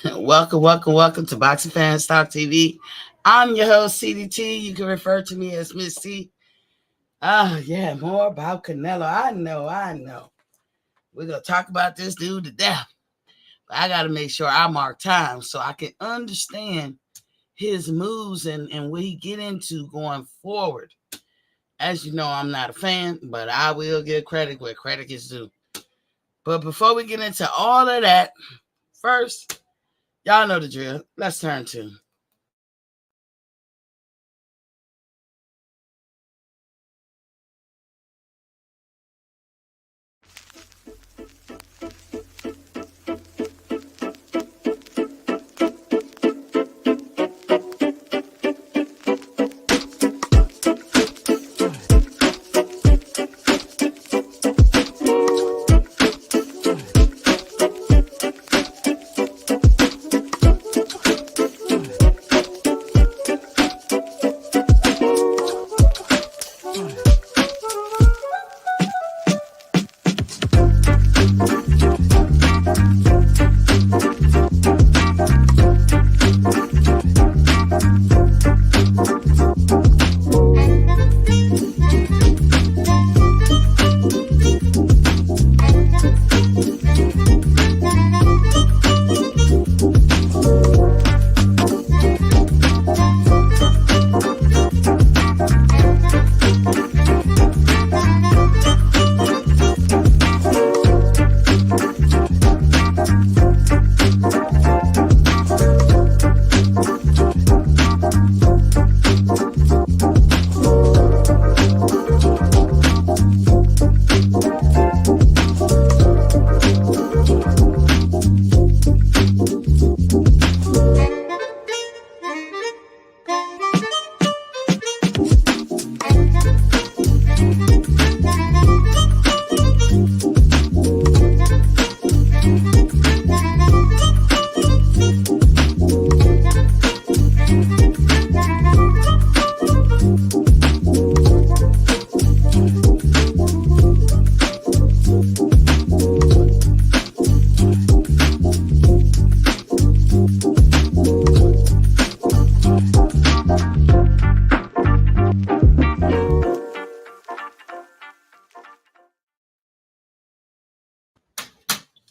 Welcome to Boxing Fans Talk TV. I'm your host, CDT. You can refer to me as Miss T. Yeah, more about Canelo. I know. We're going to talk about this dude to death. But I got to make sure I mark time so I can understand his moves and what he get into going forward. As you know, I'm not a fan, but I will give credit where credit is due. But before we get into all of that, first, y'all know the drill. Let's turn to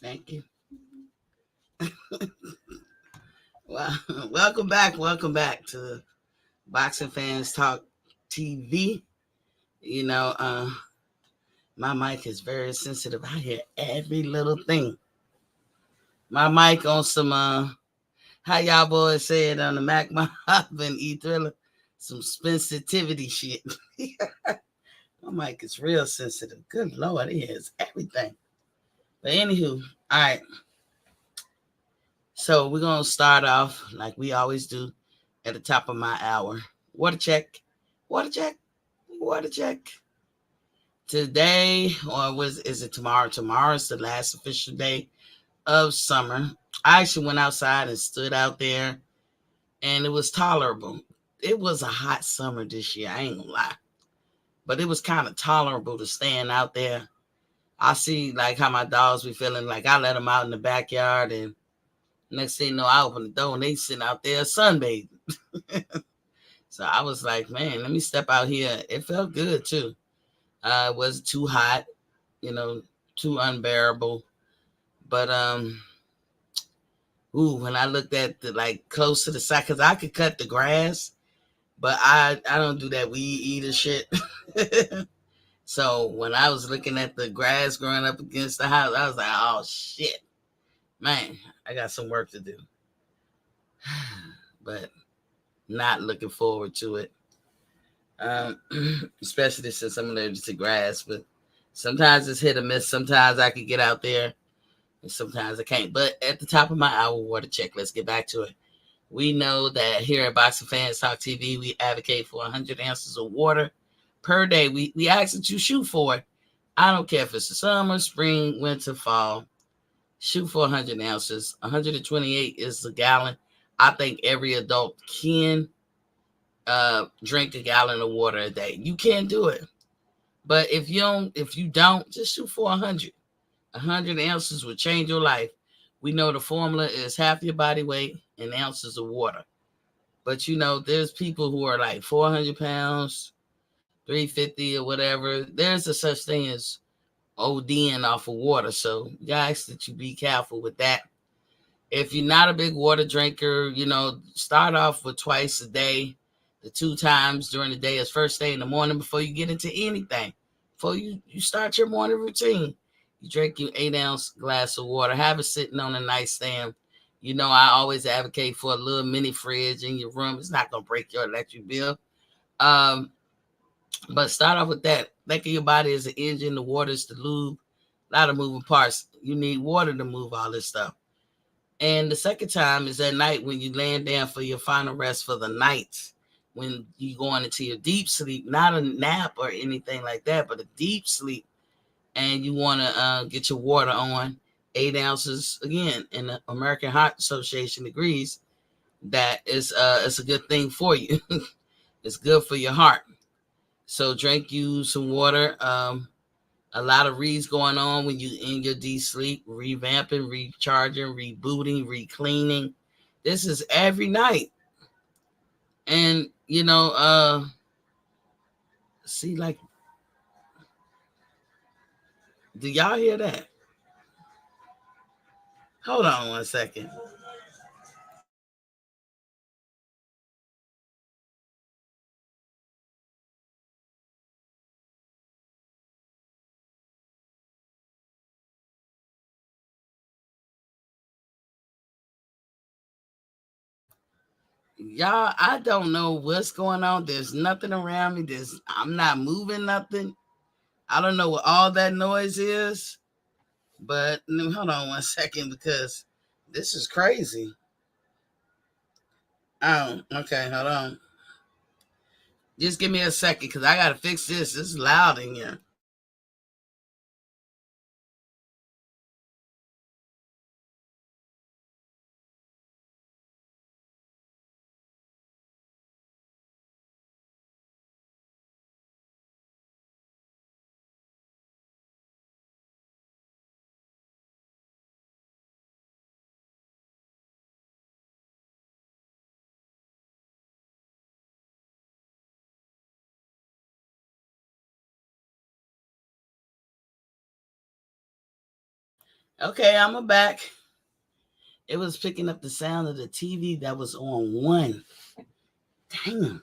Thank you. Well, welcome back to Boxing Fans Talk TV. You know, my mic is very sensitive. I hear every little thing. My mic on some how y'all boys say it on the Mac Mob and E Thriller, some sensitivity shit. My mic is real sensitive. Good Lord, it hears everything. But anywho, all right. So we're gonna start off like we always do at the top of my hour. Water check. Today, or is it tomorrow? Tomorrow is the last official day of summer. I actually went outside and stood out there, and it was tolerable. It was a hot summer this year, I ain't gonna lie. But it was kind of tolerable to stand out there. I see like how my dogs be feeling, like I let them out in the backyard, and next thing you know, I open the door and they sitting out there sunbathing. So I was like, man, let me step out here. It felt good too. It wasn't too hot, too unbearable. But when I looked at the like close to the side, because I could cut the grass, but I don't do that weed eater shit. So when I was looking at the grass growing up against the house, I was like, oh shit, man, I got some work to do. But not looking forward to it. Especially since I'm allergic to grass. But sometimes it's hit or miss. Sometimes I can get out there, and sometimes I can't. But at the top of my hour water check, let's get back to it. We know that here at Boxing Fans Talk TV, we advocate for 100 ounces of water per day. We ask that you shoot for it. I don't care if it's the summer, spring, winter, fall. Shoot for 100 ounces. 128 is a gallon. I think every adult can drink a gallon of water a day. You can do it. But if you don't, just shoot for 100. 100 ounces will change your life. We know the formula is half your body weight in ounces of water. But there's people who are like 400 pounds, 350 or whatever. There's a such thing as ODing off of water. So, guys, that you be careful with that. If you're not a big water drinker, start off with twice a day. The 2 times during the day is first thing in the morning before you get into anything. Before you start your morning routine, you drink your 8-ounce glass of water. Have it sitting on a nightstand. I always advocate for a little mini fridge in your room. It's not going to break your electric bill. Um, but start off with that. Think of your body as an engine. The water is the lube. A lot of moving parts. You need water to move all this stuff. And the second time is at night when you laying down for your final rest for the night. When you going into your deep sleep, not a nap or anything like that, but a deep sleep. And you want to get your water on. 8 ounces, again, in the American Heart Association agrees that it's a good thing for you. It's good for your heart. So drink you some water. A lot of reads going on when you in your deep sleep, revamping, recharging, rebooting, recleaning. This is every night. And see, like, do y'all hear that? Hold on 1 second. Y'all, I don't know what's going on. There's nothing around me. I'm not moving nothing. I don't know what all that noise is. But hold on 1 second because this is crazy. Oh, okay, hold on. Just give me a second because I gotta fix this. It's loud in here. Okay, I'm back. It was picking up the sound of the TV that was on one. Damn.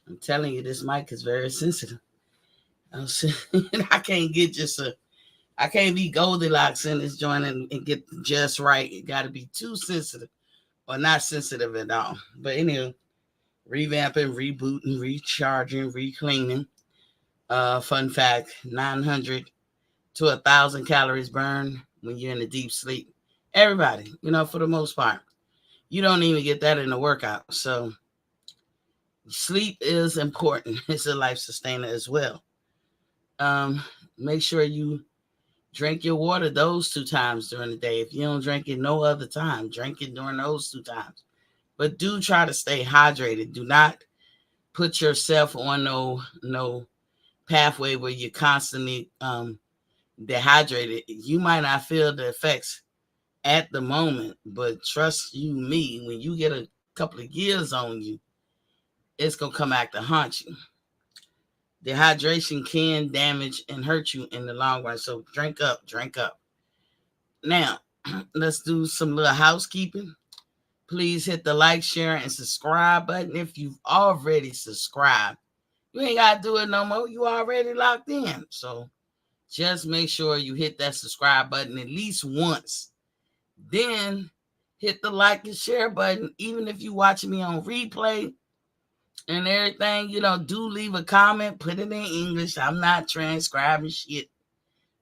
I'm telling you, this mic is very sensitive. I can't get I can't be Goldilocks in this joint and get just right. It got to be too sensitive or not sensitive at all. But anyway, revamping, rebooting, recharging, recleaning. Fun fact, 900 to 1,000 calories burned when you're in a deep sleep. Everybody, for the most part. You don't even get that in a workout. So sleep is important. It's a life sustainer as well. Um, Make sure you drink your water those 2 times during the day. If you don't drink it no other time, drink it during those 2 times. But do try to stay hydrated. Do not put yourself on no pathway where you're constantly dehydrated. You might not feel the effects at the moment, but trust you me, when you get a couple of years on you, it's gonna come back to haunt you. Dehydration can damage and hurt you in the long run. So drink up, drink up. Now, let's do some little housekeeping. Please hit the like, share, and subscribe button if you've already subscribed. You ain't got to do it no more. You already locked in. So just make sure you hit that subscribe button at least once. Then hit the like and share button. Even if you're watching me on replay and everything, do leave a comment. Put it in English. I'm not transcribing shit.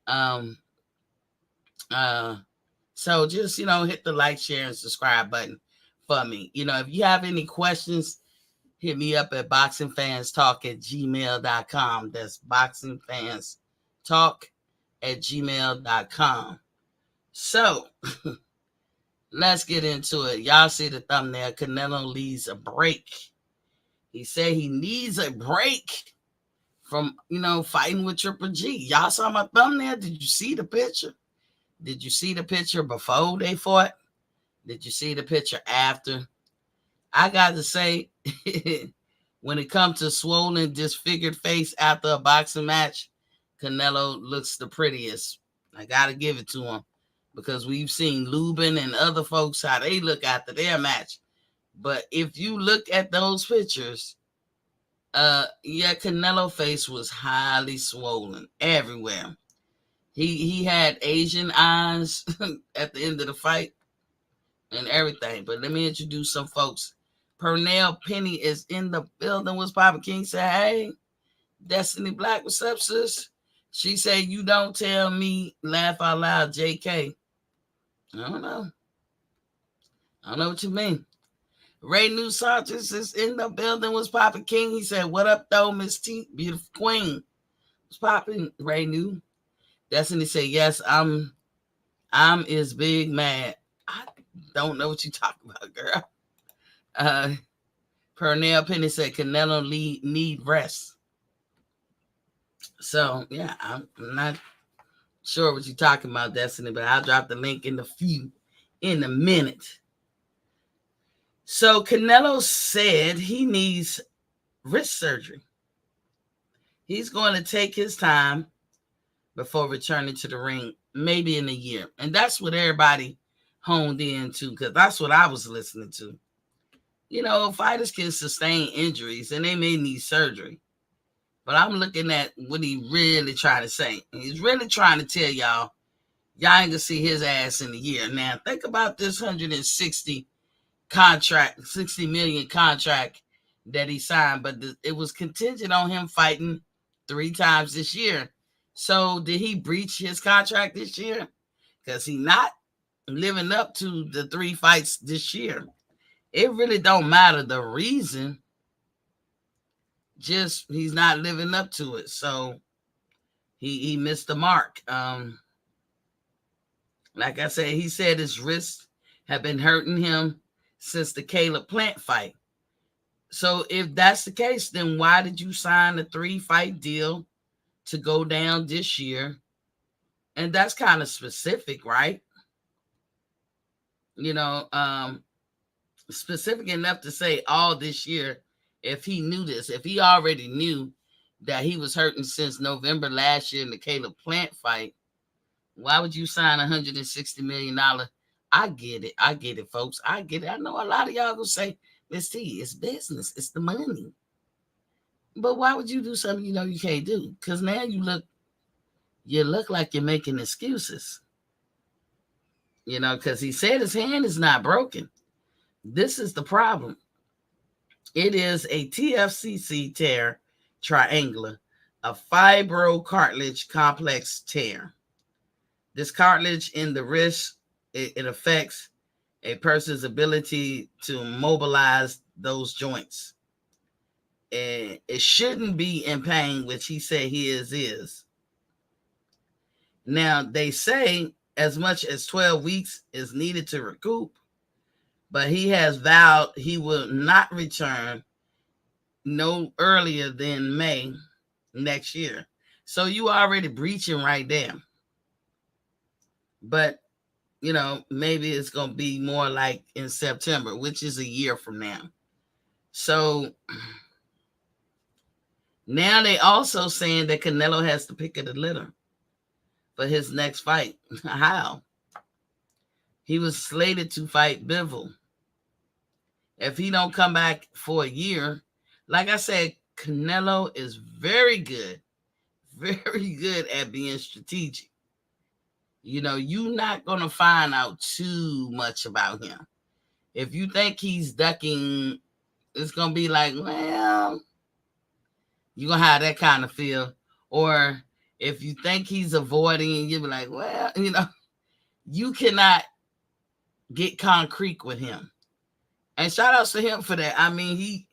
Um, uh, So just, hit the like, share, and subscribe button for me. If you have any questions, hit me up at boxingfanstalk@gmail.com. That's boxingfanstalk@gmail.com. So let's get into it. Y'all see the thumbnail. Canelo needs a break. He said he needs a break from, fighting with Triple G. Y'all saw my thumbnail? Did you see the picture? Did you see the picture before they fought? Did you see the picture after? I got to say, when it comes to swollen, disfigured face after a boxing match, Canelo looks the prettiest. I got to give it to him because we've seen Lubin and other folks how they look after their match. But if you look at those pictures, yeah, Canelo face was highly swollen everywhere. He had Asian eyes at the end of the fight and everything. But let me introduce some folks. Pernell Penny is in the building. What's Papa King said, hey, Destiny Black, what's up, sis? She said, you don't tell me, laugh out loud, JK. I don't know. I don't know what you mean. Ray New Sanchez is in the building. What's Papa King? He said, what up, though, Miss T, beautiful queen? What's popping, Ray New? Destiny said, yes, I'm is big mad. I don't know what you talking about, girl. Pernell Penny said Canelo need rest. So yeah, I'm not sure what you're talking about, Destiny, but I'll drop the link in a minute. So Canelo said he needs wrist surgery. He's going to take his time before returning to the ring, maybe in a year. And that's what everybody honed into, because that's what I was listening to. You know, fighters can sustain injuries and they may need surgery. But I'm looking at what he really trying to say. He's really trying to tell y'all ain't gonna see his ass in a year. Now, think about this 160 million contract that he signed, but it was contingent on him fighting 3 times this year. So did he breach his contract this year? Because he not living up to the 3 fights this year. It really don't matter the reason. Just he's not living up to it. So he missed the mark. Like I said, he said his wrists have been hurting him since the Caleb Plant fight. So if that's the case, then why did you sign a 3-fight deal to go down this year? And that's kind of specific, right? You know, specific enough to say all this year. If he knew this, if he already knew that he was hurting since November last year in the Caleb Plant fight, why would you sign $160 million? I get it, folks. I get it. I know a lot of y'all gonna say, Miss T, it's business, it's the money. But why would you do something you know you can't do? Because now you look like you're making excuses. You know, because he said his hand is not broken. This is the problem. It is a TFCC tear triangular, a fibrocartilage complex tear. This cartilage in the wrist, it affects a person's ability to mobilize those joints. And it shouldn't be in pain, which he said his is. Now, they say as much as 12 weeks is needed to recoup, but he has vowed he will not return no earlier than May next year. So you already breaching right there. But, you know, maybe it's going to be more like in September, which is a year from now. So now they also saying that Canelo has to pick of the litter for his next fight. How? He was slated to fight Bivol. If he don't come back for a year, like I said, Canelo is very good at being strategic. You know, you're not going to find out too much about him. If you think he's ducking, it's going to be like, well, you're going to have that kind of feel. Or if you think he's avoiding, you'll be like, well, you know, you cannot get concrete with him. And shout outs to him for that. I mean,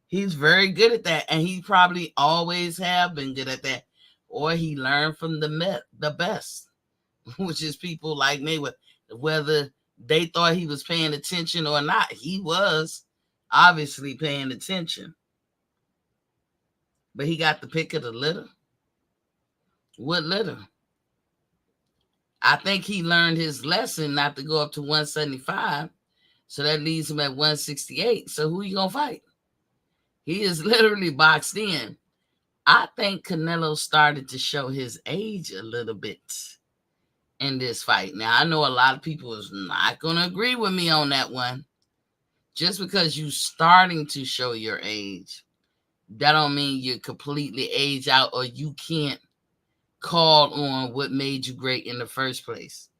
he's very good at that. And he probably always have been good at that. Or he learned from the best, which is people like Mayweather. Whether they thought he was paying attention or not, he was obviously paying attention. But he got the pick of the litter. What litter? I think he learned his lesson not to go up to 175. So that leaves him at 168. So who you gonna fight? He is literally boxed in. I think Canelo started to show his age a little bit in this fight. Now I know a lot of people is not gonna agree with me on that one. Just because you starting to show your age, that don't mean you're completely age out or you can't call on what made you great in the first place.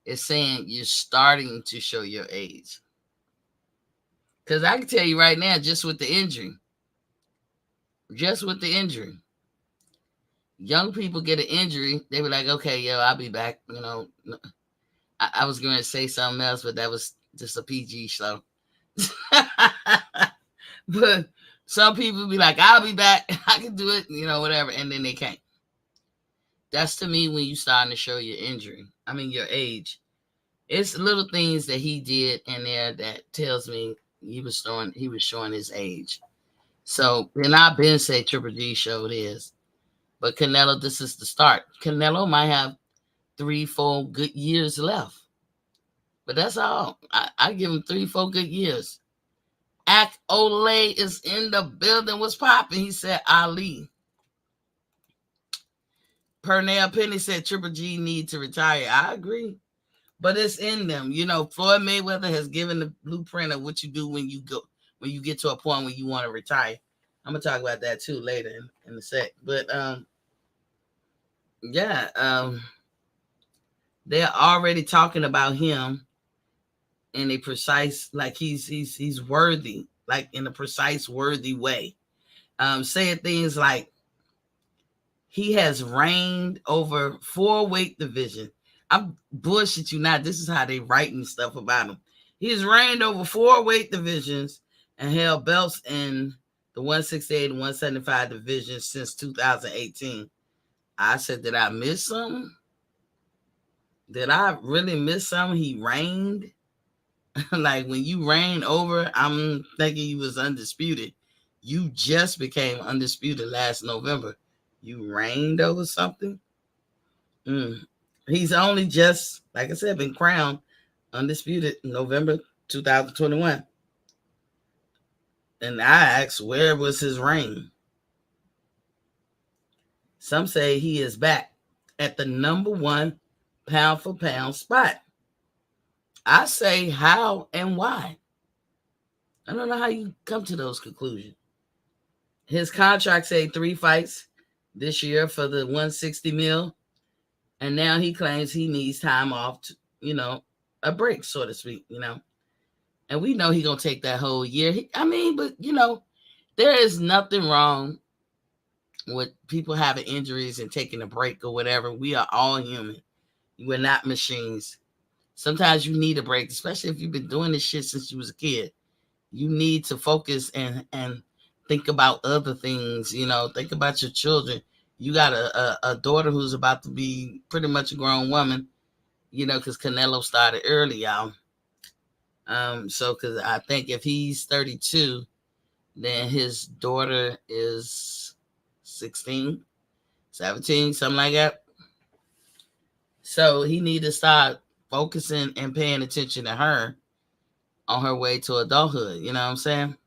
It's saying you're starting to show your age. Because I can tell you right now, just with the injury, young people get an injury, they be like, okay, yo, I'll be back. I was going to say something else, but that was just a PG show. But some people be like, I'll be back. I can do it, whatever. And then they can't. That's to me when you starting to show your your age. It's little things that he did in there that tells me he was showing his age. So, and I've been say Triple G showed his. But Canelo, this is the start. Canelo might have 3-4 good years left. But that's all. I give him 3-4 good years. Act Olay is in the building. What's popping? He said Ali. Pernell Penny said Triple G need to retire. I agree. But it's in them. Floyd Mayweather has given the blueprint of what you do when you get to a point where you want to retire. I'm gonna talk about that too later in a sec. But they're already talking about him in a precise, like he's worthy, like in a precise, worthy way. Saying things like he has reigned over 4 weight divisions. I'm bullshit you not. This is how they writing stuff about him. He has reigned over 4 weight divisions and held belts in the 168 and 175 divisions since 2018. I said, did I miss something? Did I really miss something? He reigned. Like when you reign over, I'm thinking you was undisputed. You just became undisputed last November. You reigned over something? He's only just, like I said, been crowned undisputed in November 2021. And I asked, where was his reign? Some say he is back at the number 1 pound for pound spot. I say how and why. I don't know how you come to those conclusions. His contract say 3 fights this year for the 160 mil. And now he claims he needs time off, a break, so to speak, And we know he's going to take that whole year. But, there is nothing wrong with people having injuries and taking a break or whatever. We are all human. We're not machines. Sometimes you need a break, especially if you've been doing this shit since you was a kid. You need to focus and think about other things, think about your children. You got a daughter who's about to be pretty much a grown woman, because Canelo started early, y'all. So, because I think if he's 32, then his daughter is 16, 17, something like that. So he need to start focusing and paying attention to her on her way to adulthood. You know what I'm saying?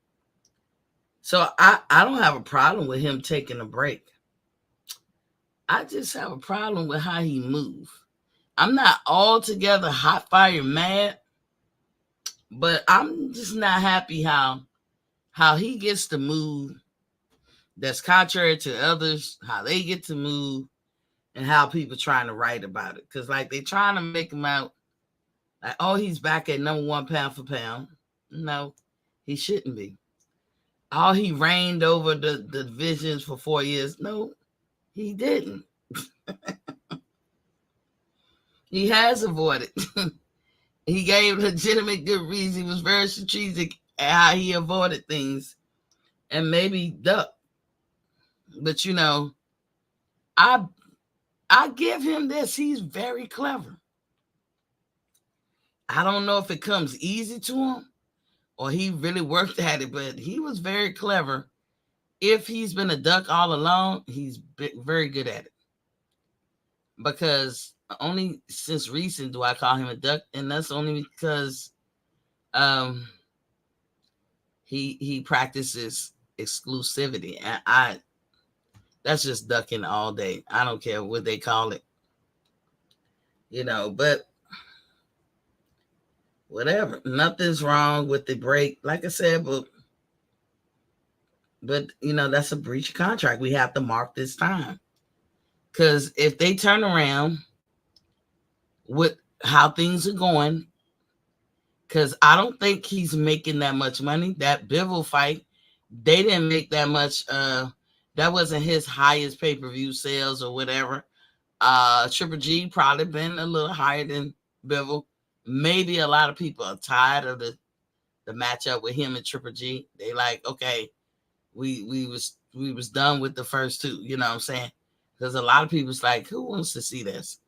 So I don't have a problem with him taking a break. I just have a problem with how he moves. I'm not altogether hot fire mad, but I'm just not happy how he gets to move that's contrary to others, how they get to move, and how people trying to write about it. Because like they trying to make him out like, oh, he's back at number 1 pound for pound. No, he shouldn't be. Oh, he reigned over the divisions for 4 years. No, he didn't. He has avoided. He gave legitimate good reason. He was very strategic at how he avoided things and maybe ducked. But I give him this. He's very clever. I don't know if it comes easy to him or he really worked at it, but he was very clever. If he's been a duck all along, he's very good at it. Because only since recent do I call him a duck, and that's only because um he practices exclusivity, and I that's just ducking all day. I don't care what they call it, but whatever. Nothing's wrong with the break, like I said, but that's a breach of contract. We have to mark this time because if they turn around with how things are going, because I don't think he's making that much money. That Bivol fight, they didn't make that much. That wasn't his highest pay-per-view sales or whatever. Triple G probably been a little higher than Bivol. Maybe a lot of people are tired of the matchup with him and Triple G. They like, okay, we was done with the first two. You know what I'm saying? Because a lot of people's like, who wants to see this?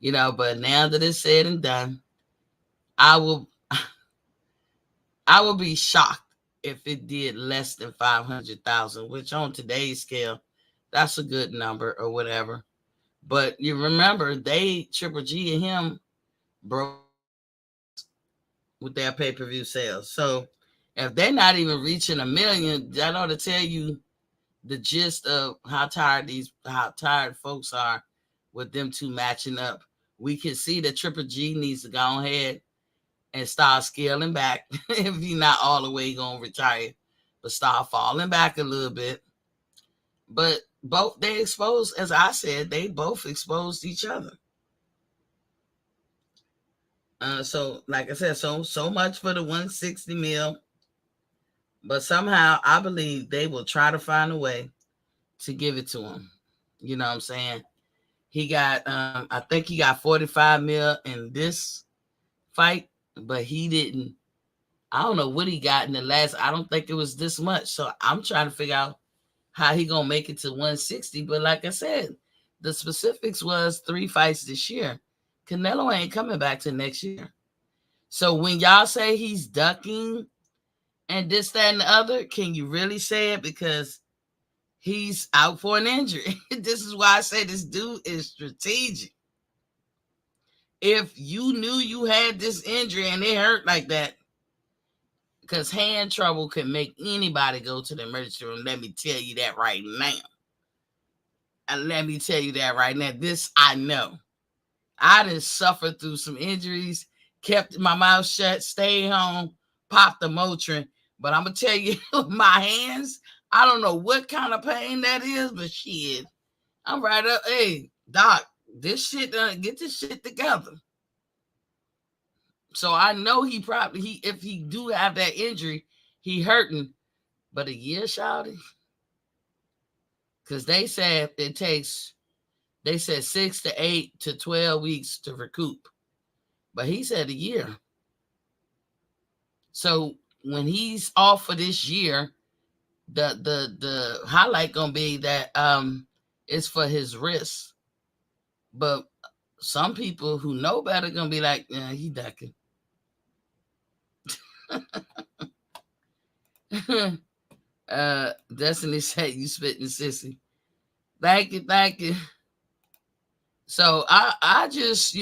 But now that it's said and done, I will I will be shocked if it did less than 500,000, which on today's scale, that's a good number or whatever. But you remember, Triple G and him broke with their pay per view sales. So if they're not even reaching a million, that ought to tell you the gist of how tired folks are with them two matching up. We can see that Triple G needs to go ahead and start scaling back if he's not all the way gonna retire, but start falling back a little bit. But both they exposed, as I said, they both exposed each other. So like I said, so much for the 160 mil. But somehow I believe they will try to find a way to give it to him. You know what I'm saying? He got I think he got 45 mil in this fight, but he didn't. I don't know what he got in the last. I don't think it was this much. So I'm trying to figure out how he gonna make it to 160. But like I said, the specifics was 3 fights this year. Canelo ain't coming back to next year. So when y'all say he's ducking and this, that, and the other, can you really say it? Because he's out for an injury. This is why I say this dude is strategic. If you knew you had this injury and it hurt like that, because hand trouble can make anybody go to the emergency room. Let me tell you that right now. And let me tell you that right now. This I know. I done suffered through some injuries, kept my mouth shut, stayed home, popped the Motrin. But I'm going to tell you, my hands, I don't know what kind of pain that is, but shit, I'm right up. Hey, doc, this shit, get this shit together. So I know if he do have that injury, he hurting. But a year, shouty, because they said it takes, they said 6 to 8 to 12 weeks to recoup. But he said a year. So when he's off for this year, the highlight gonna be that it's for his wrist. But some people who know better gonna be like, yeah, he ducking. Destiny said you spitting sissy. Thank you, thank you. So I just,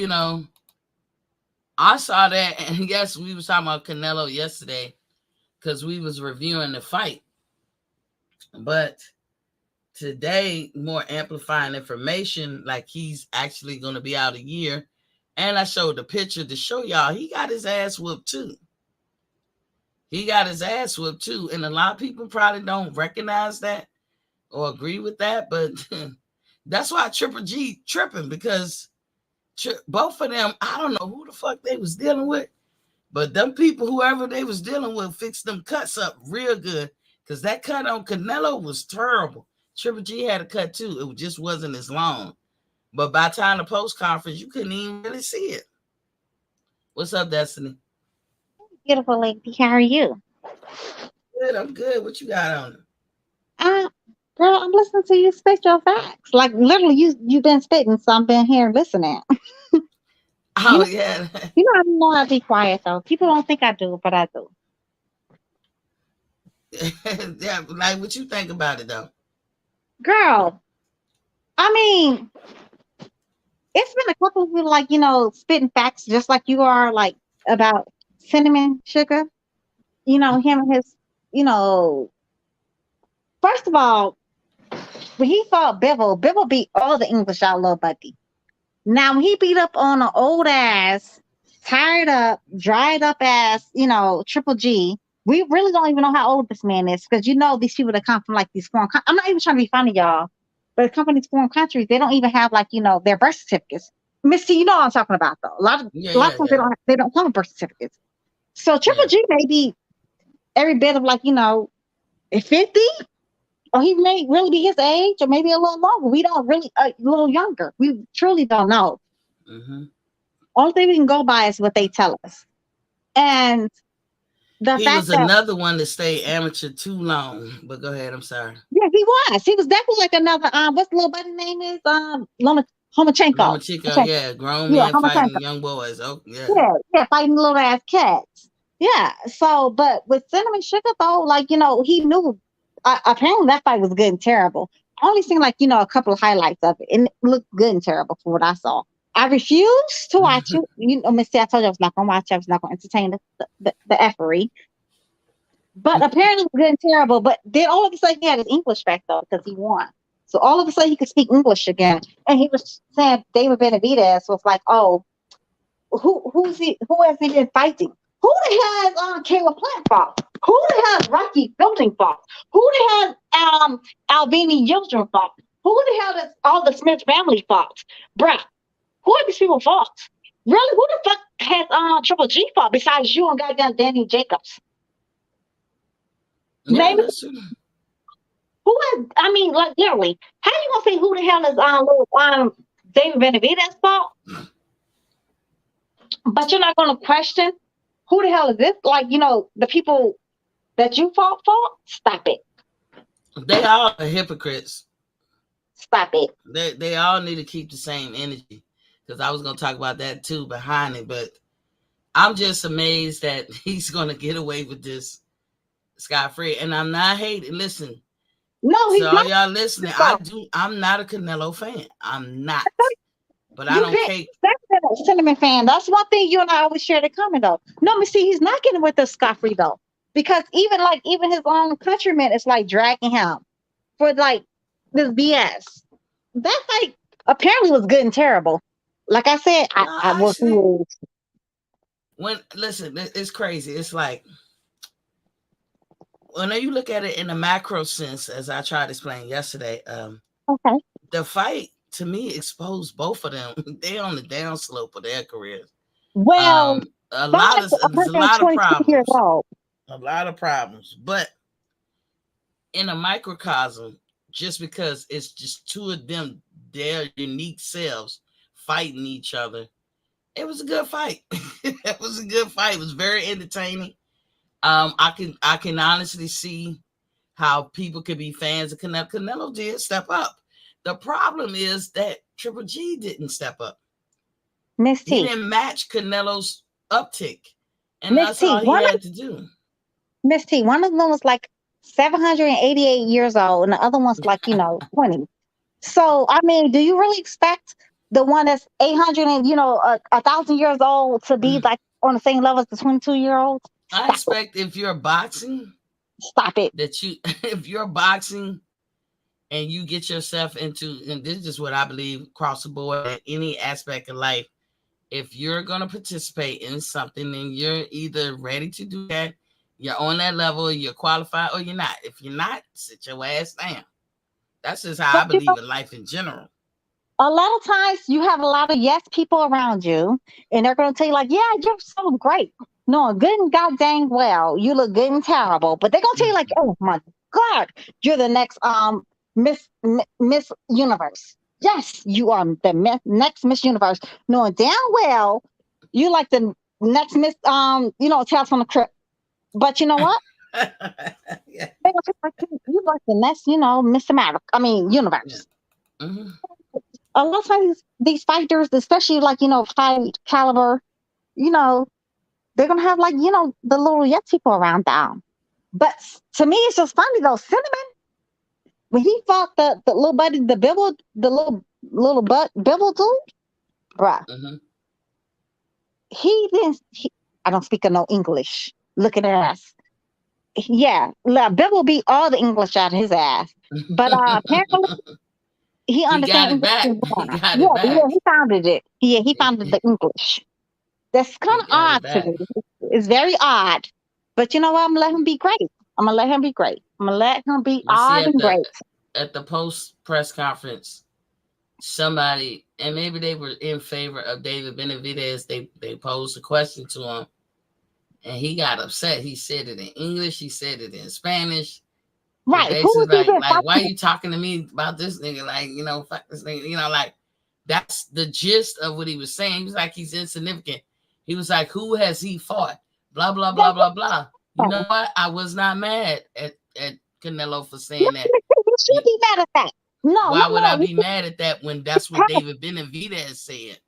I saw that, and yes, we was talking about Canelo yesterday because we was reviewing the fight. But today, more amplifying information, like he's actually going to be out a year. And I showed the picture to show y'all he got his ass whooped too. He got his ass whooped too. And a lot of people probably don't recognize that or agree with that. But that's why Triple G tripping, because both of them, I don't know who the fuck they was dealing with, but them people, whoever they was dealing with, fixed them cuts up real good. Because that cut on Canelo was terrible. Triple G had a cut too. It just wasn't as long. But by the time the post conference, you couldn't even really see it. What's up, Destiny? Beautiful lady. How are you? Good, I'm good. What you got on it? Uh, Girl, I'm listening to you spit your facts. Like literally, you've been spitting, so I've been here listening. Oh You yeah. I know how to be quiet though. People don't think I do, but I do. Yeah, like what you think about it though? Girl, I mean, it's been a couple of people like, spitting facts just like you are, like about cinnamon sugar. Him and his, you know, first of all, when he fought Bivol beat all the English out of Lil Buddy. Now, when he beat up on an old ass, tired up, dried up ass, Triple G, we really don't even know how old this man is because these people that come from like these foreign. I'm not even trying to be funny, y'all, but come from these foreign countries, they don't even have like their birth certificates. Missy, you know what I'm talking about though. Yeah, A lot yeah, of times yeah, they don't come with birth certificates. So Triple yeah. G may be every bit of like 50, or he may really be his age, or maybe a little longer. We don't really a little younger. We truly don't know. Hmm. Only thing we can go by is what they tell us. And the He fact was that, another one that stayed amateur too long. But go ahead. I'm sorry. yeah, he was. He was definitely like another, what's the little buddy name is? Homachenko. Lomachenko, yeah, grown Yeah, men fighting Homachenko. young boys. Oh, yeah. Yeah, yeah, fighting little ass cats. Yeah. So, but with Cinnamon Sugar though, like, he knew, apparently that fight was good and terrible. I only seen like, a couple of highlights of it, and it looked good and terrible for what I saw. I refuse to watch it. Missy, I told you I was not going to watch it. I was not going to entertain the effery. But apparently it was good and terrible. But then all of a sudden he had his English back though because he won. So all of a sudden he could speak English again. And he was saying David Benavidez was like, oh, who has he been fighting? Who the hell has Caleb Plant fought? Who the hell has Rocky Fielding fought? Who the hell has Albini Yildirim fought? Who the hell has all the Smith family fought? Bruh, who have these people fought? Really, who the fuck has Triple G fought besides you and goddamn Danny Jacobs? Yeah, Name that's true. who has, I mean, like literally, how you gonna say who the hell is David Benavidez fault, but you're not gonna question who the hell is this? Like, the people that you fought for? Stop it. They all are hypocrites. Stop it. They all need to keep the same energy. Because I was gonna talk about that too behind it, but I'm just amazed that he's gonna get away with this scot free. And I'm not hating. Listen, No, so he's all not y'all listening, though. I'm not a Canelo fan. I'm not. But I You don't can't care. that's a cinnamon fan. That's one thing you and I always share the comment though. No, but see, he's not getting with the scot free though. Because even his own countrymen is like dragging him for like this BS. That fight apparently was good and terrible. Like I said, No, I will actually, see. when listen, it's crazy. It's like when you look at it in a macro sense, as I tried to explain yesterday, Okay. the fight to me exposed both of them. They on the downslope of their careers. Well, There's a lot of 122 years problems, old. but in a microcosm, just because it's just two of them, their unique selves fighting each other, it was a good fight. It was a good fight. It was very entertaining. I can honestly see how people could be fans of Canelo. Canelo did step up. The problem is that Triple G didn't step up. Miss He T. didn't match Canelo's uptick, and Miss that's T. all he had to do. One of them was like 788 years old, and the other one's like, 20. So, I mean, do you really expect the one that's 800 and, 1,000 years old to be like on the same level as the 22-year-old? I Stop it. expect if you're boxing Stop it. that you if you're boxing and you get yourself into, and this is just what I believe across the board at any aspect of life, if you're going to participate in something and you're either ready to do that, you're on that level, you're qualified, or you're not. If you're not, sit your ass down. That's just how But, I believe in life in general. a lot of times you have a lot of yes people around you, and they're going to tell you, like, yeah, you're so great. No, good and god dang well. You look good and terrible. But they're going to tell you, like, oh my God, you're the next Miss Universe. Yes, you are the next Miss Universe. Knowing damn well you like the next Miss Tales from the Crypt. But you know what? Yeah. They're gonna say, like, you like the next, Miss America. I mean, Yeah. universe. Mm-hmm. A lot of times these fighters, especially like, high caliber, you know, they're gonna have like, the little yes people around them. But to me, it's just funny though. Cinnamon, when he fought the little buddy, the little butt Bibble dude, bruh. Hmm. He didn't. I don't speak of no English. Look at ass. Yeah, Bill will beat all the English out of his ass. But apparently he He got understands it English back. as He well. got it Yeah, yeah, back. he founded it. Yeah, he founded the English. That's kind He of got it odd to back. me. It's very odd. But you know what? I'm gonna let him be great. I'm gonna let him be great. I'm gonna let him be But see, odd and great. at the post press conference, somebody, and maybe they were in favor of David Benavidez. They posed a question to him, and he got upset. He said it in English. He said it in Spanish. He Right. Who basically was he been like, why are fighting? you talking to me about this nigga? Like, fuck this nigga. Like that's the gist of what he was saying. He was like, he's insignificant. He was like, who has he fought? Blah blah blah That's blah blah. You know him. what? I was not mad at Canelo for No, saying that. you should You, be mad at that. No, no, why would I no. You be should mad at that when be that's what proud. David Benavidez said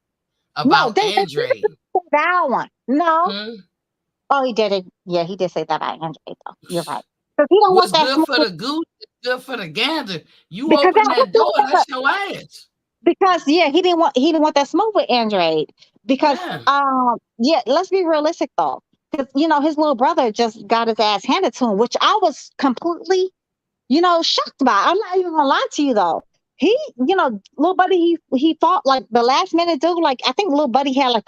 No, about they Andre? say that one. No. Hmm? Oh, he did it. Yeah, he did say that about Andre, though. You're right. Because he don't want What's that good smooth. for the goose is good for the gander. You Because open that that door, was that's your ass. because yeah, he didn't want that smoke with Andre. Because Yeah. yeah, let's be realistic though. Because his little brother just got his ass handed to him, which I was completely shocked by. I'm not even gonna lie to you though. He, little buddy, he fought like the last minute dude. Like I think little buddy had like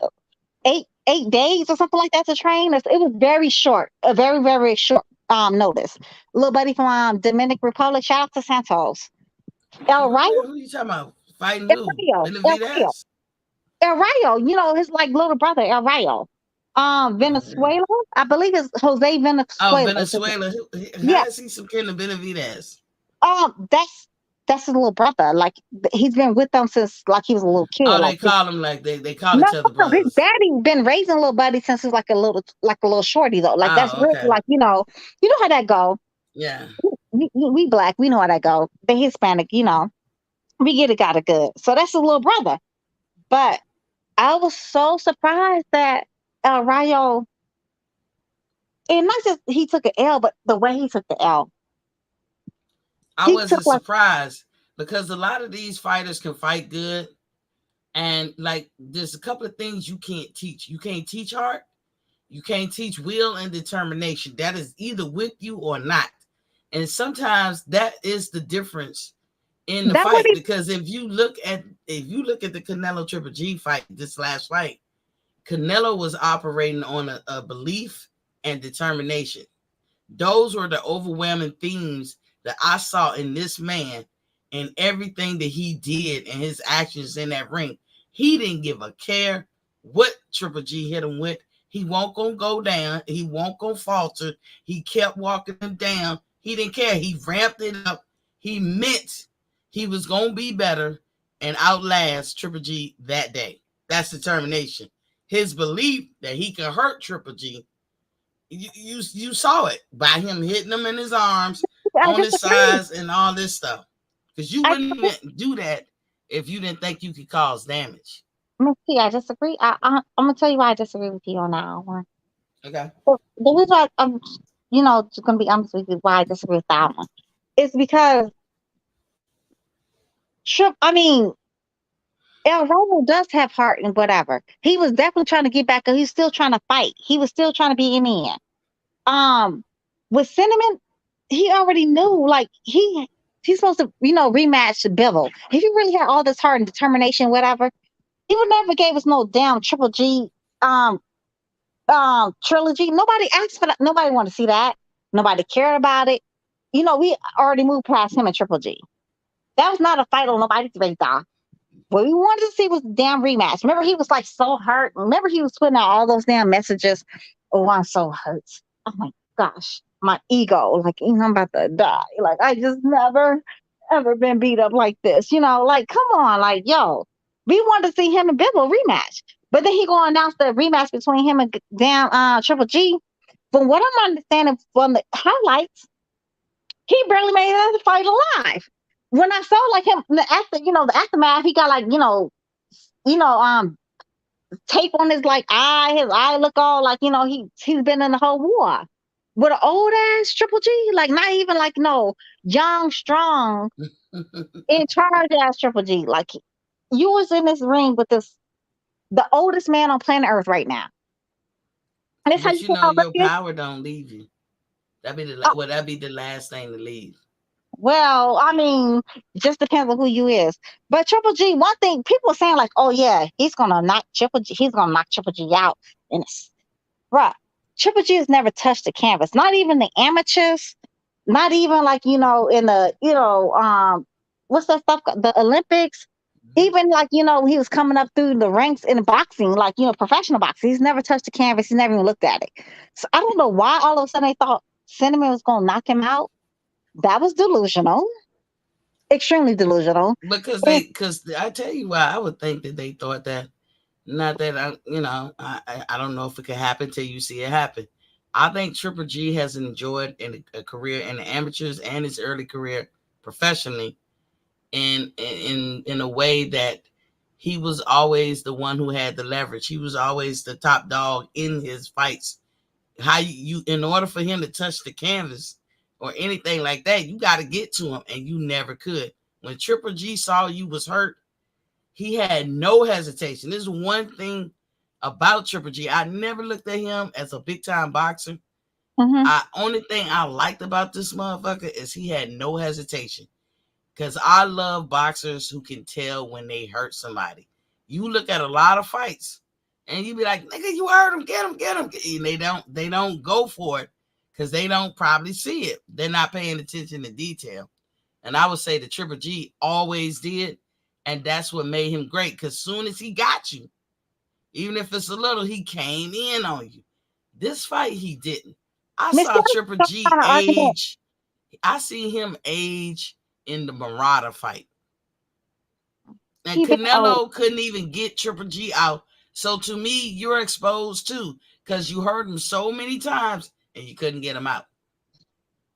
8 days or something like that to train. It was very short, a very very short notice. Little buddy from Dominican Republic. Shout out to Santos. El Rayo, Who you talking about? Fighting El who? Rayo, El Rayo, Benavidez? El Rayo. His like little brother El Rayo. Yeah. Venezuela. I believe it's Jose Oh, Venezuela. Venezuela. Yeah. How is he some kind of Benavidez? That's his little brother. Like he's been with them since like he was a little kid. Oh, Like they call him like they call no, each other no, his brothers. daddy been raising little buddy since he's like a little shorty though. Like that's Oh, really okay. like how that go. Yeah. We black, we know how that go. The Hispanic, we get it, got it good. So that's his little brother. But I was so surprised that El Rayo, and not just he took an L, but the way he took the L, I he took wasn't like surprised because a lot of these fighters can fight good. And like there's a couple of things you can't teach. You can't teach heart. You can't teach will and determination. That is either with you or not. And sometimes that is the difference in the that what fight. he Because if you look at the Canelo Triple G fight, this last fight, Canelo was operating on a belief and determination. Those were the overwhelming themes that I saw in this man and everything that he did and his actions in that ring. He didn't give a care what Triple G hit him with. He won't gonna go down. He won't gonna falter. He kept walking him down. He didn't care. He ramped it up. He meant he was gonna be better and outlast Triple G that day. That's determination. His belief that he could hurt Triple G, you saw it by him hitting him in his arms, I on his disagree. sides, and all this stuff. Because you I wouldn't even do that if you didn't think you could cause damage. see. I disagree. I'm gonna tell you why I disagree with you on that one. Okay. The reason why I'm just gonna be honest with you why I disagree with that one is because Trip. I mean, El Rolo does have heart and whatever. He was definitely trying to get back. He's still trying to fight. He was still trying to be in the end. Um, with Cinnamon, he already knew like he's supposed to rematch Bevel. If he really had all this heart and determination, whatever, he would never gave us no damn Triple G um trilogy. Nobody asked for that. Nobody wanted to see that. Nobody cared about it. We already moved past him and Triple G. That was not a fight on nobody's radar. What we wanted to see was the damn rematch. Remember, he was like so hurt. Remember, he was putting out all those damn messages. Oh, I'm so hurt. Oh my gosh, my ego. Like, I'm about to die. Like, I just never, ever been beat up like this. Like, come on. Like, yo, we wanted to see him and Bibble rematch. But then he gonna announce the rematch between him and damn Triple G. From what I'm understanding from the highlights, he barely made it out of the fight alive. When I saw like him after, the aftermath, he got like, you know, um, tape on his like eye, his eye look all like, he's been in the whole war. With an old ass Triple G, like not even like no young, strong, in charge ass Triple G. Like you was in this ring with this. the oldest man on planet Earth right now. And that's how But you you think know how your rich power don't leave you. uh, That be the last thing to leave. well, I mean, just depends on who you is. But Triple G, one thing people are saying like, oh yeah, he's gonna knock Triple G out. And it's bruh, Triple G has never touched the canvas. Not even the amateurs, not even like, in the, what's that stuff the Olympics. Mhm. Even like, he was coming up through the ranks in boxing, like, professional boxing. He's never touched the canvas, he's never even looked at it. So I don't know why all of a sudden they thought Cinnamon was gonna knock him out. That was delusional, extremely delusional. And, Because I tell you why I would think that they thought that. Not that I don't know if it could happen till you see it happen. I think Triple G has enjoyed a career in the amateurs and his early career professionally, in a way that he was always the one who had the leverage. He was always the top dog in his fights. How you in order for him to touch the canvas or anything like that, you got to get to him, and you never could. When Triple G saw you was hurt, he had no hesitation. This is one thing about Triple G. I never looked at him as a big time boxer. mhm. I only thing I liked about this motherfucker is he had no hesitation. Cause I love boxers who can tell when they hurt somebody. You look at a lot of fights and you be like, nigga, you hurt him, get him. And they don't go for it because they don't probably see it. They're not paying attention to detail. And I would say the Triple G always did. And that's what made him great. Because soon as he got you, even if it's a little, he came in on you. This fight, he didn't. I Miss saw Kelly Triple had G an argument. age. I see him age in the Marauder fight. And He been old. Canelo couldn't even get Triple G out. So to me, you're exposed too. Because you heard him so many times and you couldn't get him out.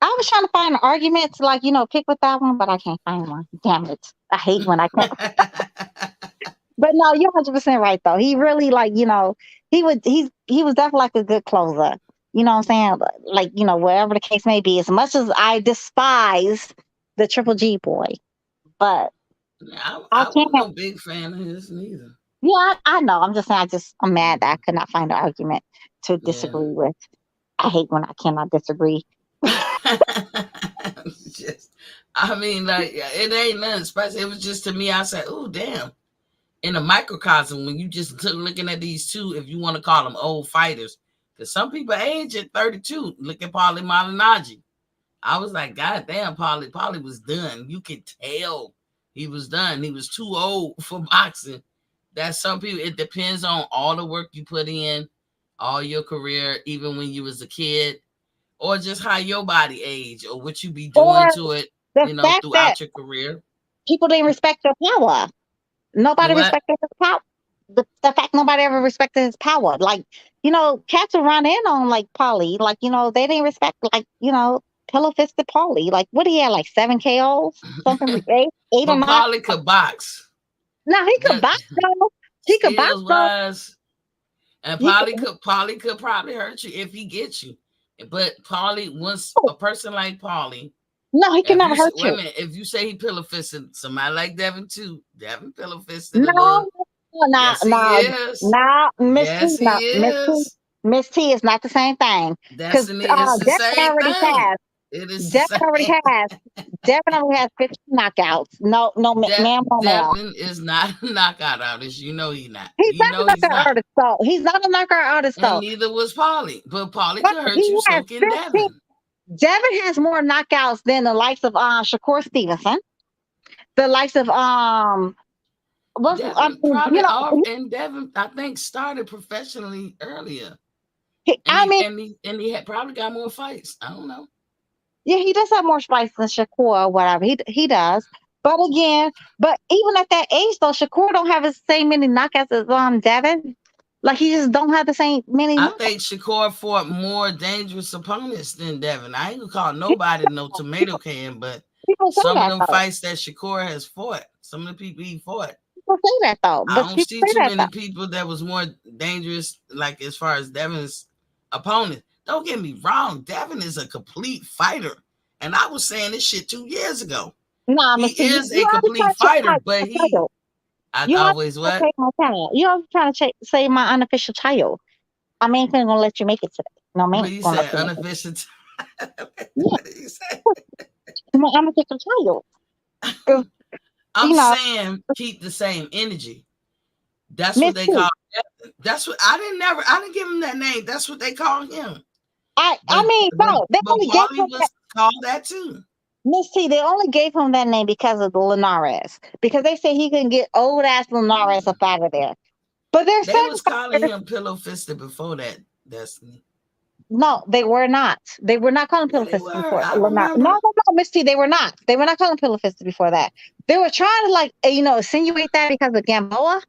I was trying to find an argument to like, pick with that one, but I can't find one. Damn it. I hate when I can't. But no, you're 100% right though. He really like, he was definitely like a good closer. You know what I'm saying? Like, whatever the case may be, as much as I despise the Triple G boy, but I I wasn't can't. no big fan of his neither. Yeah, I know. I'm just saying. I'm mad that I Mhm. could not find an argument to Yeah. disagree with. I hate when I cannot disagree. Just, I mean, like it ain't nothing special. It was just to me. I said, "Oh, damn!" In a microcosm, when you just took looking at these two, if you want to call them old fighters, because some people age at 32. Look at Paulie Malignaggi. I was like, God damn, Paulie. Paulie was done. You could tell he was done. He was too old for boxing. That some people. It depends on all the work you put in, all your career, even when you was a kid, or just how your body age or what you be doing Or to it, the fact that throughout your career. people didn't respect their power. The Nobody what? respected his power. The fact nobody ever respected his power. Like, cats would run in on like Polly. Like, they didn't respect like, pillow fisted Polly. Like what he had, like 7 KOs? Something eight or But nine. Paulie could box. Now he could That box though. He could box skills though. wise, and He could Paulie could probably hurt you if he gets you. But Paulie, once a person like Paulie, no, he could if never you say, hurt wait a you. minute, if you say he pillow fisted somebody like Devin too, Devin pillow fisted a little. No, no, Yes, he no, is. no, Miss T, Yes, no, he Miss T, is. Miss T is not the same thing. Because Destiny, it's the Devin same already thing. has. It is the Devin already same. has. Devin already has 15 knockouts. No, no, ma'am, no, ma'am. Devin is not a knockout artist. You know he's not. He's You not a know he's knockout not. artist, though. He's not a knockout artist, And though. neither was Polly. But Polly But could hurt he you, has so can 15. Devin. Devin has more knockouts than the likes of Shakur Stevenson, the likes of Devin probably all and Devin I think started professionally earlier. And I he mean, and he and he had probably got more fights. I don't know. yeah, he does have more spice than Shakur or whatever. He does. But again, but even at that age though, Shakur don't have the same many knockouts as Devin. Like he just don't have the same many I knockouts. think Shakur fought more dangerous opponents than Devin. I ain't gonna call nobody no tomato can, but People say some of that them though. fights that Shakur has fought, some of the people he fought, People say that though. I But don't people see say too that though. many people that was more dangerous, like as far as Devin's opponent. Don't get me wrong, Devin is a complete fighter. And I was saying this shit 2 years ago. Nah, He Mister, you, is you a always complete got your fighter, eye but on the title. I You always always trying to what? take my child. You always trying to save my unofficial child. I mean, ain't gonna let you make it today. No man What you gonna let say? you make it. Unofficial. Yeah, What did you say? my unofficial child. 'Cause, I'm you know, saying keep the same energy. That's what Miss they T. call. That's what I didn't never. I didn't give him that name. That's what they call him. I But mean, no, they but only gave Paulie him that. was called that too. Miss T, they only gave him that name because of the Linares. Because they said he couldn't get old ass Linares up out of there. But there's They certain was calling fighters. him Pillow Fisted before that. Destiny. No, they were not. They were not calling Yeah, pillow they fisted were. before I Leonardo. No, remember. no, no, Miss T, they were not. They were not calling pillow fisted before that. They were trying to like insinuate that because of Gamboa.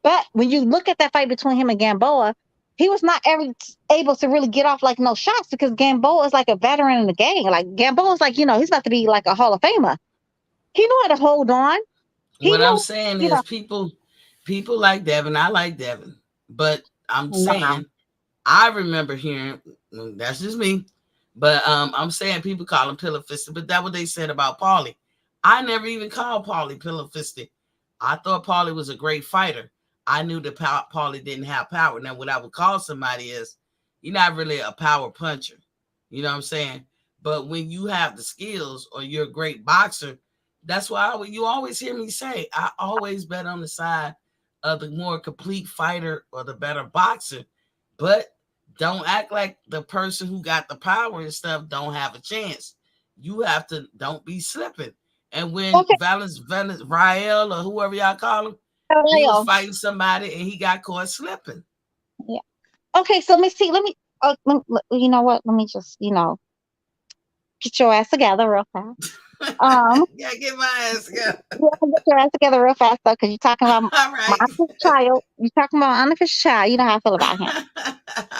But when you look at that fight between him and Gamboa, he was not ever able to really get off like no shots because Gamboa is like a veteran in the game. Like Gamboa is like he's about to be like a Hall of Famer. He knew how to hold on. He What I'm knew, saying you know, is people like Devin. I like Devin. But I'm nah. saying I remember hearing that's just me. But I'm saying people call him pillow fisted, but that's what they said about Paulie. I never even called Paulie pillow fisted. I thought Paulie was a great fighter. I knew that Paulie didn't have power. Now, what I would call somebody is you're not really a power puncher. You know what I'm saying? But when you have the skills or you're a great boxer, that's why you always hear me say I always bet on the side of the more complete fighter or the better boxer. But don't act like the person who got the power and stuff don't have a chance. You have to don't be slipping. And when Okay, Valence Rael or whoever y'all call him, he was Leo. fighting somebody and he got caught slipping. Yeah. Okay, so let me see. Let me. You know what? Let me just get your ass together real fast. Um, Yeah, get my ass together. yeah, get your ass together real fast though, because you're talking about All my right. unofficial child. You're talking about unofficial child. You know how I feel about him.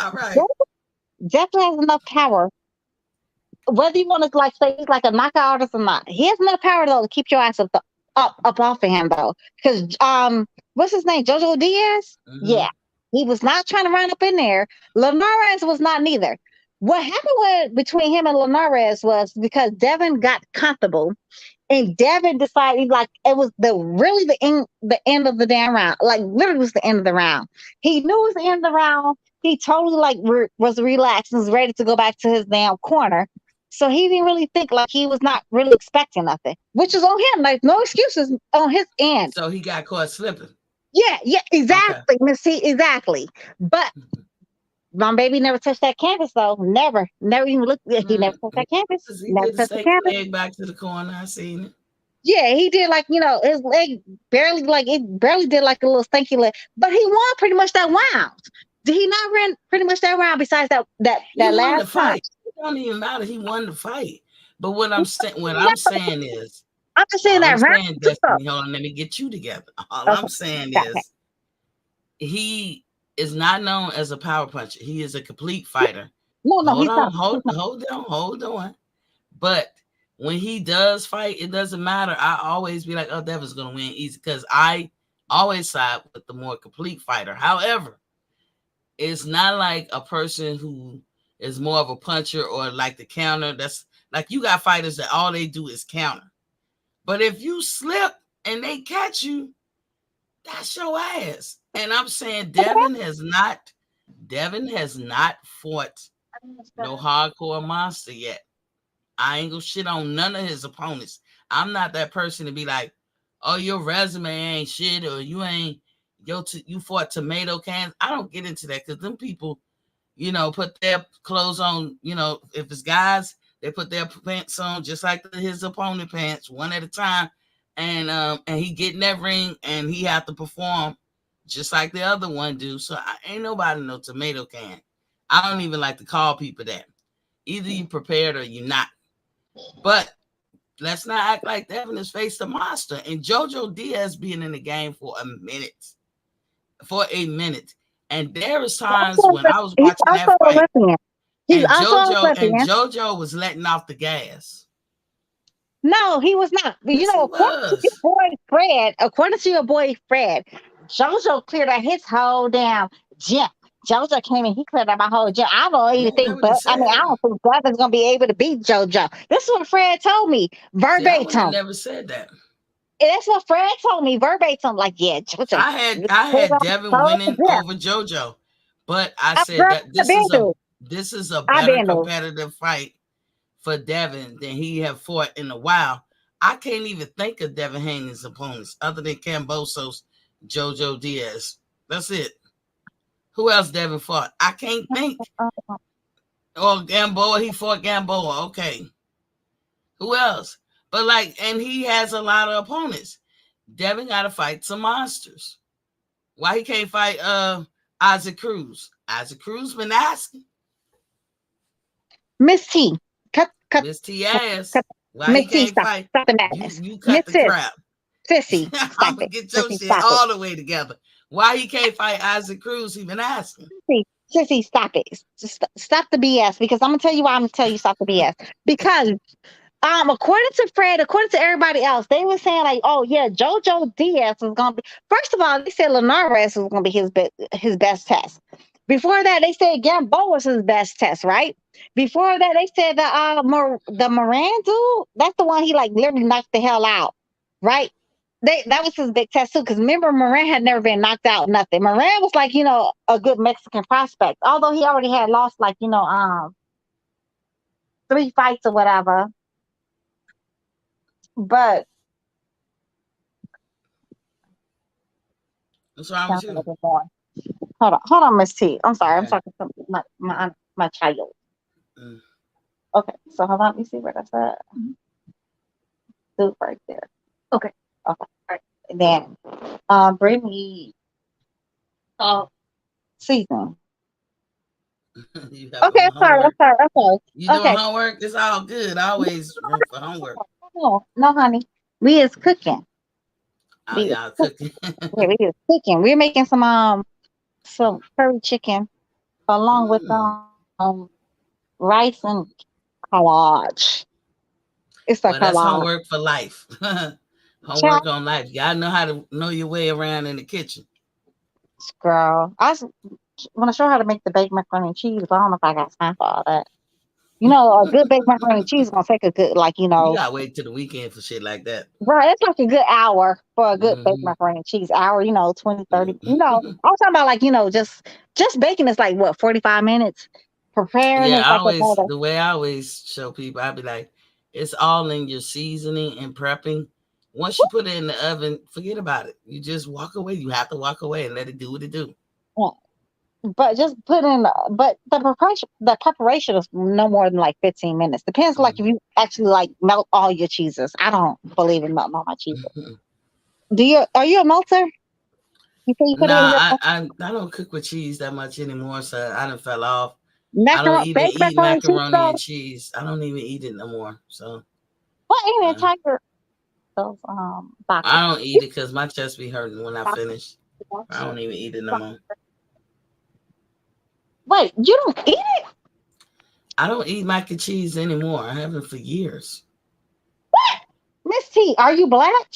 All right. Jeff definitely has enough power. Whether you want to like say he's like a knockout artist or not, he has enough power though to keep your ass up off of him though. Because what's his name? Jojo Diaz. Mm-hmm. Yeah, he was not trying to run up in there. Linares was not neither. What happened between him and Linares was because Devin got comfortable and Devin decided like it was the end of the damn round. Like literally was the end of the round. He knew it was the end of the round. He totally like was relaxed and was ready to go back to his damn corner. So he didn't really think like he was not really expecting nothing, which is on him. Like no excuses on his end. So he got caught slipping. Yeah, yeah, Okay. exactly, Miss C, exactly. But my baby never touched that canvas though. Never, never even looked. He never Mm, touched that canvas. he Never did the touched the same canvas. leg back to the corner. I seen it. Yeah, he did like his leg barely like it barely did like a little stinky leg, but he won pretty much that round. Did he not win pretty much that round? Besides He that won last the punch, fight. It don't even matter. He won the fight. But what yeah, I'm saying is, I'm just saying all that I'm round saying, took. Destiny, hold on, let me get you together. All Okay, I'm saying got that. is, he is not known as a power puncher. He is a complete fighter. No, no, Hold he's not. on, He's not. hold on. But when he does fight, it doesn't matter. I always be like, oh, Devin's gonna win easy because I always side with the more complete fighter. However, it's not like a person who is more of a puncher or like the counter. That's like you got fighters that all they do is counter. But if you slip and they catch you, that's your ass. And I'm saying Devin has not fought no hardcore monster yet. I ain't gonna shit on none of his opponents. I'm not that person to be like, oh, your resume ain't shit or you ain't you fought tomato cans. I don't get into that because them people, put their clothes on. If it's guys, they put their pants on just like his opponent pants, one at a time, and he get in that ring and he have to perform just like the other one do. So ain't nobody no tomato can. I don't even like to call people that. Either you prepared or you not. But let's not act like Devin has faced a monster. And Jojo Diaz being in the game for a minute. For a minute. And there was times when I was He's watching also that a fight Olympian. He's and also a Olympian. JoJo was letting off the gas. No, he was not. Yes, he According to your was. boy Fred, JoJo cleared out his whole damn gym. JoJo came in, he cleared out my whole gym. I don't Yeah, even that's think, what he but I mean, I said. don't think Brother's gonna be able to beat JoJo. This is what Fred told me See, I wouldn't have verbatim. never said that. that's what Fred told me verbatim. Like, yeah, JoJo, I had Devin winning yeah, over JoJo, but I said girl, that I've been through. this is a I've better been through. competitive fight for Devin than he have fought in a while. I can't even think of Devin Haney's opponents other than Cambosos, JoJo Diaz. That's it. Who else Devin fought? I can't think. Oh, Gamboa, he fought Gamboa. Okay. Who else? But like, and he has a lot of opponents. Devin got to fight some monsters. Why he can't fight Isaac Cruz? Isaac Cruz been asking. Miss T, cut, Miss T cut, ass. cut. Why he Miss T, can't stop, fight? stop the You madness. you cut Miss the Sis, crap. Sissy, I'm stop gonna it. get your Sissy, shit stop it. all the way together. Why he can't fight Isaac Cruz? He been asking. Sissy, stop it. Just stop the BS because I'm gonna tell you why I'm gonna tell you stop the BS. Because according to Fred, according to everybody else, they were saying like, oh yeah, JoJo Diaz was gonna be. First of all, they said Linares was gonna be his best test. Before that, they said Gamboa was his best test, right? Before that, they said the Moran dude, that's the one he like literally knocked the hell out, right? That was his big test too, because remember Moran had never been knocked out, nothing. Moran was like, a good Mexican prospect, although he already had lost like, 3 fights or whatever. But What's wrong with sounds a you? little bit more. Hold on, Miss T. I'm sorry, I'm Okay. talking to my child. Mm. Okay, so hold on, let me see where that's at. Dude, right there. Okay, okay, all right. And then, bring me season. You have Okay, homework. I'm sorry. You doing Okay, homework? It's all good. Always room for homework. no, no, honey, we is cooking. Oh, We is y'all cooking. cooking. Yeah, we is cooking. We're making some curry chicken along with Mm. rice and collage. It's a Well, that's collage. homework for life. Homework Child, on life. You gotta know how to know your way around in the kitchen. girl, want to show how to make the baked macaroni and cheese. But I don't know if I got time for all that. A good baked macaroni and cheese is gonna take a good, like, You gotta wait till the weekend for shit like that. right, it's like a good hour for a good baked Hmm. macaroni and cheese. Hour, 20, 30. Hmm. I'm talking about like, just baking is like what, 45 minutes. Preparing Yeah, is like another. the way I always show people, I be like, it's all in your seasoning and prepping. Once you put it in the oven, forget about it. You just walk away. You have to walk away and let it do what it do. But just but the preparation is no more than like 15 minutes. Depends like if Mhm. you actually like melt all your cheeses. I don't believe in melting all my cheeses. Mhm. Are you a melter? You say you put it in Nah, your I don't cook with cheese that much anymore, so I done fell off. I don't macaroni, even baked eat macaroni and cheese macaroni and though? cheese. I don't even eat it no more. So What in the uh, entire those boxes? I don't eat it because my chest be hurting when I finish. I don't even eat it no more. Wait, you don't eat it? I don't eat mac and cheese anymore. I haven't for years. Miss T, are you black?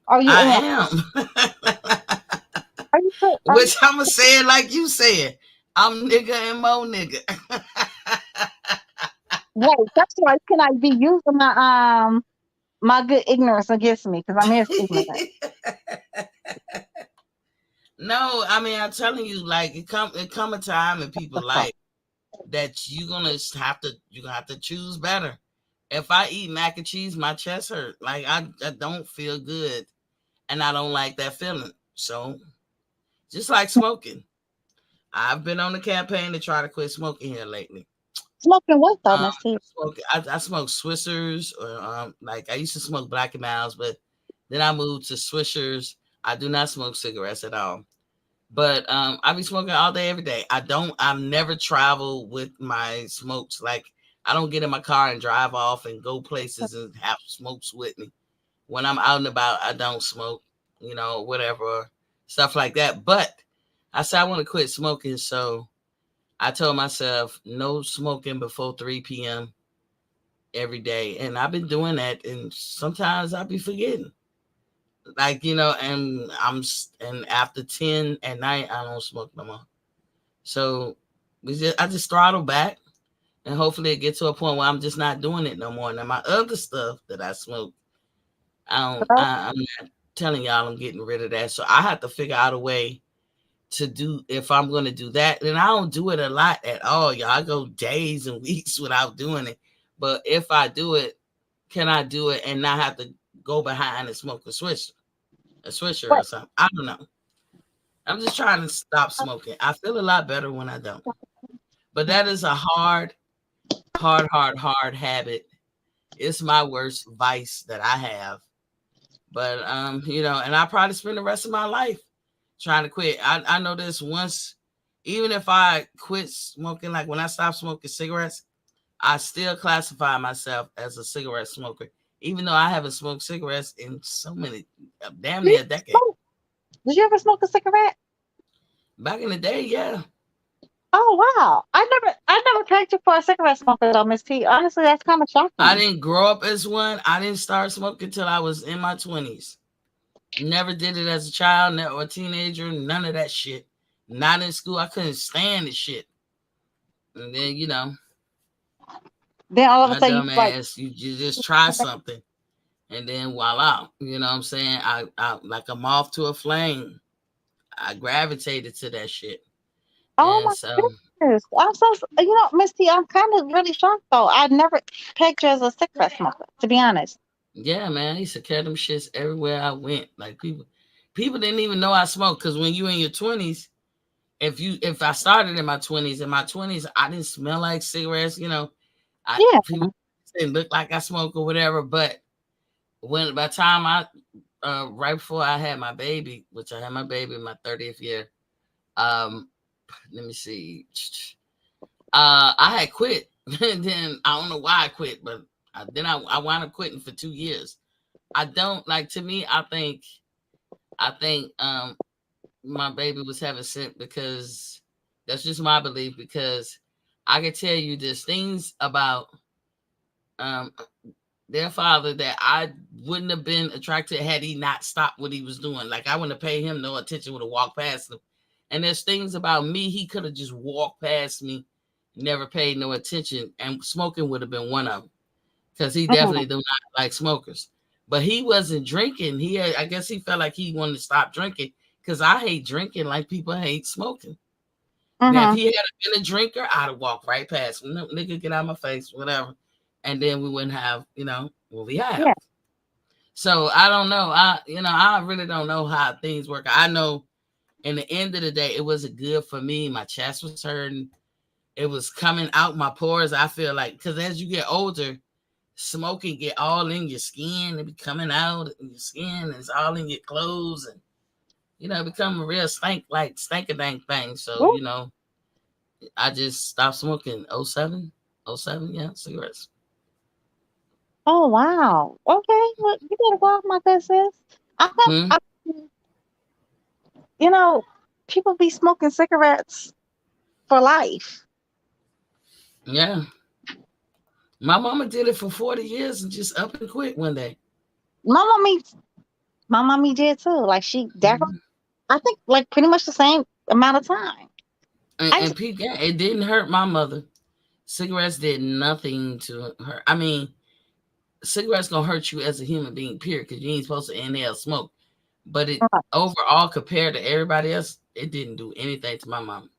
Are you I in? am. Are you put? Which I'ma say it like you said. I'm nigga and mo nigga. Wait, that's why can I be using my good ignorance against me because I'm his ignorant. No, I mean I'm telling you, like it come a time in people's life that you gonna have to choose better. If I eat mac and cheese, my chest hurt. Like I don't feel good, and I don't like that feeling. So just like smoking, I've been on a campaign to try to quit smoking here lately. Smoking what though, Miss T? I smoke Swissers, or like I used to smoke Black and Miles, but then I moved to Swishers. I do not smoke cigarettes at all. But I be smoking all day, every day. I've never traveled with my smokes. Like I don't get in my car and drive off and go places and have smokes with me. When I'm out and about, I don't smoke, whatever, stuff like that. But I said I want to quit smoking, so I told myself no smoking before 3 p.m. every day. And I've been doing that, and sometimes I'll be forgetting. Like, and after 10 at night, I don't smoke no more. So I just throttle back, and hopefully it gets to a point where I'm just not doing it no more. Now my other stuff that I smoke, I don't. Girl, I'm not. telling y'all I'm getting rid of that. So I have to figure out a way to do if I'm going to do that. And I don't do it a lot at all, y'all. I go days and weeks without doing it. But if I do it, can I do it and not have to go behind and smoke a swisher or But something? I don't know. I'm just trying to stop smoking. I feel a lot better when I don't. But that is a hard habit. It's my worst vice that I have. But and I probably spend the rest of my life trying to quit. I know this once, even if I quit smoking, like when I stopped smoking cigarettes, I still classify myself as a cigarette smoker, even though I haven't smoked cigarettes in so many, damn do you near a decade. smoke? Did you ever smoke a cigarette? Back in the day, yeah. Oh wow. I never pegged you for a cigarette smoker though, Miss T. Honestly, that's kind of I shocking. didn't grow up as one. I didn't start smoking till I was in my 20s. Never did it as a child or a teenager. None of that shit. Not in school. I couldn't stand the shit. And then, Then all of a my sudden you dumb like, ass, you just try something. And then voila. You know what I'm saying? I like a moth to a flame. I gravitated to that shit. oh And my so, goodness. Miss T, I'm kind of really shocked though. I never pegged you as a cigarette smoker, to be honest. yeah, man, I used to carry them shits everywhere I went. Like people didn't even know I smoked because when you in your 20s, if I started in my 20s, I didn't smell like cigarettes. Yeah. People didn't look like I smoke or whatever. But by the time right before I had my baby, which I had my baby in my 30th year, um, let me see, I had quit. And then I don't know why I quit, but I wound up quitting for 2 years. I don't like to me. I think my baby was having sick because that's just my belief. Because I can tell you there's things about um their father that I wouldn't have been attracted had he not stopped what he was doing. Like I wouldn't have paid him no attention, would have walked past him. And there's things about me he could have just walked past me, never paid no attention, and smoking would have been one of them because he Mm-hmm. definitely do not like smokers. But he wasn't drinking. I guess he felt like he wanted to stop drinking because I hate drinking like people hate smoking. Now, if Mm-hmm. he had been a drinker, I'd have walked right past him. No, nigga, get out of my face, whatever. And then we wouldn't have, what we have. Yeah. So I don't know. I really don't know how things work. I know in the end of the day, it wasn't good for me. My chest was hurting. It was coming out my pores. I feel like because as you get older, smoking get all in your skin. It be coming out in your skin. It's all in your clothes, and become a real stinker dank thing. So Ooh. I just stopped smoking. '07, '07, yeah, cigarettes. Oh wow. Okay. Well, you better go off my good sis. I think Hmm. you know, people be smoking cigarettes for life. Yeah, my mama did it for 40 years and just up and quit one day. My mommy, my mommy did too. Like she definitely, Mhm. I think, like pretty much the same amount of time. And, I just, and Pete, yeah, it didn't hurt my mother. Cigarettes did nothing to her. I mean, cigarettes gonna hurt you as a human being, period, because you ain't supposed to inhale smoke. But it overall, compared to everybody else, it didn't do anything to my mom.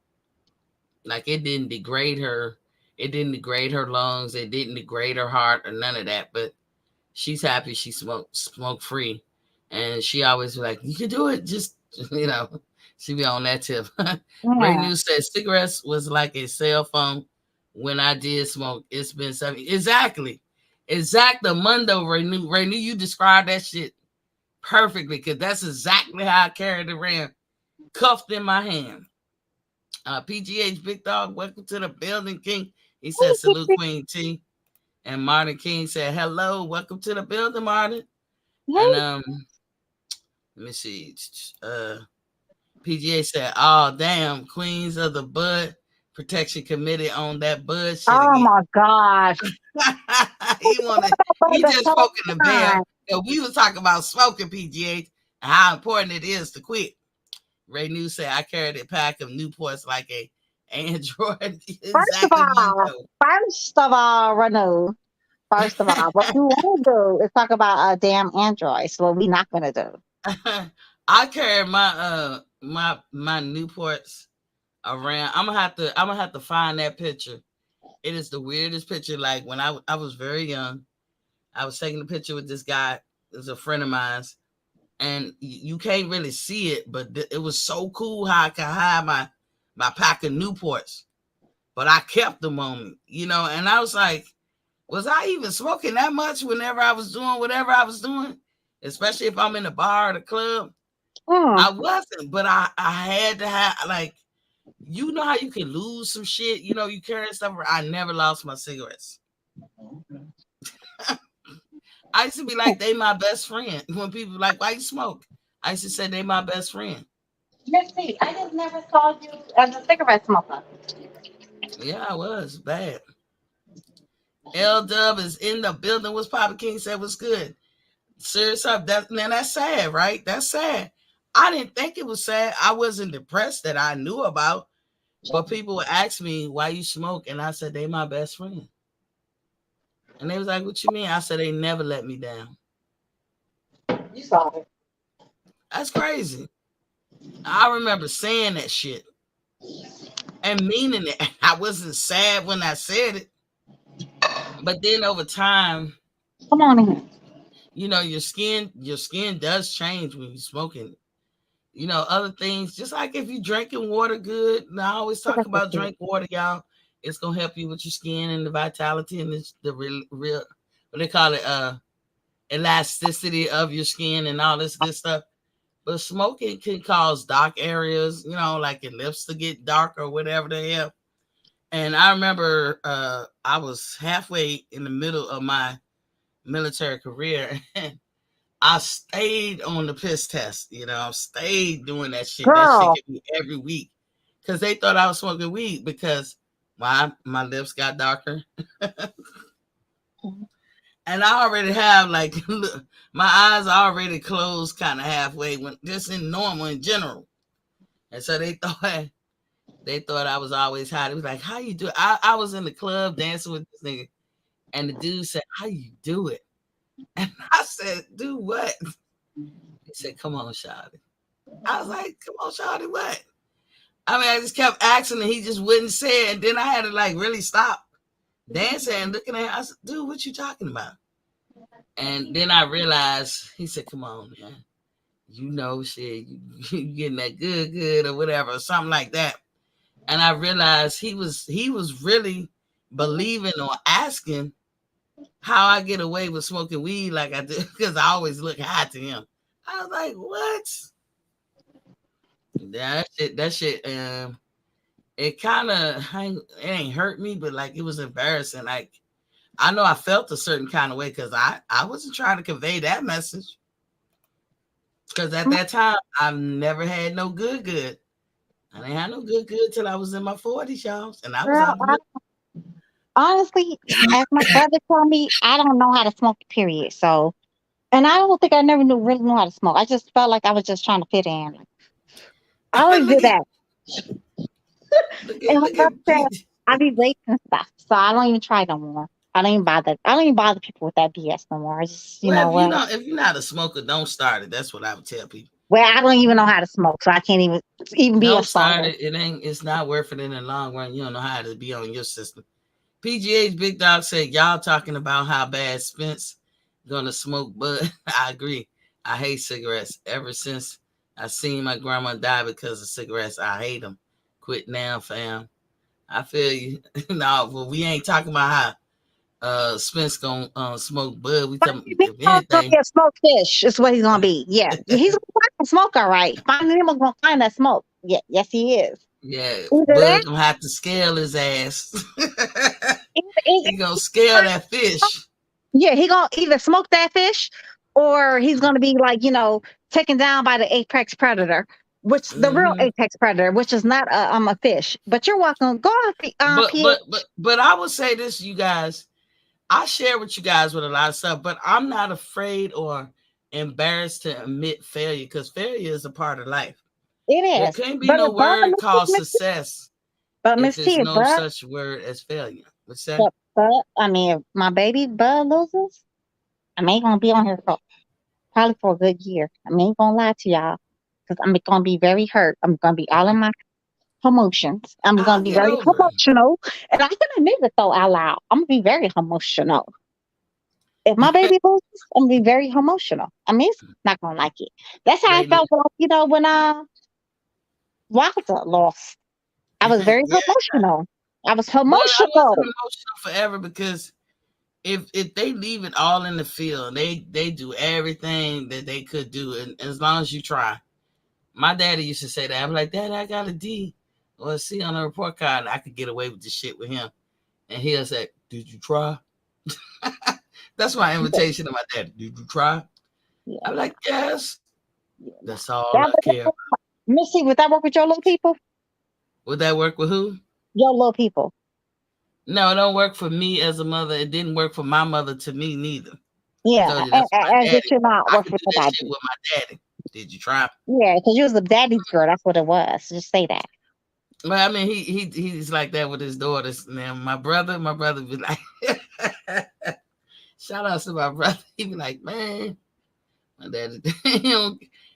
Like it didn't degrade her. It didn't degrade her lungs. It didn't degrade her heart or none of that. But she's happy she smoke free, and she always be like, "You can do it." Just she be on that tip. Ray yeah. News says cigarettes was like a cell phone when I did smoke. It's been 7 exactly, Mundo. Ray New, you described that shit perfectly because that's exactly how I carried it around, cuffed in my hand. PGH Big Dog, welcome to the building, King. He said, "Salute, Queen T." And Martin King said, "Hello, welcome to the building, Martin." And Hey, let me see. PGA said, "Oh damn, Queens of the Bud Protection Committee on that Bud shit oh again." my gosh. he wanted. About He the just whole spoke in the bear. time. We was talking about smoking, PGA, and how important it is to quit. Ray News said, "I carried a pack of Newports like a Android." First of Exactly, all, Mundo. Renu, first of all, what you want to do is talk about a damn Android. So what we not gonna do. I carry my Newports around. I'm gonna have to find that picture. It is the weirdest picture. Like when I was very young, I was taking a picture with this guy. It was a friend of mine's, and you can't really see it, but it was so cool how I could hide my pack of Newports, but I kept them on me, And I was like, was I even smoking that much whenever I was doing whatever I was doing, especially if I'm in the bar or the club? Mm. I wasn't, but I had to have like, how you can lose some shit. You carry stuff. I never lost my cigarettes. I used to be like, they my best friend. When people like, why you smoke? I used to say they my best friend. Let's see. I just never saw you as a cigarette smoker. Yeah, I was bad. L Dub is in the building. What's Papa King said was good. Serious up. That's sad, right? That's sad. I didn't think it was sad. I wasn't depressed that I knew about, but people would ask me why you smoke, and I said they my best friend. And they was like, "What you mean?" I said they never let me down. You saw it. That's crazy. I remember saying that shit and meaning it. I wasn't sad when I said it, but then over time, Come on in. your skin does change when you're smoking. Other things, just like if you drinking water good. And I always talk about drink water, y'all. It's gonna help you with your skin and the vitality and the real what they call it, elasticity of your skin and all this good stuff. But smoking can cause dark areas, like your lips to get dark or whatever the hell. And I remember I was halfway in the middle of my military career. I stayed on the piss test, stayed doing that shit. That shit Girl. get me every week because they thought I was smoking weed because my lips got darker. And I already have like my eyes are already closed kind of halfway when just in normal in general. And so they thought I was always high. It was like, how you do it? I was in the club dancing with this nigga, and the dude said, how you do it? And I said, do what? He said, come on, Shawty. I was like, come on, Shawty, what? I mean, I just kept asking and he just wouldn't say it. And then I had to like really stop dancing and looking at him. I said, dude, what you talking about? And then I realized, he said, come on, man. Shit, you getting that good or whatever, or something like that. And I realized he was really believing or asking how I get away with smoking weed like I do, because I always look high to him. I was like, what? Yeah, that shit, it kind of, it ain't hurt me, but like it was embarrassing. Like I know I felt a certain kind of way because I wasn't trying to convey that message. Because at that time, I've never had no good. I didn't have no good till I was in my 40s, y'all. And I was Girl, out the honestly, as my brother told me, I don't know how to smoke, period. So, and I don't think I never really knew how to smoke. I just felt like I was just trying to fit in. I always look did at that. look And at my look brother at said Pete. I be late and stuff. So I don't even try no more. I don't even bother. I don't even bother people with that BS no more. I just, you Well, know if you what? know if you're not a smoker, don't start it. That's what I would tell people. Well, I don't even know how to smoke, so I can't even be a Don't start starter. it. It's not worth it in the long run. You don't know how to be on your system. PGH Big Dog said, y'all talking about how bad Spence gonna smoke bud. I agree. I hate cigarettes. Ever since I seen my grandma die because of cigarettes, I hate them. Quit now, fam. I feel you. No, but we ain't talking about how Spence gonna smoke bud. We talking He's if gonna be anything. a smoked fish. Is what he's gonna be. Yeah, he's gonna find smoke. All right, finding him gonna find that smoke. Yeah, yes, he is. Yeah, Either that, Bud gonna have to scale his ass. either, He gonna scale that fish. yeah, he gonna either smoke that fish, or he's gonna be like taken down by the apex predator, which the real Hmm. apex predator, which is not a fish. But you're welcome. Go on, But Pierre. but but but I would say this, you guys. I share with you guys with a lot of stuff, but I'm not afraid or embarrassed to admit failure because failure is a part of life. It There is, can't be no word called success but if Miss there's T, no such word as failure. What's that? but I mean, if my baby Bud loses, I ain't gonna be on here for. probably for a good year. I ain't gonna lie to y'all, because I'm gonna be very hurt. I'm gonna be all in my emotions. I'm gonna I'll be get very over it. emotional, and I can admit it though out loud. I'm gonna be very emotional. If my baby loses, I'm gonna be very emotional. I mean, it's not gonna like it. That's how I Right. felt, like, when Wilder lost. I was very Yeah. emotional. I was But I wasn't emotional. emotional forever because if they leave it all in the field, they do everything that they could do, and as long as you try. My daddy used to say that. I'm like, Daddy, I got a D or a C on the report card, and I could get away with this shit with him. And he'll say, Did you try? That's my Yeah, invitation to my daddy. Did you try? yeah, I'm like, Yes. yeah. Nah. That's all That I care. Missy, would that work with your little people? Would that work with who? Your little people. No, it don't work for me as a mother. It didn't work for my mother to me neither. I Yeah, told you that's my as it daddy. should not I work could with do that shit nobody. with my daddy. Did you try? Yeah, because you was a daddy's girl. That's what it was. Just say that. Well, I mean, he's like that with his daughters. Now, my brother be like, shout out to my brother. He be like, man, my daddy,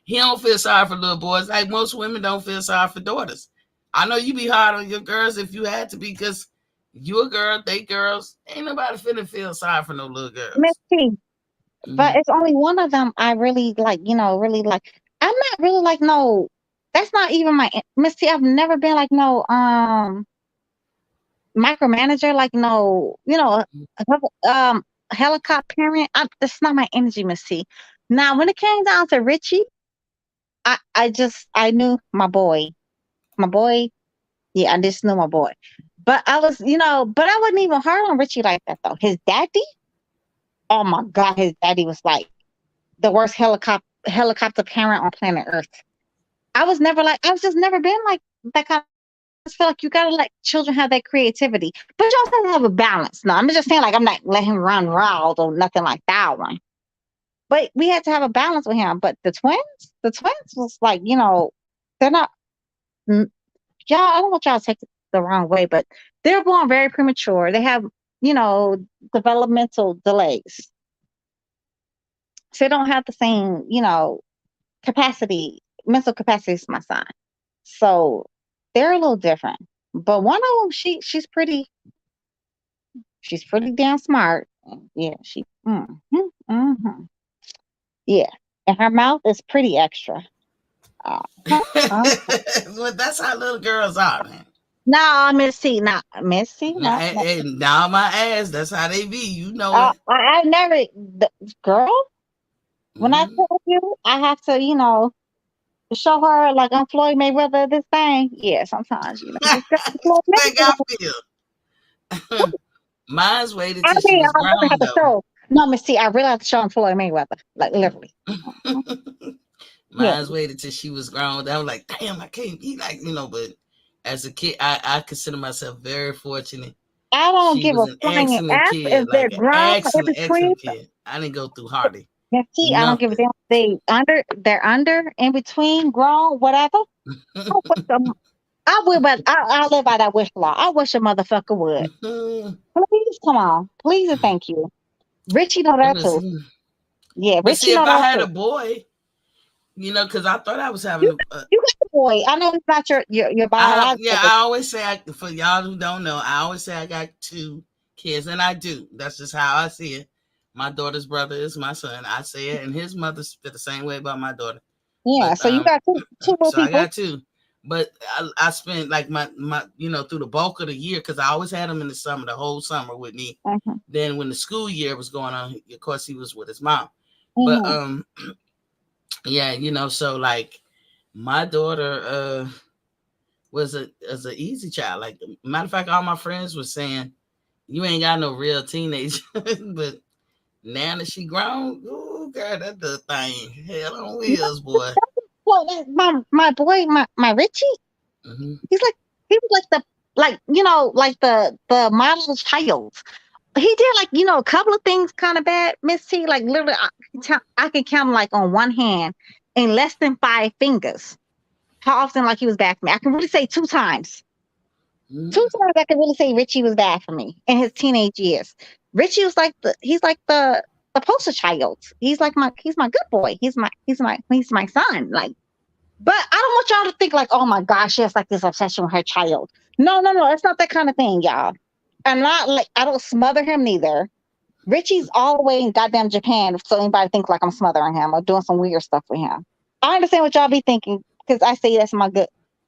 he don't feel sorry for little boys. Like most women don't feel sorry for daughters. I know you be hard on your girls if you had to be, because you a girl, they girls. Ain't nobody finna feel sorry for no little girls. Missy, but Mm-hmm. it's only one of them I really like, really like. I'm not really like no, that's not even my Missy. I've never been like no micromanager, like no, helicopter parent. That's not my energy, Missy. Now when it came down to Richie, I knew my boy. Yeah, I just knew my boy. But I was, but I wasn't even hard on Richie like that though. His daddy, oh my God, his daddy was like the worst helicopter parent on planet Earth. I was just never been like that kind of parent. I just feel like you gotta let children have that creativity. But you also have to have a balance. No, I'm just saying like I'm not letting him run wild or nothing like that one. But we had to have a balance with him. But the twins was like, they're not y'all, I don't want y'all to take it the wrong way, but they're born very premature. They have, you know, developmental delays. So they don't have the same, capacity, mental capacity as my son. So they're a little different. But one of them, she's pretty damn smart. Yeah, yeah, and her mouth is pretty extra. Uh, uh, Well, that's how little girls are, man. no, Missy, not Missy, Now, no, no. now my ass, that's how they be. You know it. I never, girl. When I Mm-hmm. tell you, I have to, show her like I'm Floyd Mayweather this thing. Yeah, sometimes, just got to Floyd Think I Mayweather. feel. Mine's waited I till she mean, was I really grown have to show. No, Miss T, I really have to show him Floyd Mayweather, like literally. though. Yeah, Mine's waited till she was grown. I was like, damn, I can't be like, but as a kid, I consider myself very fortunate. I don't She give was a an flying excellent F kid, if they're like an grown in excellent, between. excellent kid. I didn't go through hardly Miss T, I don't give a nothing. damn. They're under, in between, grown, whatever. I wish them. I will, but I live by that wish law. I wish a motherfucker would. Please, come on, please and thank you. Richie know that but too. see, Yeah, but Richie see, if know I that had too. a boy, because I thought I was You having you got the boy. I know it's not your I have, biological, yeah. but I always say, for y'all who don't know, I always say I got two kids, and I do. That's just how I see it. My daughter's brother is my son. I say it, and his mother feel the same way about my daughter. yeah. But So you got two little so I people. got two. But I spent like my through the bulk of the year, because I always had him in the summer, the whole summer with me. Mhm, Then when the school year was going on, of course he was with his mom. But mhm. yeah, so like my daughter was a easy child. Like, matter of fact, all my friends were saying you ain't got no real teenager. But now that she grown, ooh girl, that the thing hell on wheels, boy. Well, my boy, my Richie, Hmm. he's like he was like the model child. He did like a couple of things kind of bad, Miss T. Like literally, I can count 'em, like on one hand in less than 5 fingers. How often like he was bad for me? I can really say 2 times. Two Hmm. times I can really say Richie was bad for me in his teenage years. Richie was like he's like the the poster child. He's my good boy. He's my son. Like, but I don't want y'all to think like, oh my gosh, she has like this obsession with her child. No, no, no, it's not that kind of thing, y'all. I'm not like I don't smother him neither. Richie's all the way in goddamn Japan, so anybody think like I'm smothering him or doing some weird stuff with him. I understand what y'all be thinking because I say that's my good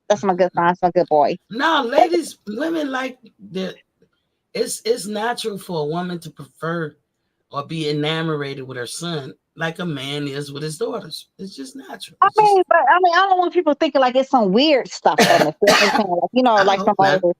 son, that's my good boy. No, ladies, women like the. It's natural for a woman to prefer or be enamored with her son, like a man is with his daughters. It's just natural. It's just. I don't want people thinking like it's some weird stuff though. Miss. Like, I like some hope not. old.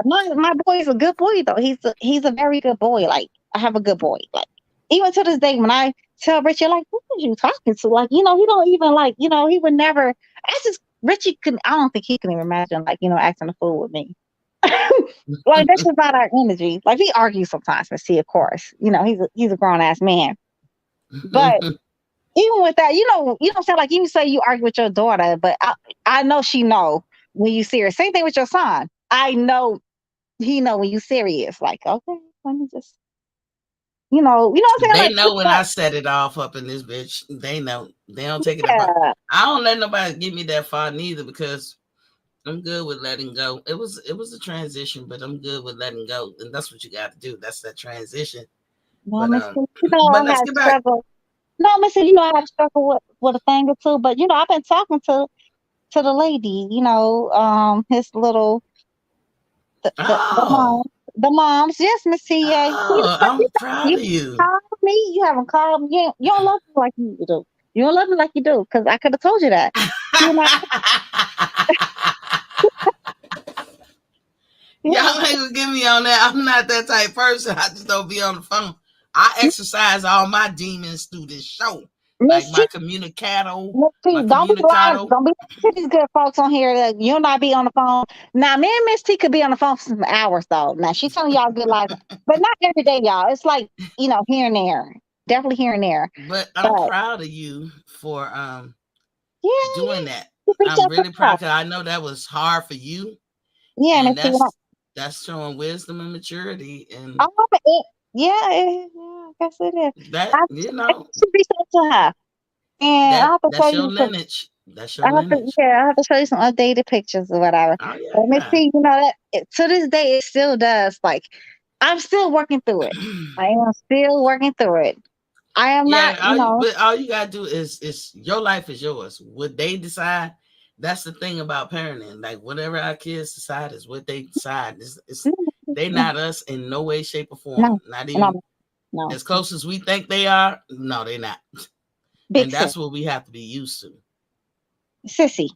My boy is a good boy though. He's a very good boy. Like I have a good boy. Like even to this day, when I tell Richie, like, who are you talking to? Like, he don't even like, he would never. I just Richie couldn't. I don't think he can even imagine like, acting a fool with me. Like that's just not our energy. Like we argue sometimes, but see, of course, he's a grown ass man. But even with that, you don't sound like you say you argue with your daughter, but I know she know when you serious. Same thing with your son. I know he know when you serious. Like, okay, let me just, what I'm saying? They Like, know when I set it off up in this bitch. They know. They don't take it that far. yeah, I don't let nobody get me that far neither because I'm good with letting go. It was a transition, but I'm good with letting go, and that's what you got to do. That's that transition. no, But Missy, but I let's had get back. struggle. No, Missy, I had struggle with a thing or two, but I've been talking to the lady, his little the Oh, moms, the moms. Yes, Miss Tia. oh, I'm proud You of you. called me. You haven't called me. You don't love me like you do. You don't love me like you do because I could have told you that. You know, Y'all yeah. ain't gonna get me on that. I'm not that type of person. I just don't be on the phone. I exercise all my demons through this show, like Miss my T, communicado, Miss my T, don't be lying. communicado. Don't be lying to these good folks on here that you'll not be on the phone. Now, me and Miss T could be on the phone for some hours though. Now she's telling y'all good life, but not every day, y'all. It's like here and there, definitely here and there. But I'm But proud of you for yeah, doing yeah, that. you reach I'm out to really her. proud because I know that was hard for you, Yeah, and Miss T. that's showing wisdom and maturity, and Oh, yeah, yeah, I guess it is. that I, I should reach out to her, and I have to show that's your you some. lineage. That's I your have to, lineage. yeah, I have to show you some updated pictures or whatever. Oh But Miss yeah. T, to this day, it still does. Like, I'm still working through it. I am still working through it. I am Yeah, not, but all you gotta do is your life is yours. What they decide, that's the thing about parenting. Like whatever our kids decide is what they decide. It's they no, not us in no way, shape, or form. no, Not no, even no, as close as we think they are. No, they not. big And sis, that's what we have to be used to. sissy.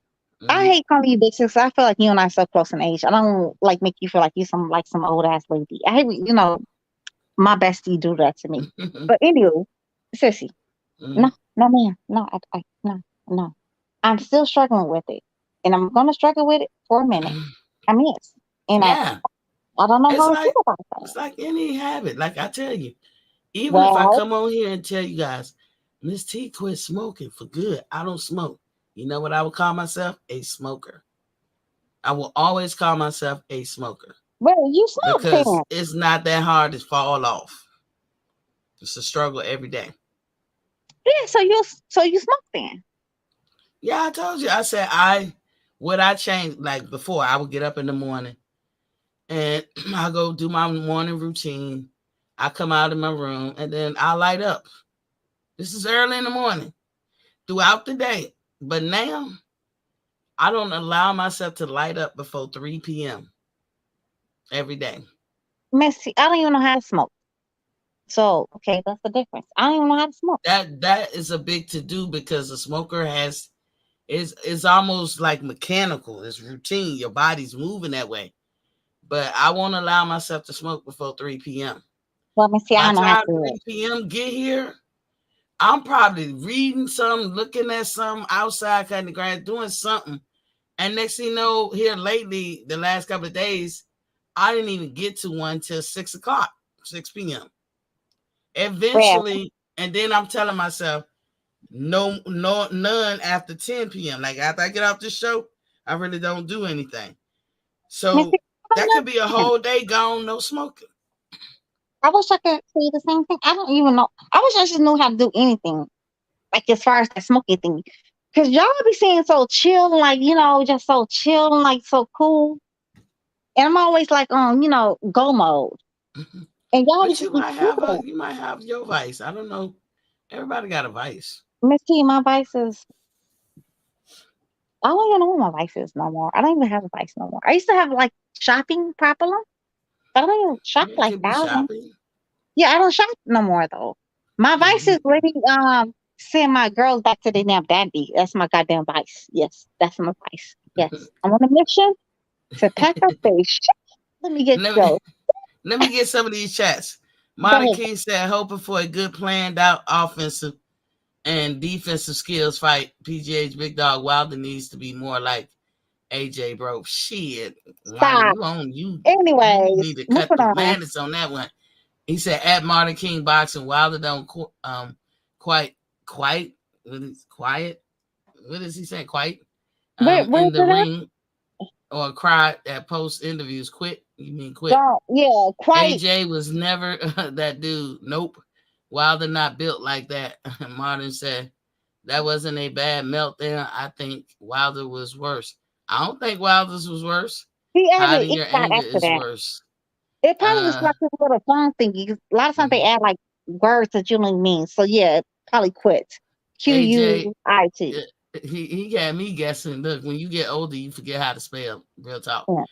I Hmm. hate calling you big sis. I feel like you and I are so close in age. I don't like make you feel like you some old ass lady. I hate my bestie do that to me. But anyway, sissy, no, no, man, no, no, no. I'm still struggling with it, and I'm gonna struggle with it for a minute. I mean, and Yeah, I don't know it's how I feel like about that. it's like any habit. Like I tell you, even if I Well, come on here and tell you guys, Miss T quit smoking for good. I don't smoke. You know what I would call myself? A smoker. I will always call myself a smoker well, you smoke because then. it's not that hard to fall off. It's a struggle every day. Yeah, so you smoke then. Yeah, I told you. I said I changed like before. I would get up in the morning and I go do my morning routine. I come out of my room and then I light up. This is early in the morning throughout the day. But now I don't allow myself to light up before 3 p.m. every day. Messy. I don't even know how to smoke. So okay, that's the difference. I don't even know how to smoke. That is a big to do because a smoker has is almost like mechanical. It's routine. Your body's moving that way. But I won't allow myself to smoke before 3 p.m. Well, Missy, I By don't the know how to time do it. 3 p.m. get here, I'm probably reading something, looking at something outside, cutting the grass, doing something. And next thing you know, here lately, the last couple of days, I didn't even get to one till 6 o'clock, 6 p.m. Well, Eventually, and then I'm telling myself, no, no, none after 10 p.m. Like after I get off this show, I really don't do anything. Missy, So I that don't could be a understand. whole day gone, no smoking. I wish I could say the same thing. I don't even know. I wish I just knew how to do anything, like as far as that smoking thing. Cause y'all be saying so chill, like just so chill and like so cool. And I'm always like on, go mode. And y'all be But just be cool. you might have your vice. I don't know. Everybody got a vice. Miss T, my vices. I don't even know what my vice is no more. I don't even have a vice no more. I used to have like shopping problem, but I don't even shop Yeah, it like could be that. shopping. Yeah, I don't shop no more though. My vice Hmm. is really send my girls back to their damn daddy. That's my goddamn vice. Yes, that's my vice. Yes, I'm on a mission to pack up their shit. Let me get let, me, go. let me get some of these chats. Go Monte ahead. King said, hoping for a good planned out offensive and defensive skills fight. PGH Big Dog Wilder needs to be more like AJ, bro. Shit, Wanda, Stop. you Anyways, need to cut moving the on. madness on that one. He said at Martin King boxing, Wilder don't quite quiet. What is he saying? Quiet Where's in the it at? ring or cry at post interviews. Quit. You mean quit? Don't. Yeah, quite. AJ was never that dude. Nope. Wilder not built like that. Martin said that wasn't a bad meltdown. I think Wilder was worse. I don't think Wilder's was worse. He added Hiding it your got anger after is that. worse. It probably was Uh, like this little phone thingy. 'Cause a lot of times they mhm. add like words that you don't mean. So yeah, probably quit. AJ, QUIT. he got me guessing. Look, when you get older, you forget how to spell. Real talk. Yeah,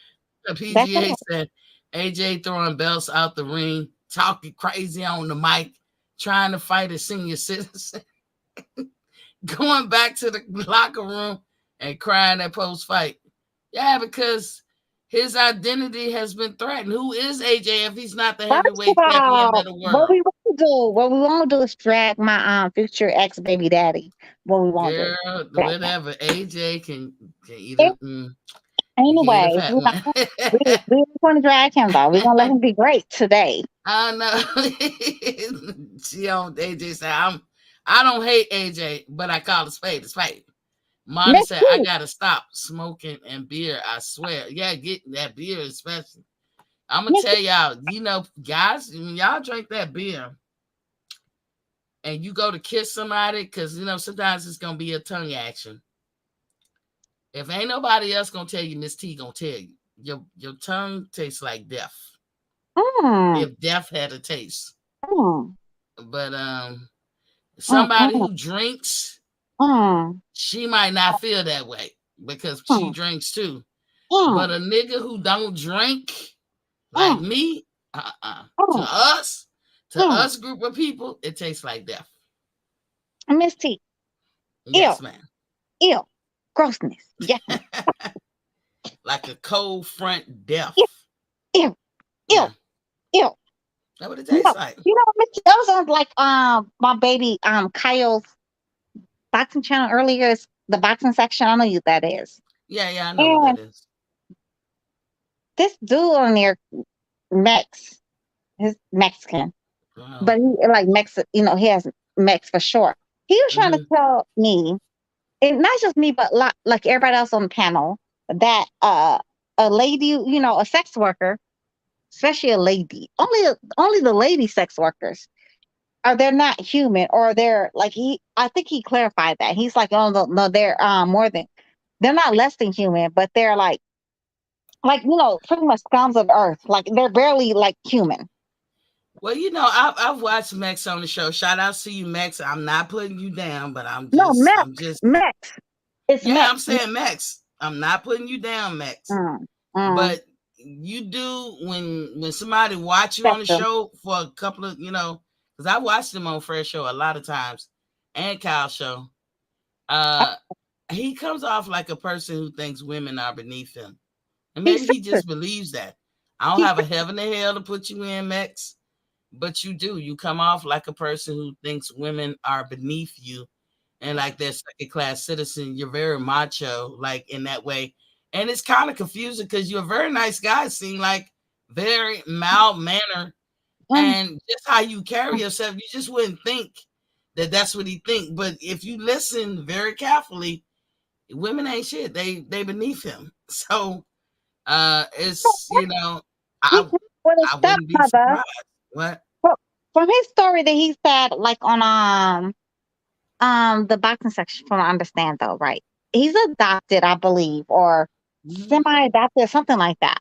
The that's PGA all. said AJ throwing belts out the ring, talking crazy on the mic, trying to fight a senior citizen, going back to the locker room and crying at post fight. Yeah, because his identity has been threatened. Who is AJ if he's not the First of heavyweight champion of all, the world? what we won't do is drag my future ex baby daddy. What we won't do. Girl, Drag him. whatever. AJ can eat An- it. He can eat a Anyways, fat one. we not going to drag him though. We're gonna let him be great today. I know. She on AJ said, I don't hate AJ, but I call a spade a spade. Monty Miss said, I T, gotta stop smoking and beer. I swear. Yeah, get that beer especially. I'm gonna Miss T, tell y'all, guys, when y'all drink that beer and you go to kiss somebody, because sometimes it's gonna be a tongue action. If ain't nobody else gonna tell you, Miss T gonna tell you. Your tongue tastes like death. mm, If death had a taste. mm, But mm, somebody mm, who drinks, mm, she might not feel that way because she mm, drinks too. But mm, a nigga who don't drink, like mm, me, uh-uh. To mm, us, mm. group of people, it tastes like death. Miss T, ew, Yes, man. ew, grossness. Yeah, Like a cold front ew, death. ew, ew, Yeah, ew. that's what it tastes No, like. Miss T, that was on like my baby Kyle's boxing channel earlier. It's the boxing section. I know you that is. Yeah, I know what And that is. this dude on there, Mex, his Mexican, Wow. but he like Mex, he has Mex for short. He was trying to Mm-hmm. tell me, and not just me, but like everybody else on the panel, that a lady, a sex worker, especially a lady, only the lady sex workers are they're not human, or they're like I think he clarified that he's like, oh no, no, they're more than, they're not less than human, but they're like pretty much scums of the earth, like they're barely like human. Well, I've watched Max on the show. Shout out to you, Max. I'm not putting you down, but No, I'm just, Mex, it's yeah, Mex. I'm saying Max. I'm not putting you down, Max. Mm, mm, But you do when somebody watch you on the spectrum. show for a couple of, because I watched him on Fresh Show a lot of times and Kyle Show. Uh, he comes off like a person who thinks women are beneath him, and He's maybe he sexist. just believes that. I don't He's have a heaven or hell to put you in, Max, but you do. You come off like a person who thinks women are beneath you and like they're second class citizen. You're very macho, like in that way. And it's kind of confusing because you're a very nice guy, seem like very mild manner mm, and just how you carry yourself. You just wouldn't think that that's what he think. But if you listen very carefully, women ain't shit. They beneath him. So it's he I came with a I wouldn't be stepmother. surprised. What? Fro- From his story that he said, like on the boxing section, from what I understand though, right? He's adopted, I believe, or Mhm. semi-adopted, something like that.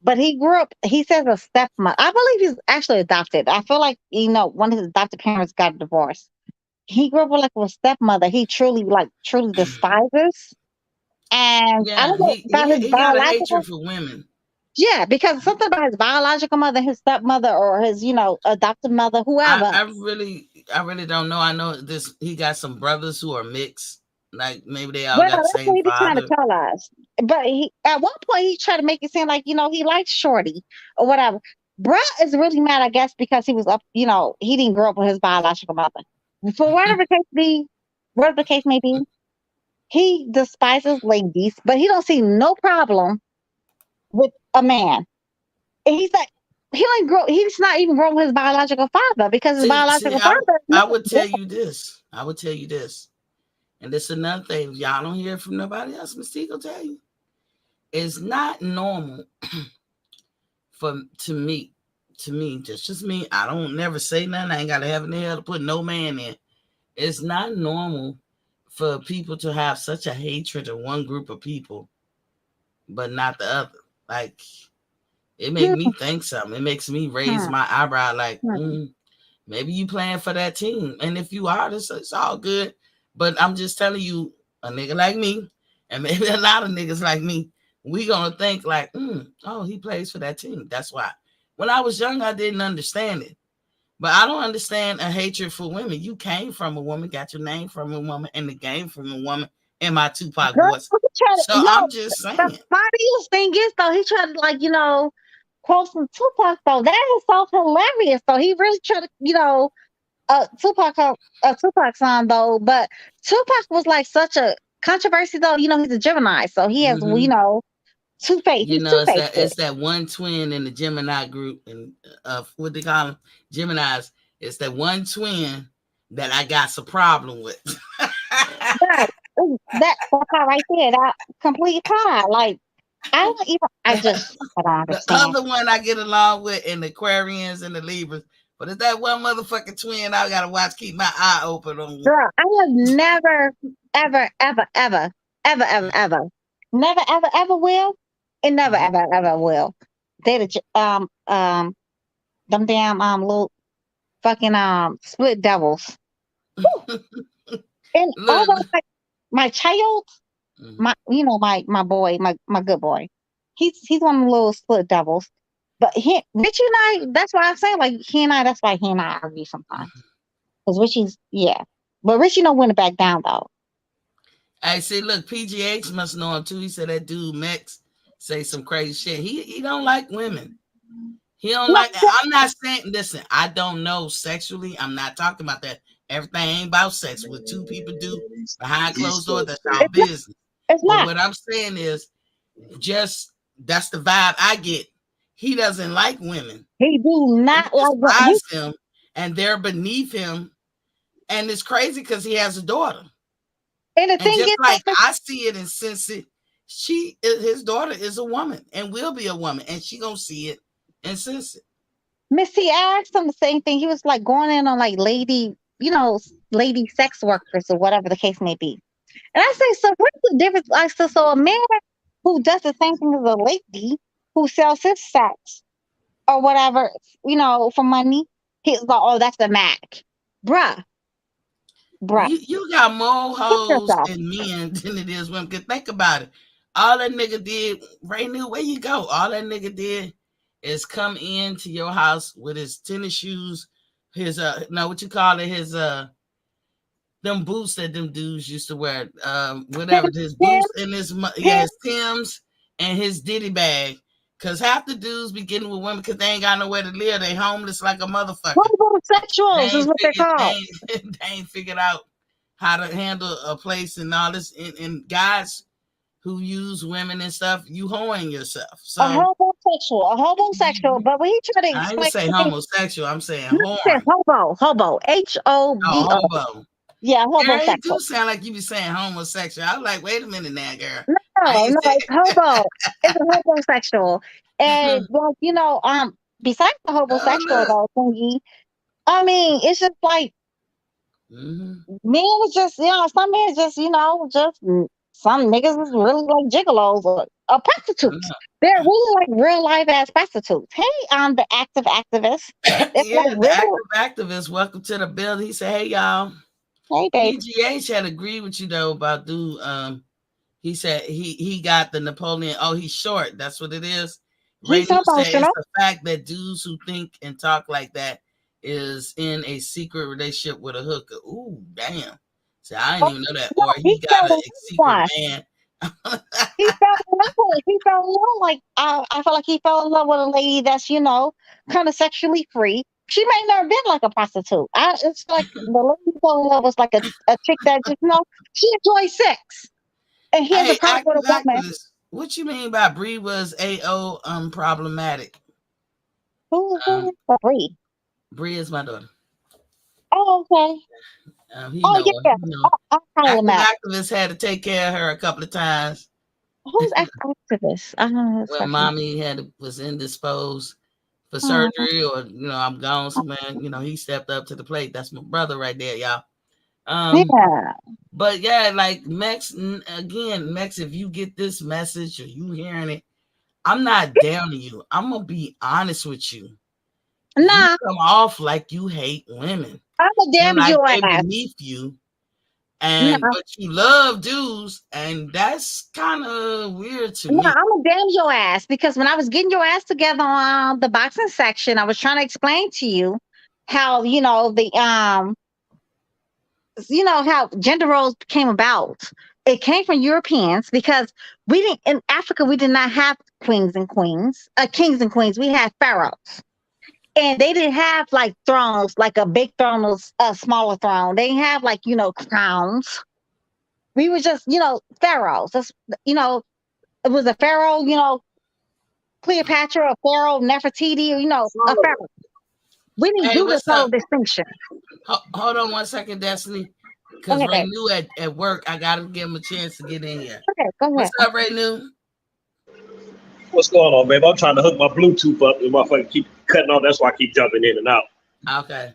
But he grew up. He says a stepmother. I believe he's actually adopted. I feel like one of his adopted parents got divorced. He grew up with like a stepmother. He truly despises. And I Yeah, don't know about his he got a hatred biological. for women. Yeah, because something about his biological mother, his stepmother, or his adopted mother, whoever. I really don't know. I know this. He got some brothers who are mixed. Like maybe they all Well, got the that's what same he be trying to father. tell us. But at one point he tried to make it seem like he likes Shorty or whatever. Bruh is really mad, I guess, because he was up. He didn't grow up with his biological mother. For whatever the case may be, he despises ladies, but he don't see no problem with a man. And he's like, he ain't grow. He's not even grown with his biological father because his See, biological father is I not would tell grown. you this. I would tell you this. And this is another thing. If y'all don't hear from nobody else, Mystique will tell you. It's not normal for to me, just me. I don't never say nothing. I ain't got to have in the hell to put no man in. It's not normal for people to have such a hatred of one group of people, but not the other. Like it make Hmm, me think something. It makes me raise hmm, my eyebrow. Like, hmm. maybe you playing for that team, and if you are, it's all good. But I'm just telling you, a nigga like me, and maybe a lot of niggas like me, we gonna think like, oh, he plays for that team. That's why. When I was young, I didn't understand it. But I don't understand a hatred for women. You came from a woman, got your name from a woman, and the game from a woman, in my Tupac Girl, voice. he tried to, So I'm just the saying. funniest thing is though, he tried to quote some Tupac though. That is so hilarious though. He really tried to, a Tupac song though, but Tupac was like such a controversy though. He's a Gemini, so he has, Mm-hmm. two face. You He's know, two faced. it's that one twin in the Gemini group, and what they call them, Geminis. It's that one twin that I got some problem with. But that part right there, that complete pie. Like I don't The understand. other one I get along with in the Aquarians and the Libras, but it's that one motherfucking twin I gotta watch, keep my eye open on. Girl, I have never, ever, ever, ever, ever, ever, ever, never, ever, ever will, and never, Mhm. ever, ever will. They them damn little fucking split devils. And Look, although my child, mhm. my boy, my good boy, he's one of the little split devils. But Richie and I, that's why I'm saying like that's why he and I argue sometimes. Because Richie's yeah, but Richie don't win it back down though. I say, look, PGH must know him too. He said that dude Mex say some crazy shit. He don't like women. He don't No, like. I'm not saying. Listen, I don't know sexually. I'm not talking about that. Everything ain't about sex. What two people do behind closed doors, that's our it's not. business. It's But not. what I'm saying is, just that's the vibe I get. He doesn't like women. He do Women not like what he. despise him, and they're beneath him. And it's crazy because he has a daughter. And the And thing just is, like though, I see it and sense it, his daughter is a woman and will be a woman, and she gonna see it and sense it. Missy asked him the same thing. He was like going in on like lady sex workers or whatever the case may be. And I say, so what's the difference? Like, so a man who does the same thing as a lady who sells his sex or whatever, for money, he's like, oh, that's the Mac. Bruh, bruh, You got more get hoes yourself. and men than it is women. Cause think about it. All that nigga did, right now, where you go? All that nigga did is come into your house with his tennis shoes, his no, what you call it, his them boots that them dudes used to wear, whatever, his Tim, boots and his Tim, his Tims and his Diddy bag. Cause half the dudes be getting with women because they ain't got nowhere to live. They homeless like a motherfucker. They homosexuals is ain't what they're figured. called. They ain't figured out how to handle a place and all this. And guys who use women and stuff, you hoeing yourself. So A homosexual. But when he tried to I didn't explain say to me, homosexual. I'm saying no, he said whoring. hobo, Oh, HOBO. hobo. Yeah, Girl, it do homosexual. sound like you be saying homosexual. I was like, wait a minute now, girl. I No, ain't no, say it's hobo. It's a homosexual. And well, besides the Oh, homosexual look. though thingy, I mean, it's just like Mm-hmm. men is just, some men just, just some niggas is really like gigolos or prostitutes. They're really like real life ass prostitutes. Hey, I'm the active activist. It's like Yeah, the real. active activist. Welcome to the building. He said, "Hey, y'all." Hey, babe. PGH had agreed with you though about dude. He said he got the Napoleon. Oh, he's short. That's what it is. Ray He's so News said it's emotional. the fact that dudes who think and talk like that is in a secret relationship with a hooker. Ooh, damn. See, I didn't Oh, even know that. no, Or he he got fell a in secret love. man. He fell in love. He fell in love. Like I feel like he fell in love with a lady that's kind of sexually free. She may never been like a prostitute. It's like the lady he fell in love was like a chick that just she enjoys sex, and he has a Hey, problem with a woman activist. What you mean by Bree was AO problematic? who Um, is free. Bree is my daughter. Oh, okay. He Oh, know her. yeah. You know, I'm problematic. activist had to take care of her a couple of times Who's activist? I don't know this when person. mommy was indisposed for Oh, surgery, or I'm gone somewhere. He stepped up to the plate. That's my brother right there, y'all. Um, yeah. but yeah, like Mex again, Mex. If you get this message or you hearing it, I'm not down to you. I'm gonna be honest with you. You Nah, come off like you hate women I'm a and damn like your they ass. beneath you, Nah, but you love dudes, and that's kind of weird to nah, me. I'm a damn your ass because when I was getting your ass together on the boxing section, I was trying to explain to you how how gender roles came about. It came from Europeans because we didn't in Africa we did not have kings and queens. We had pharaohs. And they didn't have like thrones, like a big throne or a smaller throne. They didn't have like, crowns. We were just, pharaohs. You know, it was a pharaoh, Cleopatra, a pharaoh, Nefertiti, a pharaoh. We didn't Hey, do this what's whole up? distinction. Hold on 1 second, Destiny. Because Okay, Ray babe. New at work, I got to give him a chance to get in here. Okay, go What's ahead. up, Ray New? What's going on, babe? I'm trying to hook my Bluetooth up. And motherfucker keep cutting off. That's why I keep jumping in and out. Okay.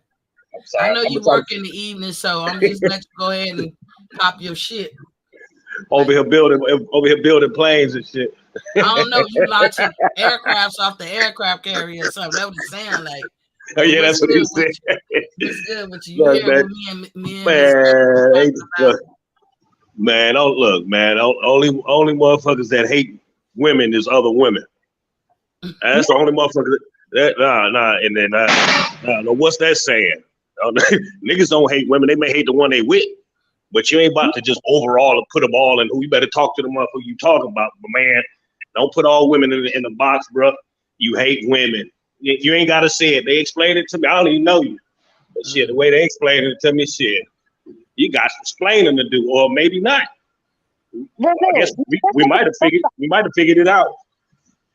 I'm I sorry. know I'm you gonna try work in the evening, so I'm just let you go ahead and pop your shit. over Like, here building planes and shit. I don't know, you launching aircrafts off the aircraft carrier or something. That would sound like. Oh But yeah, what's that's what he good with said. you? What's good with you? You Look, hear man, what me and Miss Megan was man, talking about? look, man. Don't look, man. Only motherfuckers that hate women is other women. That's the only motherfucker. Nah. And then no. What's that saying? Niggas don't hate women. They may hate the one they with. But you ain't about to just overall and put them all in. Who you better talk to the motherfucker you talking about, but man. Don't put all women in the box, bro. You hate women. You ain't gotta say it. They explained it to me. I don't even know you, but shit, the way they explained it to me, shit, you got some explaining to do, or maybe not. I guess we might have figured it out.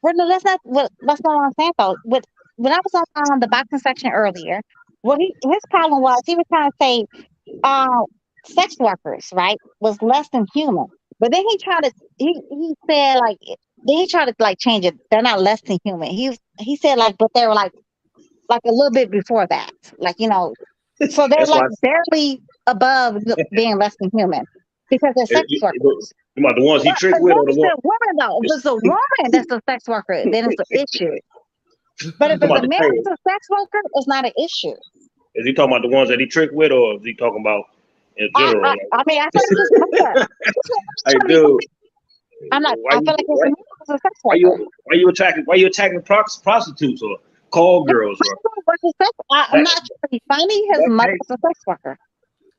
No, that's not what I'm saying though. When I was on the boxing section earlier, his problem was he was trying to say uh, sex workers, right, was less than human. But then he said like then he tried to like change it. They're not less than human. He said like but they were like a little bit before that. Like, so they're That's like why barely above being less than human because they're sex workers. you about the ones he But tricked as with, long or the as one? the woman though, if it's a woman that's a sex worker, then it's an issue. But if Come it's a about the man pain. that's a sex worker, it's not an issue. Is he talking about the ones that he tricked with, or is he talking about in general? I mean, I feel like it's more. It's not Hey, trying to be dude, funny. I'm not. why I you feel like it's why, a man that's a sex worker. why you attacking prostitutes or call girls or I'm that, not trying to be funny. His that mother's hey, a sex worker.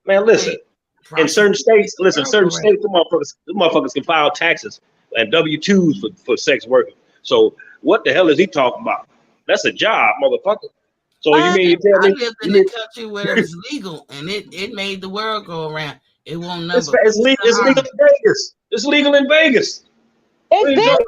man, listen. Hey, In certain prostitute is states, the listen, world certain correct. states, the motherfuckers can file taxes and W-2s for sex workers. So what the hell is he talking about? That's a job, motherfucker. So you Uh, mean you tell I me lived in you a mean country where it was legal, and it made the world go around. It won't number peace and it's legal harmony. in Vegas. It's legal in Vegas. What it's are you been talking?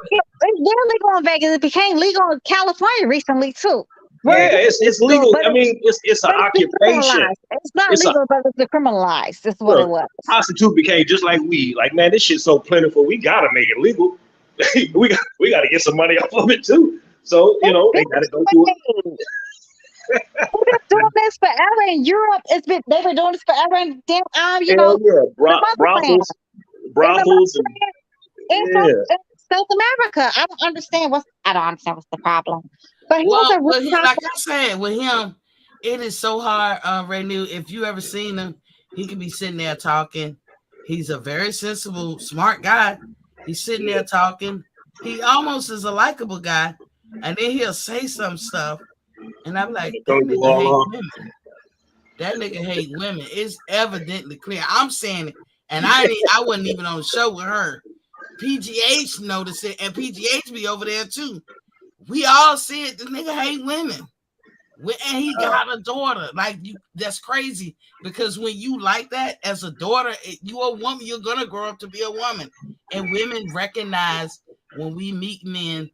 legal in Vegas. It became legal in California recently too. Where Yeah, it's it's legal, legal. I mean, it's an but it's occupation. decriminalized. It's not It's a legal, but it's decriminalized. That's what it look. was. Prostitute became just like weed. Like man, this shit's so plentiful. We gotta make it legal. we got to get some money off of it too. So They've they been got to go through it. doing doing this forever in Europe. They've been doing this forever in damn Hell yeah, the motherland. In the brothels, and motherland yeah. in South America. I don't understand what's the problem. But here's Well, a real like problem. I said, with him, it is so hard. Renew. If you ever seen him, he can be sitting there talking. He's a very sensible, smart guy. He's sitting there talking. He almost is a likable guy, and then he'll say some stuff, and I'm like, that Don't do nigga hate all women. That nigga hate women. It's evidently clear. I'm saying it, and I wasn't even on the show with her. PGH noticed it, and PGH be over there too. We all see it. The nigga hate women. And he got a daughter. Like that's crazy. Because when you like that as a daughter, you a woman, you're gonna grow up to be a woman. And women recognize when we meet men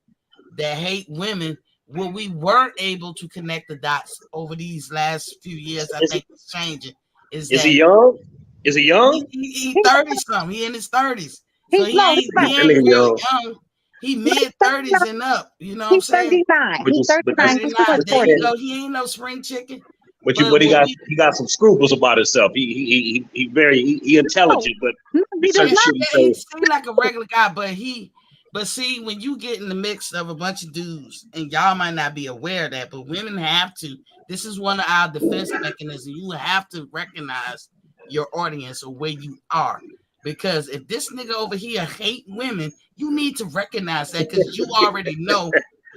that hate women, when we weren't able to connect the dots over these last few years, I think it's changing. Is Is he that young? Is he young? he 30 something? He in his 30s. So He's no, he's not. That he ain't nigga real young. young. He No, mid 30s and up. You know what I'm he's saying? 39. But He's you, but you, 39. He's 39. towards There but you 40. go. He ain't no spring chicken. but But when he got some scruples about himself. He No, intelligent, but no, he there's does certain not. shit he he say. seemed like a regular guy, but see, when you get in the mix of a bunch of dudes, and y'all might not be aware of that, but women have to. This is one of our defense mechanisms. You have to recognize your audience or where you are. Because if this nigga over here hate women, you need to recognize that because you already know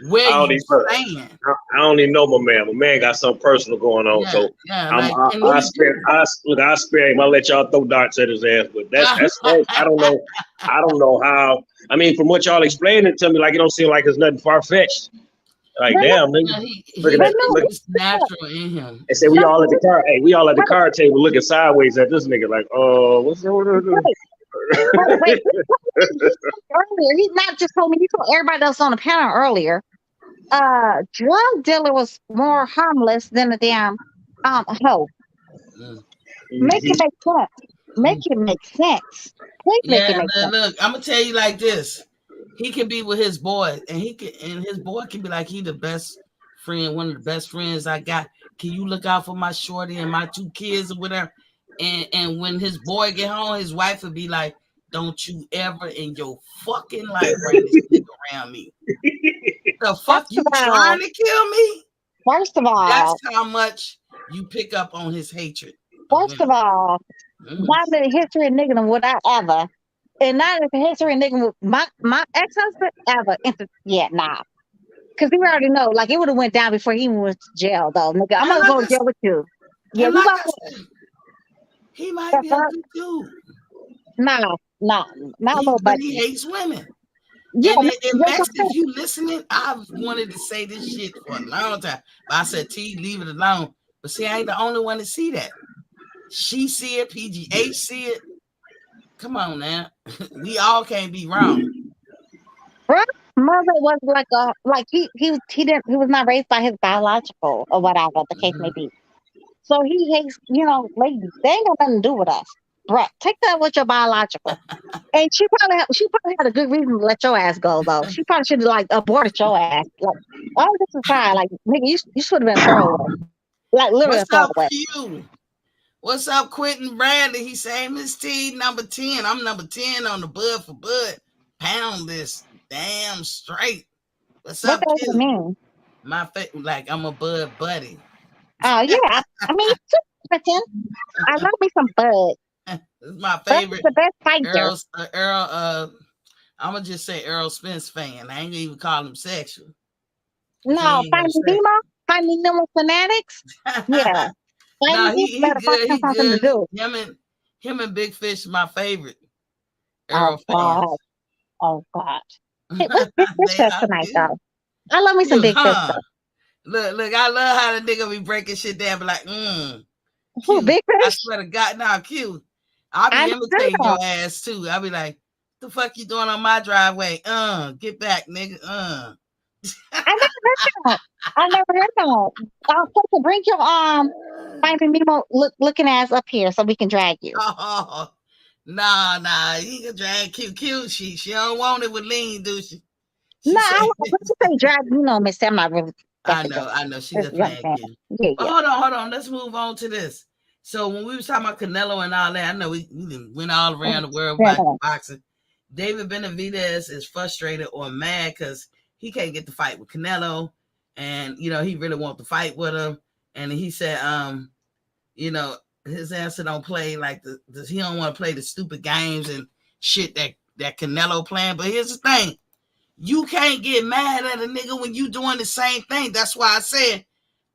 where I don't you even know. stand. I don't even know my man. My man got something personal going on, Yeah, so yeah, I'm like, and he I spare him. I'll let y'all throw darts at his ass, but that's I don't know. I don't know how. I mean, from what y'all explained it to me, like it don't seem like it's nothing far fetched. Like But no, damn, nigga. no, Look at but that. no, Look. it's natural in him. They say we all at the car. Hey, we all at the card table looking sideways at this nigga, like, oh, what's going on? wait, wait. Earlier, he not just told me. He told everybody else on the panel earlier. Drug dealer was more harmless than a damn hoe. Mm. Make it make sense. Make it make sense. Please make it Yeah, make sense. look, I'm gonna tell you like this. He can be with his boy, and his boy can be like he the best friend, one of the best friends I got. Can you look out for my shorty and my two kids or whatever? And when his boy get home, his wife would be like, "Don't you ever in your fucking life bring this nigga around me. The fuck First of you all, trying to kill me?" first of That's all, how much you pick up on his hatred of first women. of all, Mhm. not in the history of nigga would I ever, and not in the history of nigga with my ex husband ever. Yeah, nah. Because we already know, like it would have went down before he even went to jail, though, nigga. I'm And gonna like go to jail with you. Yeah, and we like gonna I said, he might the be a fuck? good dude. Nah, nah, not a little But he buddy. hates women. Yeah, And no, it that's makes, okay. if you listening, I've wanted to say this shit for a long time. But I said, T, leave it alone. But see, I ain't the only one to see that. She see it, PGH see it. Come on now. We all can't be wrong. Bro, mother was like he was not raised by his biological or whatever the case may Mhm. be. So he hates, ladies. They ain't got nothing to do with us. Bruh, take that with your biological. And she probably had a good reason to let your ass go though. She probably should have like aborted your ass. Like all this aside, like nigga, you should have been thrown away. Like literally What's thrown up, away. Q? What's up, Quentin Bradley? He say, Miss T, number 10. I'm number 10 on the Bud for Bud. Pound this damn straight. What's What up, does it Q? mean? Like I'm a Bud buddy. Oh yeah. I mean it's pretend. I love me some Bud. This is my Bud is favorite the best fighter. Earl. I'm gonna just say Earl Spence fan. I ain't gonna even call him sexual because No, he ain't no Finding sex. Nemo? Finding Nemo Fanatics? Yeah. Finding No, Nemo he better find good. He something to good. do. Him and Big Fish my favorite Oh Earl God. fans. Oh God. Hey, what's Big Fish They has are tonight good. though? I love me some Cute, Big Fish huh? though. Look, I love how the nigga be breaking shit down, be like, Who, Q. Big I Fish? swear to God, now Q. I'll I be never heard imitating of your him. ass too. I'll be like, the fuck you doing on my driveway? Get back, nigga. I never heard of him. I never heard of him. I'm supposed to bring your Finding Nemo looking ass up here so we can drag you. Oh, nah, you can drag Q. She don't want it with lean, do she? She No, said, I was say drag. You know, Miss. I'm not really. That's a good. I know. She This just young playing man. cute. Yeah, But yeah. hold on. Let's move on to this. So when we was talking about Canelo and all that, I know we done went all around the world about boxing. David Benavidez is frustrated or mad because he can't get the fight with Canelo, and he really wants to fight with him. And he said, his answer don't play like he don't want to play the stupid games and shit that Canelo playing. But here's the thing. You can't get mad at a nigga when you doing the same thing. That's why I said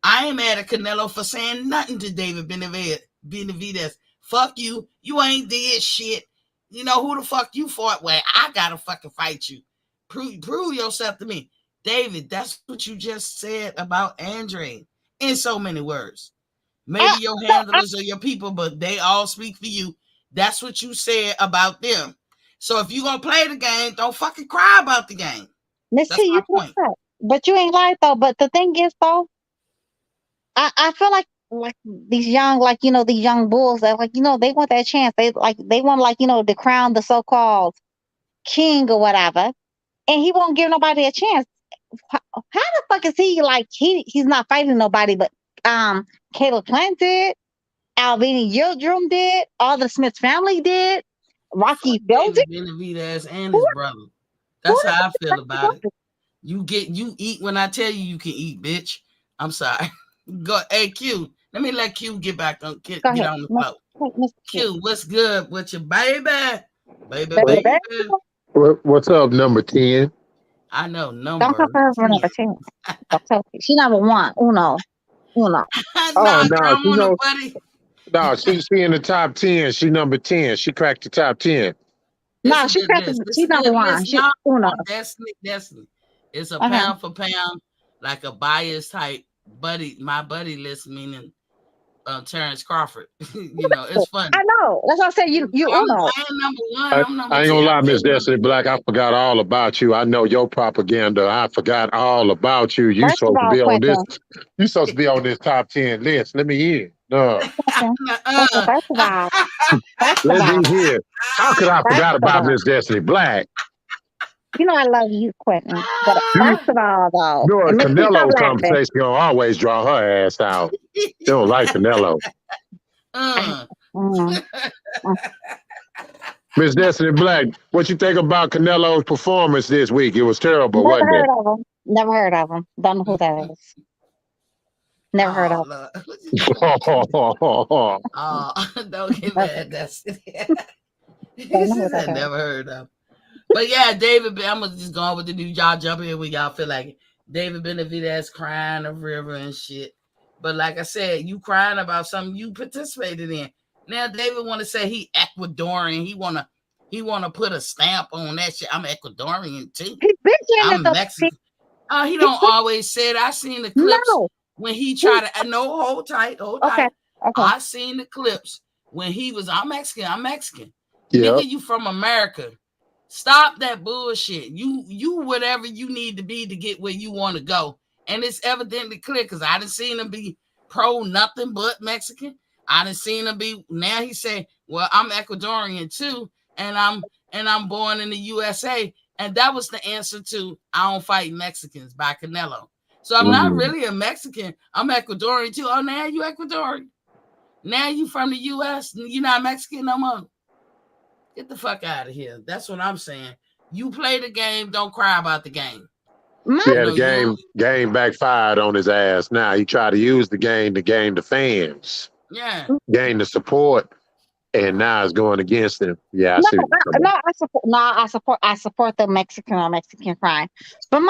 I ain't mad at Canelo for saying nothing to David Benavidez. Fuck you. You ain't did shit. You know who the fuck you fought with? I gotta fucking fight you. Prove yourself to me. David, that's what you just said about Andre in so many words. Maybe your handlers or your people, but they all speak for you. That's what you said about them. So if you gonna play the game, don't fucking cry about the game. Miss That's T, my you point. that. But you ain't lied though. But the thing is though, I feel like these young these young bulls that they want that chance. They want to crown the so called king or whatever, and he won't give nobody a chance. How the fuck is he he's not fighting nobody? But Caleb Plant did, Alvini Yildirim did, all the Smith family did, Rocky Bell did. David Benavidez and his brother. That's how I feel about it. You eat when I tell you can eat, bitch. I'm sorry. Go, hey Q. Let me let Q get back on get on the floor. Q, what's good with your baby? Baby. What's up, number 10? I know number. Don't come for her for number 10. She number one. Uno. Oh no, buddy. No, she in the top 10. She number 10. She cracked the top 10. No, she's number one. She Uno. Destiny. It's a pound for pound, like a bias type buddy. My buddy list meaning Terrence Crawford. It's funny. I know. That's what I said. You Uno. I ain't number one. I'm number 10. I ain't gonna lie, Miss Destiny Black. I forgot all about you. I know your propaganda. I forgot all about you. You supposed to be on this. You supposed to be on this top 10 list. Let me in. No. First of all. Let me hear. How could I forgot about Miss Destiny Black? You know I love you, Quentin. But first of all, though, you know, Canelo conversation gonna always draw her ass out. She don't like Canelo. Miss Destiny Black, what you think about Canelo's performance this week? It was terrible, wasn't it? Never heard of him. Don't know who that is. Never heard of him. Don't get mad, Destiny. Never heard of him. But yeah, David, I'm gonna just go on with the new y'all jump in when y'all feel like it. David Benavidez crying a river and shit. But like I said, you crying about something you participated in. Now David want to say he Ecuadorian. He wanna put a stamp on that shit. I'm Ecuadorian too. I'm Mexican. He don't always say it. I seen the clips when he tried to. No, hold tight. Okay. I seen the clips when he was. I'm Mexican. Yeah. Nigga, you from America. Stop that bullshit. You whatever you need to be to get where you want to go. And it's evidently clear because I done seen him be pro nothing but Mexican. I done seen him be now he say, well, I'm Ecuadorian too, and I'm born in the USA. And that was the answer to I don't fight Mexicans by Canelo. So I'm not really a Mexican. I'm Ecuadorian too. Oh, now you Ecuadorian. Now you from the US. You're not Mexican no more. Get the fuck out of here. That's what I'm saying. You play the game. Don't cry about the game. Yeah, the game backfired on his ass. Now he tried to use the game to gain the fans. Yeah. Gain the support. And now it's going against him. Yeah, I support the Mexican crime. But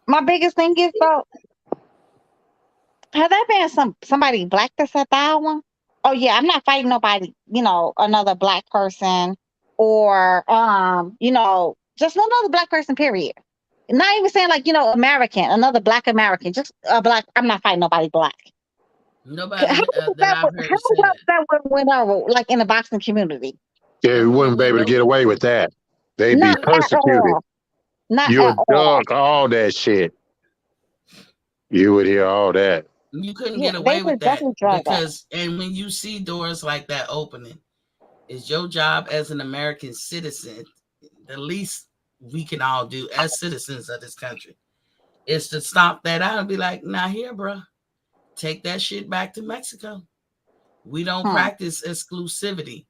my biggest thing is though, has there been somebody black that said that one? Oh yeah, I'm not fighting nobody, another black person or just another black person, period. Not even saying American, another black American, just a black. I'm not fighting nobody black. Nobody that went over like in the boxing community. Yeah, we wouldn't be able to get away with that. They'd be persecuted. You would duck all that shit. You would hear all that. You couldn't get away with that because, and when you see doors like that opening, it's your job as an American citizen, the least we can all do as citizens of this country is to stomp that out and be like, nah, here, bro, take that shit back to Mexico. We don't practice exclusivity.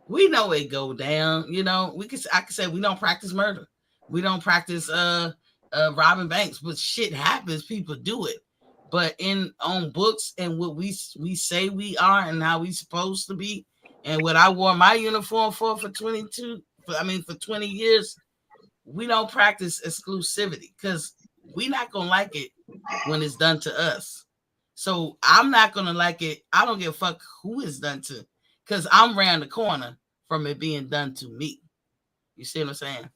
We know it go down. You know, I could say we don't practice murder. We don't practice robbing banks, but shit happens. People do it. But on books and what we say we are and how we supposed to be, and what I wore my uniform for 20 years, we don't practice exclusivity because we not gonna like it when it's done to us. So I'm not gonna like it. I don't give a fuck who it's done to, because I'm around the corner from it being done to me. You see what I'm saying?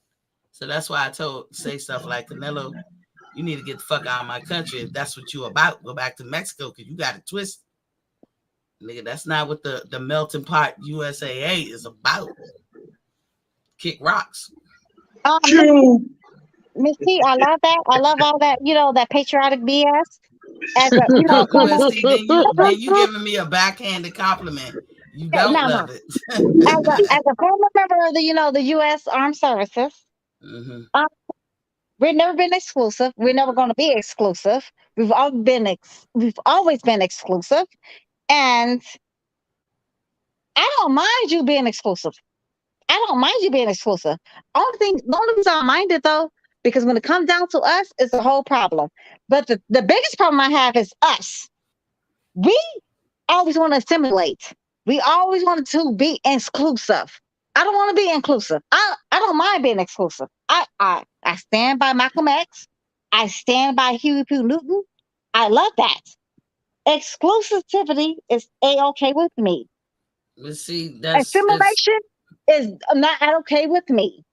So that's why I say stuff like, Canelo, you need to get the fuck out of my country. If that's what you about, go back to Mexico because you got it twisted. Nigga, that's not what the melting pot USAA is about. Kick rocks. Miss T, I love that. I love all that, that patriotic BS. As a, Well, see, then you giving me a backhanded compliment. You don't love it. as a former member of the U.S. Armed Services, we've never been exclusive. We're never going to be exclusive. We've always been exclusive, and I don't mind you being exclusive. I don't mind you being exclusive. The only reason I mind it though, because when it comes down to us, it's a whole problem. But the biggest problem I have is us. We always want to assimilate. We always wanted to be exclusive. I don't want to be inclusive. I don't mind being exclusive. I stand by Malcolm X. I stand by Huey P. Newton. I love that. Exclusivity is A-okay with me. Let's see, assimilation is not okay with me.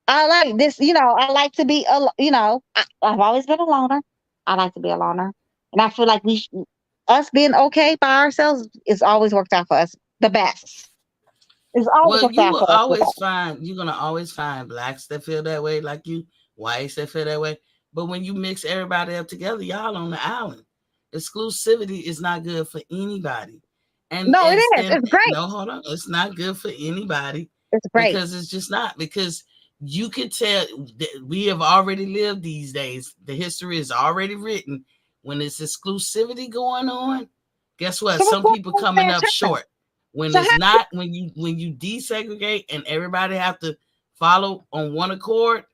I like this, I like to be, I've always been a loner. I like to be a loner. And I feel like us being okay by ourselves is always worked out for us the best. It's always worked out for us. You're going to always find blacks that feel that way like you, whites that feel that way. But when you mix everybody up together, y'all on the island. Exclusivity is not good for anybody. It is. It's great. No, hold on. It's not good for anybody. It's great. Because it's just not. Because you can tell that we have already lived these days. The history is already written. When it's exclusivity going on, guess what? Some people coming up short. When it's not, when you desegregate and everybody have to follow on one accord,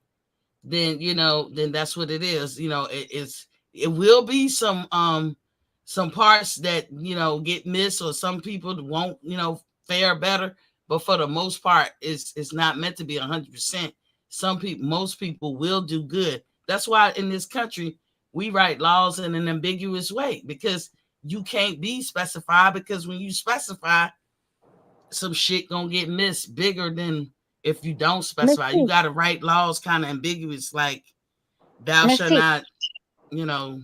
then then that's what it is. It will be some parts that get missed, or some people won't fare better, but for the most part it's not meant to be 100%. Most people will do good. That's why in this country we write laws in an ambiguous way, because you can't be specified, because when you specify, some shit gonna get missed bigger than if you don't specify. You got to write laws kind of ambiguous, like thou shalt not kill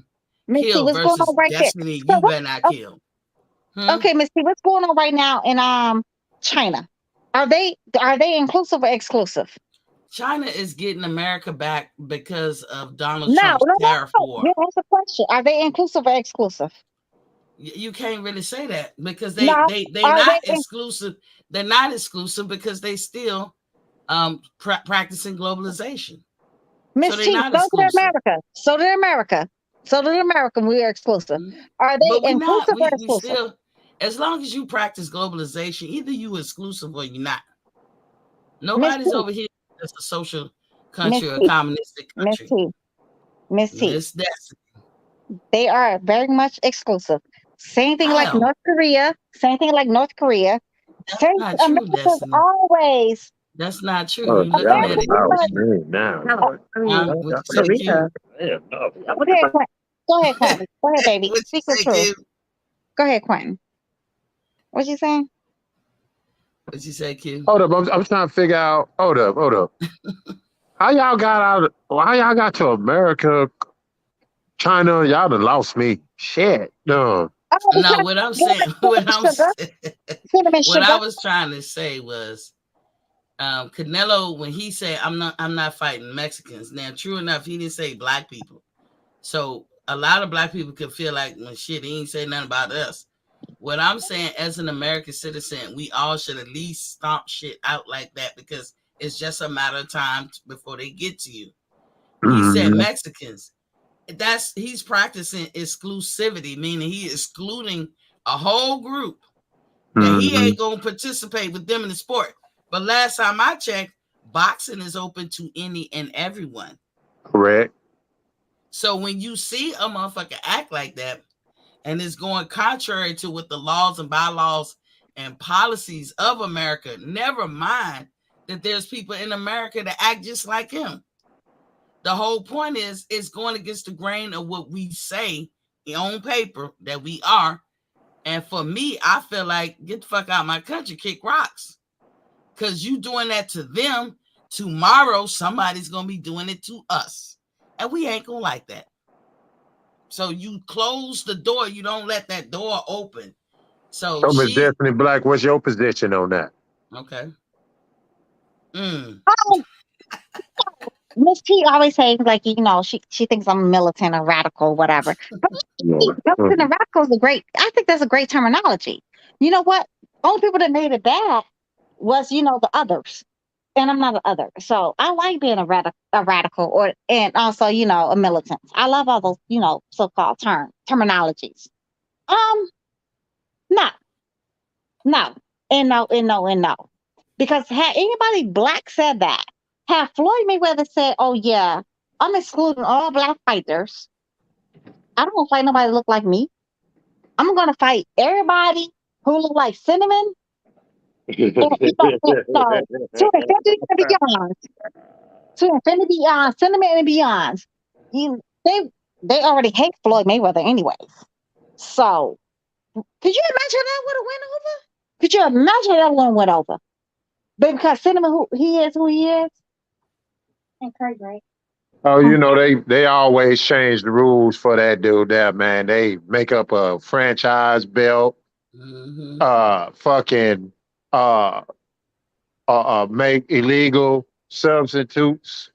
versus destiny, you better not kill. Okay, Miss T, what's going on right now in China? Are they inclusive or exclusive? China is getting America back because of Donald Trump's tariff war. That's a question. Are they inclusive or exclusive? You can't really say that, because they're not exclusive. They're not exclusive because they still practicing globalization. Miss T, so did America. We are exclusive. Are they inclusive or exclusive? As long as you practice globalization, either you exclusive or you're not. Nobody's over here as a social country or a communistic country. Miss T. They are very much exclusive. Same thing like North Korea. That's not true, Destiny. Always. That's not true. You're looking at it now. Go ahead, Quentin. Go ahead, baby. Speak the truth. Go ahead, Quentin. What you saying? What you say, Q? Hold up, I'm trying to figure out. Hold up. How y'all got to America, China? Y'all done lost me. Shit. No. No, what I'm saying, what I was trying to say was, Canelo, when he said, I'm not fighting Mexicans. Now, true enough, he didn't say black people. So a lot of black people could feel like, well, shit, he ain't say nothing about us. What I'm saying, as an American citizen, we all should at least stomp shit out like that, because It's just a matter of time before they get to you. He said Mm-hmm. Mexicans. He's practicing exclusivity, meaning he excluding a whole group that he Mm-hmm. ain't gonna participate with them in the sport. But last time I checked, boxing is open to any and everyone. Correct. So when you see a motherfucker act like that, and it's going contrary to what the laws and bylaws and policies of America, never mind that there's people in America that act just like him. The whole point is it's going against the grain of what we say on paper that we are. And for me, I feel like get the fuck out of my country, kick rocks. Because you doing that to them, tomorrow somebody's going to be doing it to us. And we ain't going to like that. So you close the door. You don't let that door open. So Miss Destiny Black, what's your position on that? Okay. Miss T always says like she thinks I'm militant or radical, whatever. But militant and radical is I think that's a great terminology. You know what? Only people that made it bad was the others, and I'm not an other. So I like being a radical, and also a militant. I love all those so-called terminologies. No, no, and no, and no, and no. Because had anybody black said that, had Floyd Mayweather said, "Oh yeah, I'm excluding all black fighters. I don't want to fight nobody that look like me. I'm going to fight everybody who look like Cinnamon, and, to infinity and beyond, to infinity, Cinnamon and beyond." You, they they already hate Floyd Mayweather anyways. So could you imagine that would have went over? Could you imagine that one went over? But because Cinnamon, who he is, and Curry, right? Oh, they always change the rules for that dude there, man. They make up a franchise belt, fucking uh make illegal supplements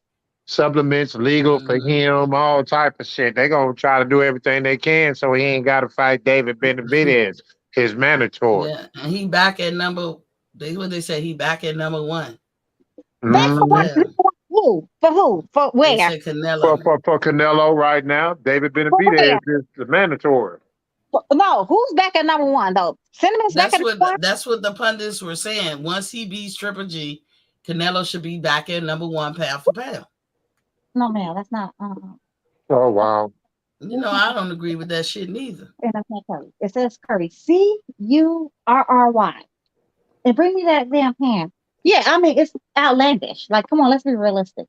legal for him, all type of shit. They gonna try to do everything they can so he ain't gotta fight David Benavidez, his mandatory. Yeah, and he back at they say he back at number one. Back for what? Yeah. Who? For who? For They where? said Canelo. For Canelo right now, David For Benavidez where? is the mandatory. No, who's back at number one though? Cinnamon's back at number one. That's what the pundits were saying. Once he beats Triple G, Canelo should be back at number one pound for pound. No, man, that's not. Oh wow. I don't agree with that shit neither. And that's not Curry. It says Curry. Curry. And bring me that damn pan. Yeah, I mean it's outlandish. Like, come on, let's be realistic.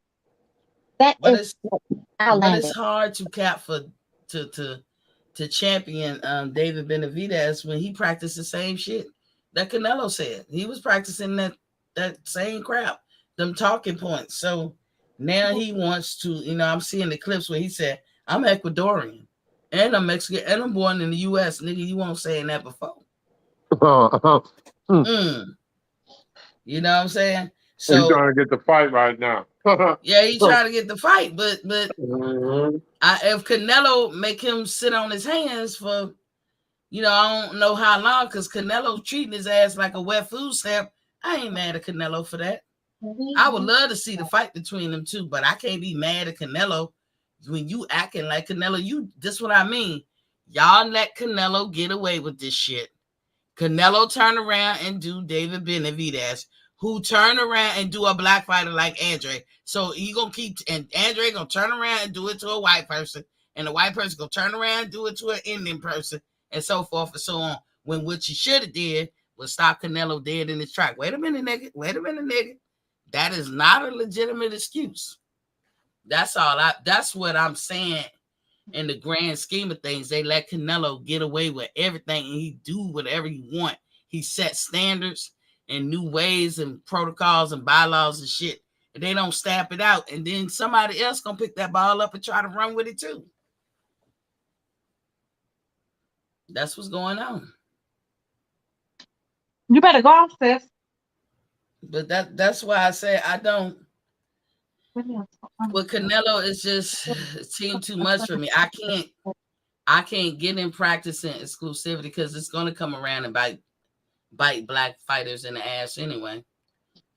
That But is it's outlandish. hard to cap for to champion David Benavidez when he practiced the same shit that Canelo said. He was practicing that same crap, them talking points. So now he wants to, I'm seeing the clips where he said, "I'm Ecuadorian and I'm Mexican and I'm born in the US." Nigga, you won't saying that before. You know what I'm saying? So he's trying to get the fight right now. Yeah, he's trying to get the fight, but if Canelo make him sit on his hands for, I don't know how long, because Canelo treating his ass like a wet food stamp. I ain't mad at Canelo for that. I would love to see the fight between them two, but I can't be mad at Canelo when you acting like Canelo. This what I mean. Y'all let Canelo get away with this shit. Canelo turn around and do David Benavidez, who turn around and do a black fighter like Andre. So you gonna and Andre gonna turn around and do it to a white person, and the white person gonna turn around and do it to an Indian person, and so forth and so on. When what you should have did was stop Canelo dead in his track. Wait a minute, nigga. That is not a legitimate excuse. That's what I'm saying. In the grand scheme of things, they let Canelo get away with everything, and he do whatever he want. He set standards and new ways and protocols and bylaws and shit, and they don't stamp it out. And then somebody else gonna pick that ball up and try to run with it too. That's what's going on. You better go off, sis. But that's why I say I don't. With Canelo, it's just it seemed too much for me. I can't get in practicing exclusivity because it's gonna come around and bite black fighters in the ass anyway.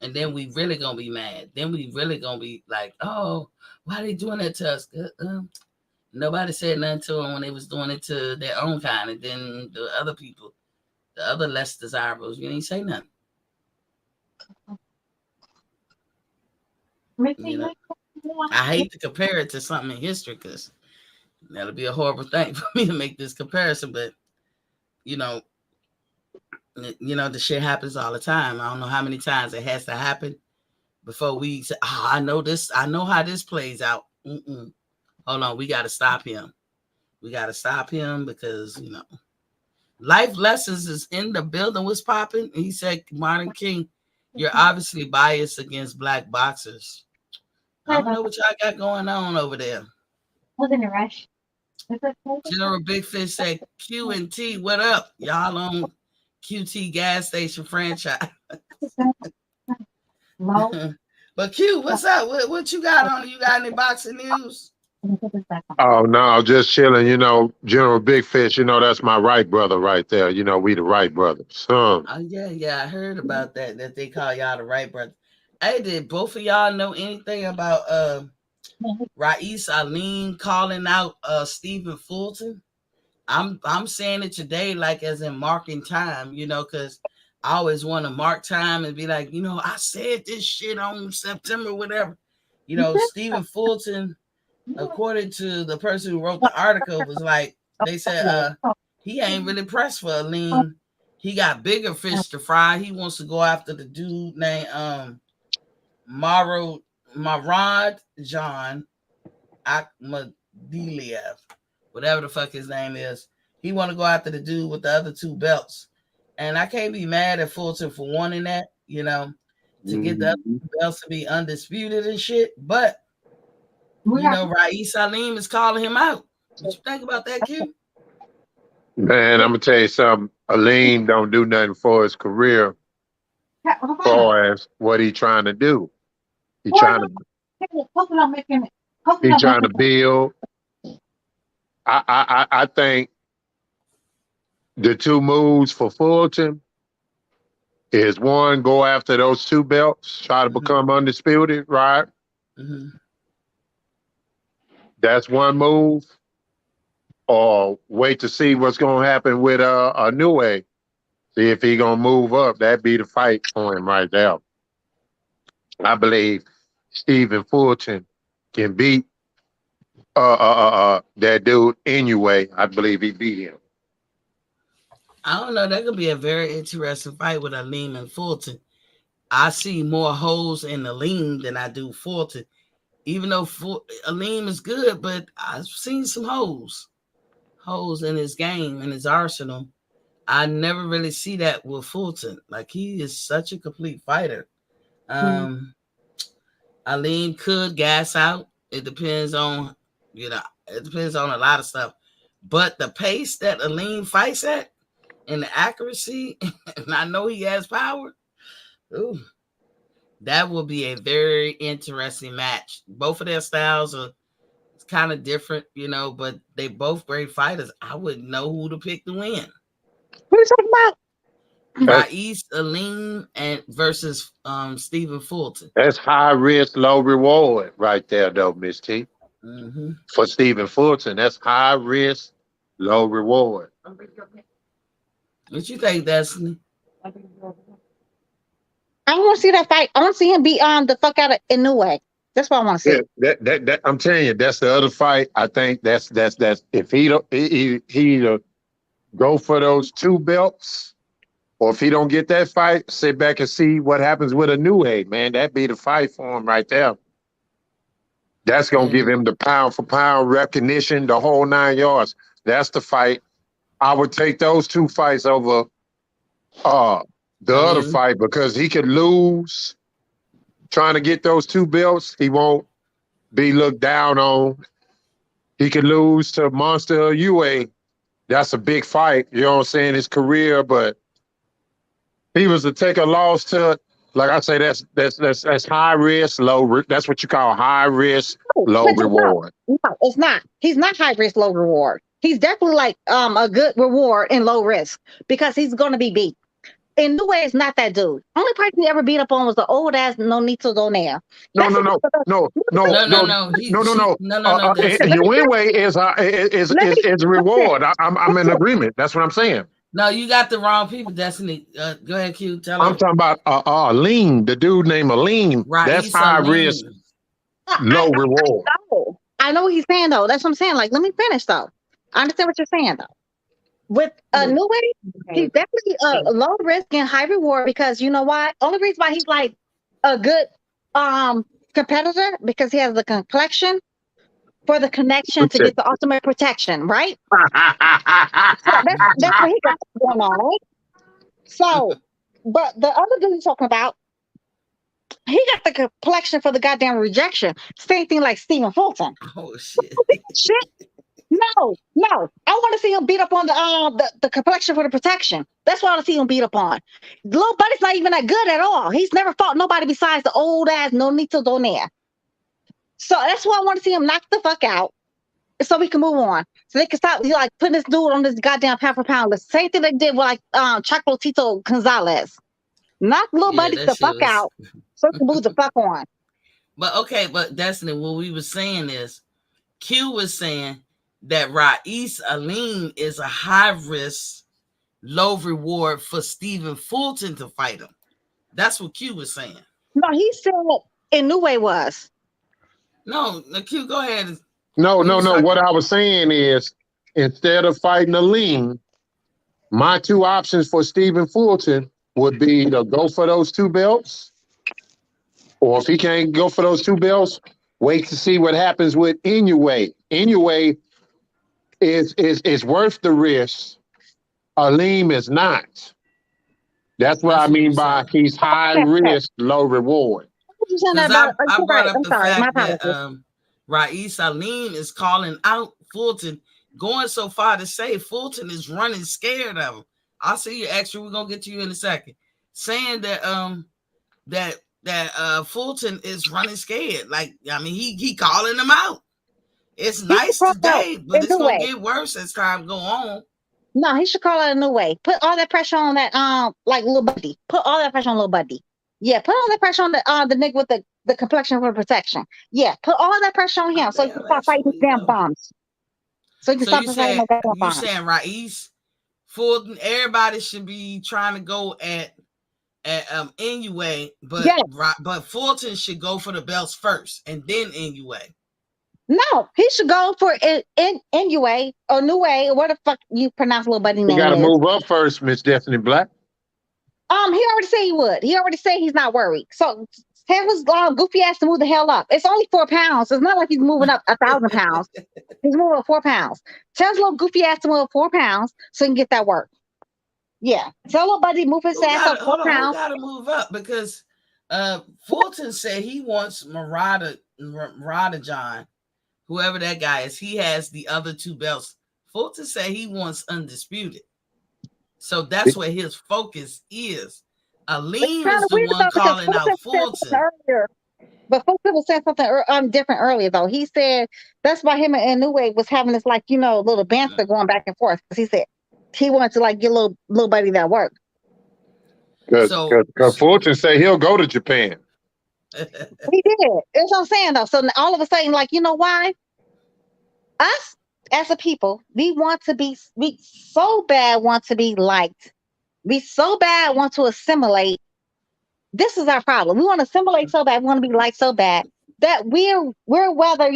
and then we really gonna be mad. Then we really gonna be like, oh, why are they doing that to us? Nobody said nothing to them when they was doing it to their own kind, and then the other people, the other less desirables, you didn't say nothing. You know, I hate to compare it to something in history because that'll be a horrible thing for me to make this comparison. But you know, the shit happens all the time. I don't know how many times it has to happen before we say, "Oh, I know this. I know how this plays out." Hold on, we got to stop him. We got to stop him because life lessons is in the building. What's popping? He said, "Modern King, you're obviously biased against black boxers." I don't know what y'all got going on over there. Was in a rush. General Big Fish said, "Q and T, what up? Y'all on QT gas station franchise." But Q, what's up? What you got on? You got any boxing news? Oh no, just chilling. General Big Fish. That's my right brother right there. We the right brothers. Oh yeah, I heard about that. That they call y'all the right brother. Hey, did both of y'all know anything about Raees Aline calling out Stephen Fulton? I'm saying it today, like as in marking time, because I always want to mark time and be like, I said this shit on September, whatever. Stephen Fulton, according to the person who wrote the article, was like, they said he ain't really pressed for Aline. He got bigger fish to fry. He wants to go after the dude named Marad John Akhmadiliev, whatever the fuck his name is. He want to go after the dude with the other two belts. And I can't be mad at Fulton for wanting that, to get the other belts to be undisputed and shit. But, Raees Aline is calling him out. What you think about that, Q? Man, I'm gonna tell you something. Aline don't do nothing for his career as far as what he trying to do. He trying to build. I think the two moves for Fulton is one, go after those two belts, try to become undisputed, right? That's one move. Or wait to see what's gonna happen with a New Way. See if he gonna move up. That'd be the fight for him right there. I believe Stephen Fulton can beat that dude anyway. I believe he beat him. I don't know. That could be a very interesting fight with Aline and Fulton. I see more holes in Aline than I do Fulton. Even though Aline is good, but I've seen some holes in his game, in his arsenal. I never really see that with Fulton. Like, he is such a complete fighter. Aline could gas out. It depends on, it depends on a lot of stuff. But the pace that Aline fights at and the accuracy, and I know he has power, that will be a very interesting match. Both of their styles are kind of different, but they both great fighters. I wouldn't know who to pick to win. What are you talking about? Raees Aline and versus Stephen Fulton. That's high risk, low reward right there, though, Miss T. For Stephen Fulton, that's high risk, low reward. What you think, Destiny? I want to see that fight. I want to see him beat the fuck out of Inoue. That's what I want to see. Yeah, that I'm telling you, that's the other fight. I think that's if he either go for those two belts, or if he don't get that fight, sit back and see what happens with Inoue, man. That'd be the fight for him right there. That's gonna give him the pound for pound recognition, the whole 9 yards. That's the fight. I would take those two fights over the other fight, because he could lose trying to get those two belts. He won't be looked down on. He could lose to Monster UA. That's a big fight, you know what I'm saying, his career. But he was to take a loss to, like I say, that's high risk, that's what you call high risk, low reward. No, it's not. He's not high risk, low reward. He's definitely like a good reward and low risk, because he's going to be beat. in the way, it's not that dude. Only person he ever beat up on was the old ass Nonito Donaire. No, That's no, what no, no, no, No, no, no, no. He, no, no, she, no. no, no, no. Destiny. let me Yuen is let me is a listen, reward. I'm in listen. agreement. That's what I'm saying. No, you got the wrong people, Destiny. Go ahead, Q. Tell I'm her. talking about Lean, the dude named Lean. That's Raisa high risk, Lean. low reward. I know what he's saying though. That's what I'm saying. Like, let me finish though. I understand what you're saying though. With a new way, he's definitely a low risk and high reward because you know why? Only reason why he's like a good competitor because he has the complexion for the connection to get the ultimate protection, right? So that's what he got going on, right? So, but the other dude he's talking about, he got the complexion for the goddamn rejection. Same thing like Stephen Fulton. Oh shit. Shit. No, no. I want to see him beat up on the complexion for the protection. That's what I want to see him beat up on. Little Buddy's not even that good at all. He's never fought nobody besides the old ass Nonito Donaire. So that's why I want to see him knock the fuck out so we can move on. So they can stop like putting this dude on this goddamn pound for pound list. Same thing they did with like Chocolatito Gonzalez. Knock Little Yeah, Buddy that the shit fuck was. out so we can move the fuck on. But okay, but Destiny, what we were saying is Q was saying that Raisa Aline is a high risk, low reward for Stephen Fulton to fight him. That's what Q was saying. No, he said Inoue was. No, Q, go ahead. No. What I was saying is, instead of fighting a Lean, my two options for Stephen Fulton would be to go for those two belts, or if he can't go for those two belts, wait to see what happens with Inoue. Inoue is worth the risk. Aleem is not. That's what I That's what mean you by said. he's high Okay. risk, low reward. What you saying Because about? I You're brought right. up I'm the sorry. My fact that apologies. Raisa Aline is calling out Fulton, going so far to say Fulton is running scared of him. I'll see you extra. We're gonna get to you in a second. Saying that Fulton is running scared. Like, I mean, he calling him out. It's He should nice call out today, but it's gonna Inoue. get worse as time go on. No, he should call out Inoue. Put all that pressure on that like Little Buddy. Put all that pressure on Little Buddy. Yeah, put all that pressure on the nigga with the complexion for protection. Yeah, put all that pressure on him so he can Damn, stop that's fighting where these you damn go. bombs. So he can So stop fighting no goddamn you bombs. saying Raisa Fulton, everybody should be trying to go at Inoue, Yes. but Fulton should go for the belts first and then Inoue. No, he should go for Inoue or Nue or what the fuck you pronounce Little Buddy You name got to is. move up first, Miss Destiny Black. He already said he would. He already said he's not worried. So tell his goofy ass to move the hell up. It's only 4 pounds. It's not like he's moving up 1,000 pounds. He's moving up 4 pounds. Tell his little goofy ass to move up 4 pounds so he can get that work. Yeah. Tell little buddy move his ass up 4 Who pounds. got to move up? Because Fulton said he wants Murata John, whoever that guy is. He has the other 2 belts. Fulton said he wants undisputed. So that's where his focus is. Aline is the one calling out Fulton. But Fulton was saying something different earlier, though. He said that's why him and Inoue was having this, like, little banter going back and forth. Because he said he wanted to, like, get little buddy that work. Because Fulton say he'll go to Japan. He did. That's what I'm saying, though. So all of a sudden, like, you know why? Us as a people, we so bad want to be liked. We so bad want to assimilate. This is our problem. We want to assimilate so bad. We want to be liked so bad that we're whether,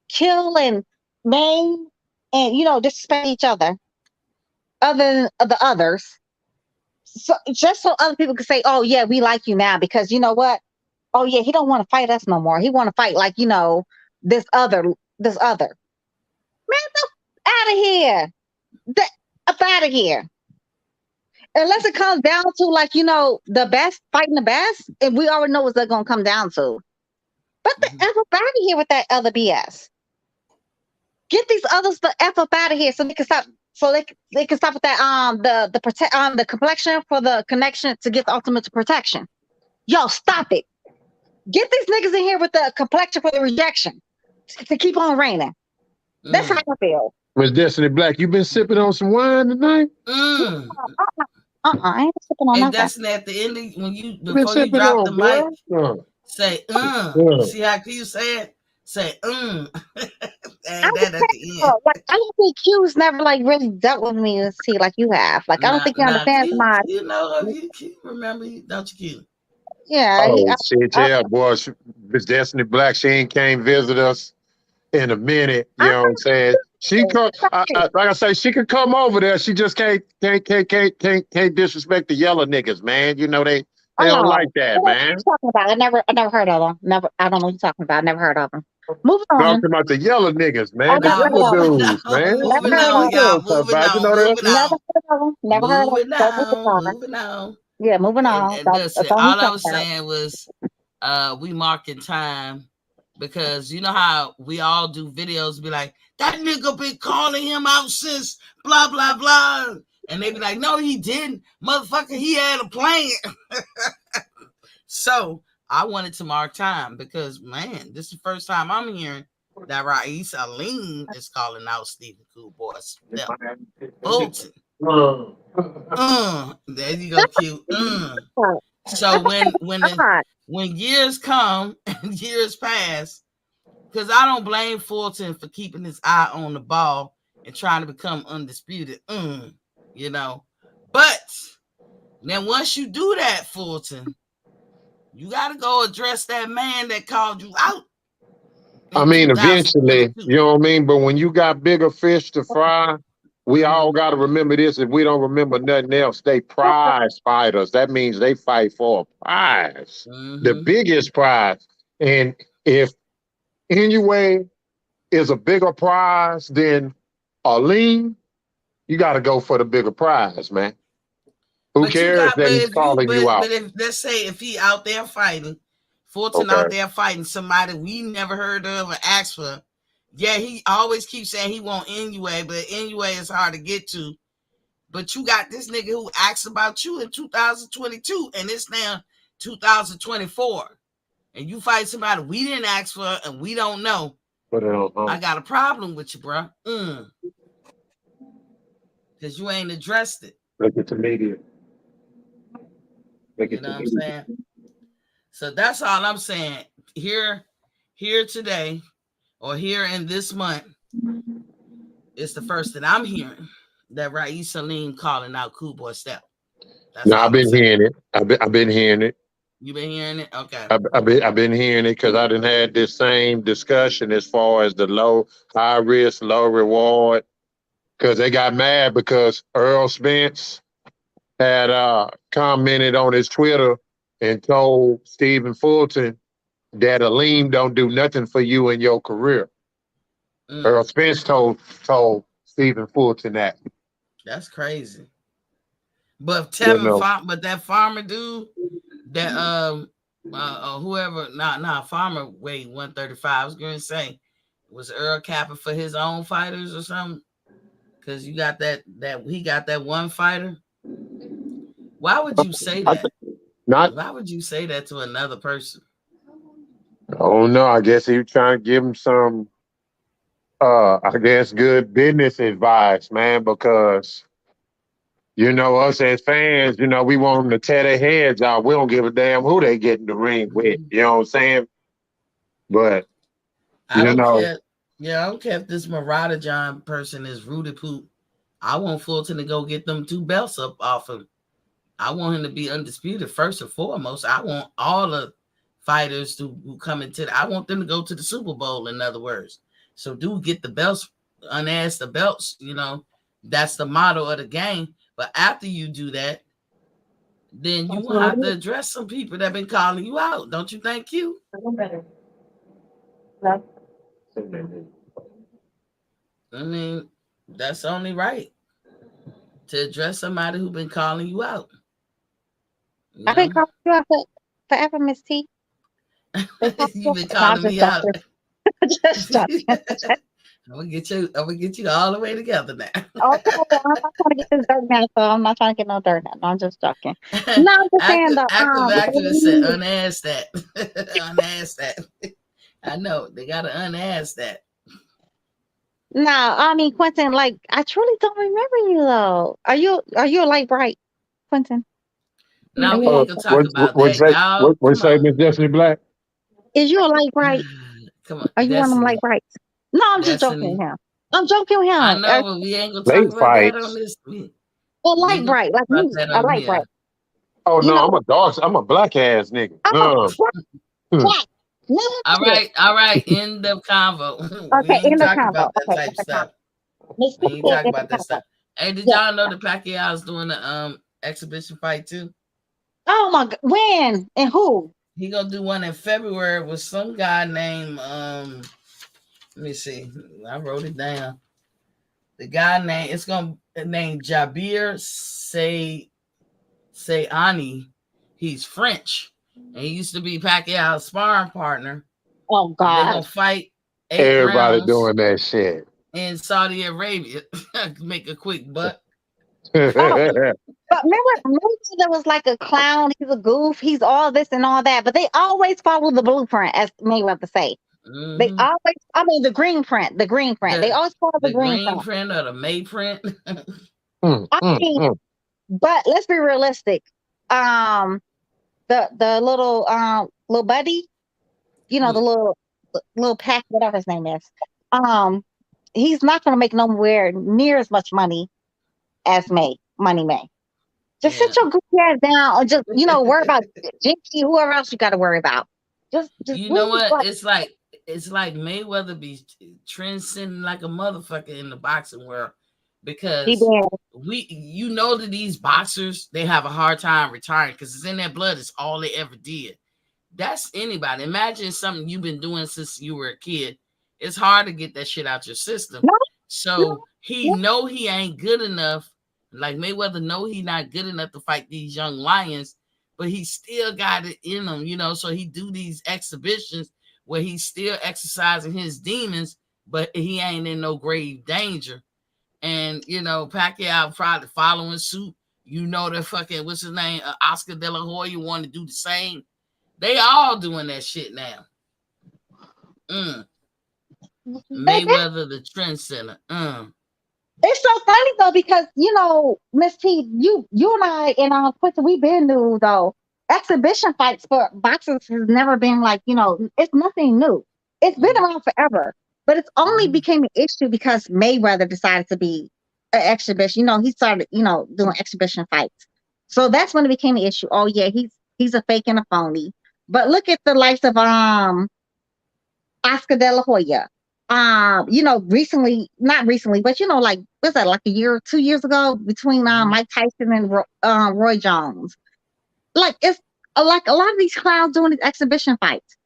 kill and maim and, disrespect each other than the others. So just so other people can say, oh yeah, we like you now because you know what? Oh yeah, he don't want to fight us no more. He want to fight like, this other. Man, out of here. Up out of here. Unless it comes down to like, the best fighting the best, and we already know what they're gonna come down to. But the F up out of here with that other BS. Get these others the F up out of here so they can stop. So they can stop with that the complexion for the connection to get the ultimate protection. Yo, stop it. Get these niggas in here with the complexion for the rejection to keep on reigning. That's how I feel. Miss Destiny Black, you been sipping on some wine tonight? I ain't sipping on And nothing. that's at the end of, when you You been before you sipping drop the on, mic, girl? say You Uh. see how you say it? Say I and just that at the end. can't, like, I don't think Q's never like really dealt with me and see like you have. Like, I don't Nah, think he nah, understands my. you know, you remember, don't you, Yeah, Oh shit, I, yeah, boy. Miss Destiny Black, she ain't came visit us in a minute. You I know what I'm saying? She could, like I say, she could come over there. She just can't disrespect the yellow niggas, man. You know they don't oh, like that, what are you man. talking about? I never heard of them. Never, I don't know what you're talking about. Never heard of them. Moving Talking on. about the yellow niggas, I man. The never No, heard yellow of them. moving dudes, on, man. Never moving heard on, of them. y'all, Talking moving about, you on, know that. moving Never on, heard of them. Never heard of them. moving Don't move the on, car. moving on. Yeah, moving on. And listen, Don't you all I talk was about? saying was, we marking time because you know how we all do videos, be like, that nigga been calling him out since blah blah blah, and they be like, no, he didn't, motherfucker, he had a plan. So I wanted to mark time because, man, this is the first time I'm hearing that Raisa Aline is calling out Stephen Cool Boy Fulton. There you go, Q. So when years come and years pass, because I don't blame Fulton for keeping his eye on the ball and trying to become undisputed. You know, but then once you do that, Fulton, you got to go address that man that called you out I in mean, eventually, 2022. you know what I mean? But when you got bigger fish to fry, we all got to remember this. If we don't remember nothing else, they prize fighters. That means they fight for a prize, the biggest prize. And if Inoue is a bigger prize than Arlene, you got to go for the bigger prize, man. Who But you cares got, that he's calling you but out? if let's say if he out there fighting, Fulton Okay. out there fighting somebody we never heard of or asked for, yeah, he always keeps saying he want Inoue, but Inoue is hard to get to. But you got this nigga who asked about you in 2022, and it's now 2024, and you fight somebody we didn't ask for and we don't know. But I got a problem with you, bro. Because you ain't addressed it. look at the media. Look You at know the what I'm media. saying? So that's all I'm saying. Here today, or here in this month, it's the first that I'm hearing that Raisa Salim calling out Cool Boy Step. That's No, all I've I'm been saying. hearing it. I've been hearing it. You been hearing it? Okay. I've been hearing it because I didn't had this same discussion as far as the high risk, low reward. Because they got mad because Earl Spence had commented on his Twitter and told Stephen Fulton that Aleem don't do nothing for you in your career. Earl Spence told Stephen Fulton that. That's crazy. But You Tevin know. but that farmer dude, that whoever, farmer weighed 135. I was gonna say, was Earl capping for his own fighters or something? Because you got that he got that one fighter. Why would you say that? Not. Why would you say that to another person? Oh no, I guess he was trying to give him some I guess good business advice, man, because you know, us as fans, you know, we want them to tear their heads out. We don't give a damn who they get in the ring with. You know what I'm saying? But I you don't know, care. Yeah, I don't care if this Murata John person is Rudy Poop. I want Fulton to go get them 2 belts up off him. I want him to be undisputed first and foremost. I want all the fighters who come into I want them to go to the Super Bowl, in other words. So do get the belts, unask the belts, you know. That's the motto of the game. But after you do that, then you will have to address some people that have been calling you out. Don't you think, you? I mean, that's only right to address somebody who's been calling you out. You I've been know, calling you out forever, Miss T. you've been No, I'm calling just me out. joking. Just joking. I'm gonna get you all the way together now. Okay, I'm not trying to get this dirt now, so I'm not trying to get no dirt now. No, I'm just joking. No, I'm just saying active though. activist said unask that. Unask that. I know they gotta unask that. No, I mean Quentin, like I truly don't remember you though. Are you a light bright? Quentin? Now Are we you ain't like gonna that? talk about that, y'all. What Come say, on, Miss Destiny Black? Is you a light bright? come on, Are you one of them light Destiny, brights? No, I'm just joking with Destiny. him. I'm joking with I him. know, but we ain't gonna talk Late about that on fights. this. A We light ain't gonna bright, like talk about me. that A on light bright. here. Oh You no, know, I'm a black ass nigga. I'm a Hmm. black. All Listen. right, all right. End of convo. We Okay, in ain't the talking combo. about that Okay, in type the combo. stuff. Miss We ain't Piggy talking in the about that combo. stuff. Hey, did Yeah. y'all know that Pacquiao's doing the exhibition fight too? Oh my God. When and who? He gonna do one in February with some guy named let me see. I wrote it down. The guy name it's gonna name Jabir Sayani. He's French. And he used to be Pacquiao's sparring partner. Oh They're God. gonna fight 8 Everybody rounds doing that shit. in Saudi Arabia. Make a quick buck. Oh, but remember there was like a clown. He's a goof. He's all this and all that. But they always follow the blueprint, as Mayweather say. They Hmm. always. I mean, the green print. The green print. They The always follow the the green green print. print or the May print. Mm, I mm, mean, mm. but let's be realistic. Um, the little buddy. You know, the little pack, whatever his name is. Um, he's not going to make nowhere near as much money as Money May. Just sit Yeah. your goofy ass down, or just worry about Jinky, whoever else you got to worry about. Just You know leave. what? Like, It's like Mayweather be transcending like a motherfucker in the boxing world he because did. that these boxers they have a hard time retiring because it's in their blood. It's all they ever did. That's anybody. Imagine something you've been doing since you were a kid. It's hard to get that shit out your system. No, So no, he no. know he ain't good enough. Like Mayweather know he not good enough to fight these young lions, but he still got it in him. So he do these exhibitions where he's still exercising his demons, but he ain't in no grave danger. And Pacquiao probably following suit. The fucking what's his name, Oscar De La Hoya want to do the same. They all doing that shit now. Mayweather, the trendsetter. It's so funny though because Miss T, you and I and Quincy, we've been new though. Exhibition fights for boxers has never been like it's nothing new. It's been Mm-hmm. around forever, but it's only Mm-hmm. became an issue because Mayweather decided to be an exhibition. He started doing exhibition fights, so that's when it became an issue. Oh yeah, he's a fake and a phony. But look at the likes of Oscar De La Hoya. Recently, not recently, but like was that like a year or 2 years ago between Mm-hmm. Mike Tyson and Roy Jones. Like it's like a lot of these clowns doing these exhibition fights.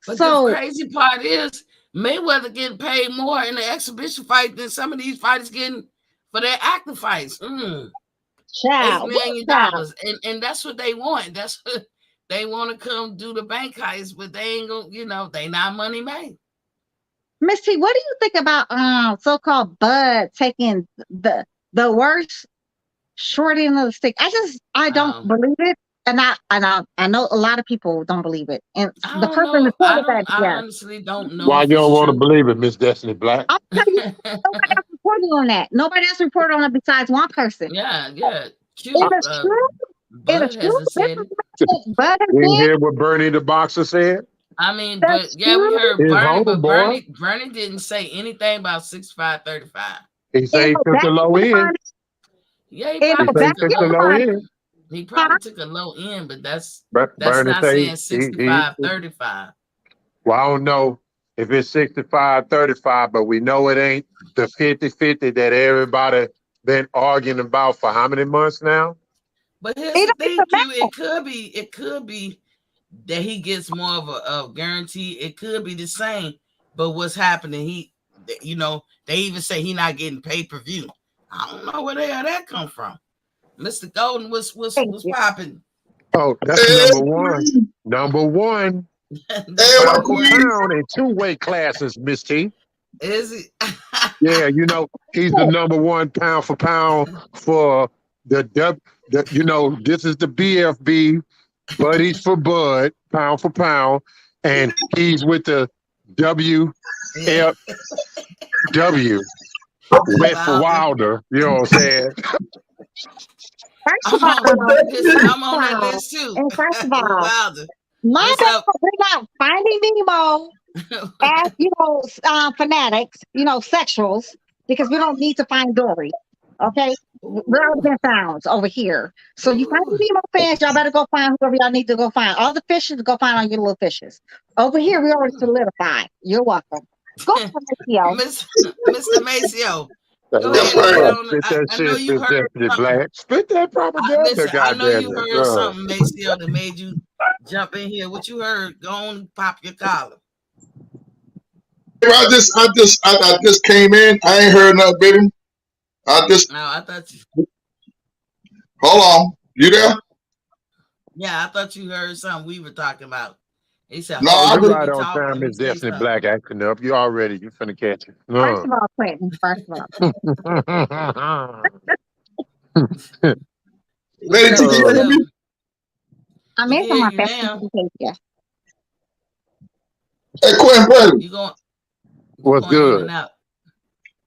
But the So, crazy part is Mayweather getting paid more in the exhibition fight than some of these fighters getting for their active fights. $8 child, what million, child? and that's what they want. That's what they want to come do the bank heist, but they ain't gonna. They not money made. Miss T, what do you think about so-called Bud taking the worst short end of the stick? I don't Um, believe it, and I know a lot of people don't believe it, and I the don't person know. I reported don't. that. I Yeah, honestly don't know Why you if don't it's want to true. believe it, Miss Destiny Black? I'll tell you, nobody else reported on that. Nobody else reported on it besides one person. Yeah, yeah. It Cute. is true. It Bud is true. hasn't This said is it. what Bud has You didn't said. hear what Bernie the boxer said? I mean, but That's yeah, we true. heard His Bernie, but homeboy, Bernie didn't say anything about 65-35. he And say he no took the back low end. Yeah, he and He no probably say he back took a took the low low behind end. end. He huh? probably took a low end, but that's Bernie not say saying he 65-35. well, I don't know if it's 65-35, but we know it ain't the 50-50 that everybody been arguing about for how many months now? But here's It the don't even thing, Q. matter. It could be that he gets more of a guarantee. It could be the same, but what's happening? They even say he not getting pay per view. I don't know where the hell that come from. Mr. Golden Thank was you. popping. Oh, that's number one. Number one, That's pound number for one. pound in two weight classes, Miss T. Is he? Yeah, he's the number one pound for pound for this is the BFB, Buddies for Bud, pound for pound, and he's with the WFW, Yeah. Wet for Wilder. Wilder. You know what I'm saying? First of I'm on all, listen, first I'm on of that all, list too. and first of With all, Wilder. my What's band up? will bring out Finding Nemo as fanatics, sexuals, because we don't need to find Dory. Okay, we're already Ooh, been found over here. So you ooh. Finding Nemo fans, y'all better go find whoever y'all need to go find. All the fishes, go find all your little fishes. Over here, we already Ooh. solidified. You're welcome. Go for it, Theo. Miss Mr. Maceo, go Yes, ahead and get ma'am. on. Spit that I know shit, you Miss heard Stephanie something. Black. Spit that propaganda, Listen, I know goddamn you it. heard something, Maceo, that made you jump in here. What you heard? Go on, pop your collar. I just came in. I ain't heard nothing, baby. I just No, I thought you. hold on. You there? Yeah, I thought you heard something we were talking about. He said, No, Oh, "Hold I you on, just let right me on talk. time, Let me Miss say Destiny something." Black acting up. You finna catch it. First No. of all, Quentin. First of all, What's Lady T, up, can you hear Uh, Maceo? me? I'm We can into hear my you festive now. behavior. Hey, Quentin Bradley. You going? You what's going in good? and out?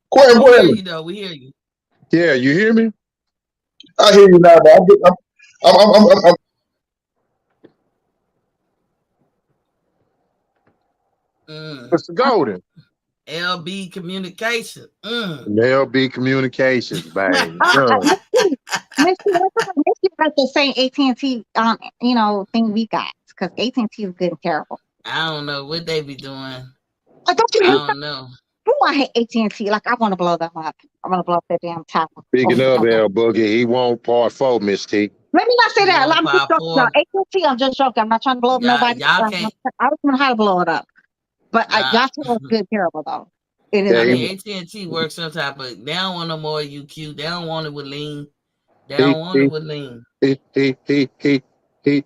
Quentin We hear Bradley. you though. We hear you. Yeah, you hear me? I hear you now, but I'm Mm. Mr. Golden. LB communication. Mm. LB Communications, baby. No. Missy, Missy got the same AT&T, thing we got because AT&T is good and terrible. I don't know what they be doing. Like, don't you hate I that? don't know. Who I hate AT&T? Like, I want to blow them up. I want to blow up that damn tower. Speaking Oh, of my God. L Boogie, he won't part four, Miss T. Let me not say He that. won't I'm just pop joking, y'all. four. AT&T, I'm just joking. I'm not trying to blow up nobody. Y'all can't. I don't know how to blow it up. But Nah. y'all still good and terrible, though. It is Yeah, I good. mean, AT&T works some type of. They don't want no more UQ. They don't want it with lean. They he don't want it he with lean.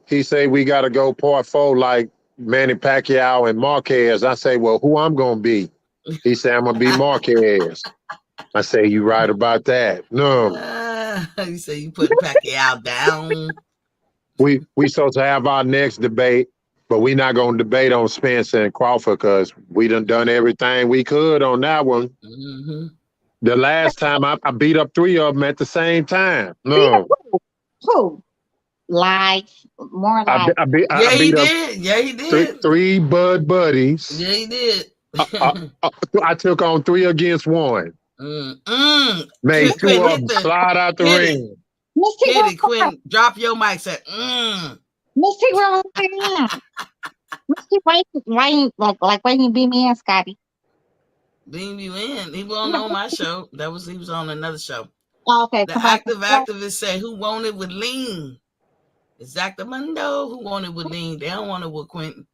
he say we gotta go part four like Manny Pacquiao and Marquez. I say, well, who I'm gonna be? He said, I'm gonna be Marquez. I say, you right about that. No, You say you putting Pacquiao down. we supposed to have our next debate, but we not gonna debate on Spencer and Crawford because we done everything we could on that one. Mm-hmm. The last time I beat up three of them at the same time. Beat up No, who? Lies. More lies. Yeah, I he beat up did. Yeah, he did. three Bud buddies. Yeah, he did. Uh, uh, I took on three against one. Mm. Made two Quinn, of hit them the slide out the hit it. ring. Miss T, Hit where it, Quinn. Drop your mic. Say, Miss T, where I am? Miss T, why you beat me in, Scotty? beam you in. He wasn't on my show. He was on another show. Oh, okay, The come back. active activists say, who wanted with lean? Exactamundo. Who wanted with lean? They don't want it with Quentin.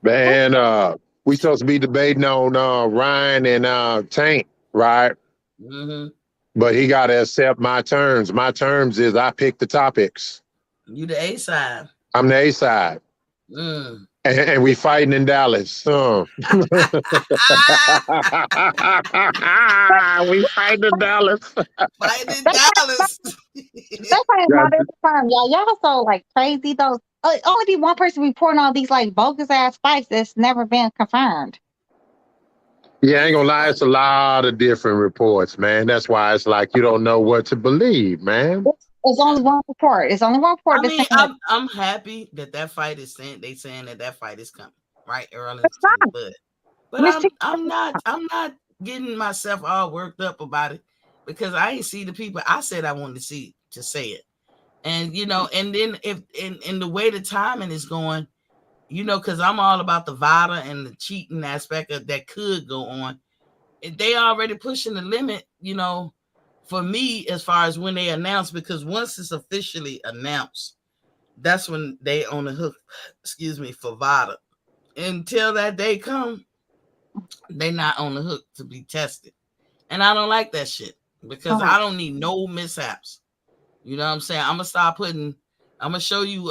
Man, we supposed to be debating on Ryan and Tank, right? Mm-hmm. But he got to accept my terms. My terms is I pick the topics. You the A side. I'm the A side. Mm. And we fighting in Dallas. We fighting in Dallas. Fighting in That's Dallas. why it's Got not every time. Y'all so like crazy though. Only be one person reporting all these like bogus ass fights that's never been confirmed. Yeah, I ain't gonna lie, it's a lot of different reports, man. That's why it's like you don't know what to believe, man. It's only one report. It's only one report I that's mean, saying that I'm happy that fight is saying that fight is coming right early it's to the not. but Miss T, I'm not getting myself all worked up about it because I ain't see the people I said I wanted to see to say it, and and then if in the way the timing is going, because I'm all about the VADA and the cheating aspect of that could go on. They already pushing the limit, for me as far as when they announce, because once it's officially announced, that's when they on the hook, for VADA. Until that day come, they not on the hook to be tested. And I don't like that shit because oh, I don't need no mishaps. You know what I'm saying? I'm gonna show you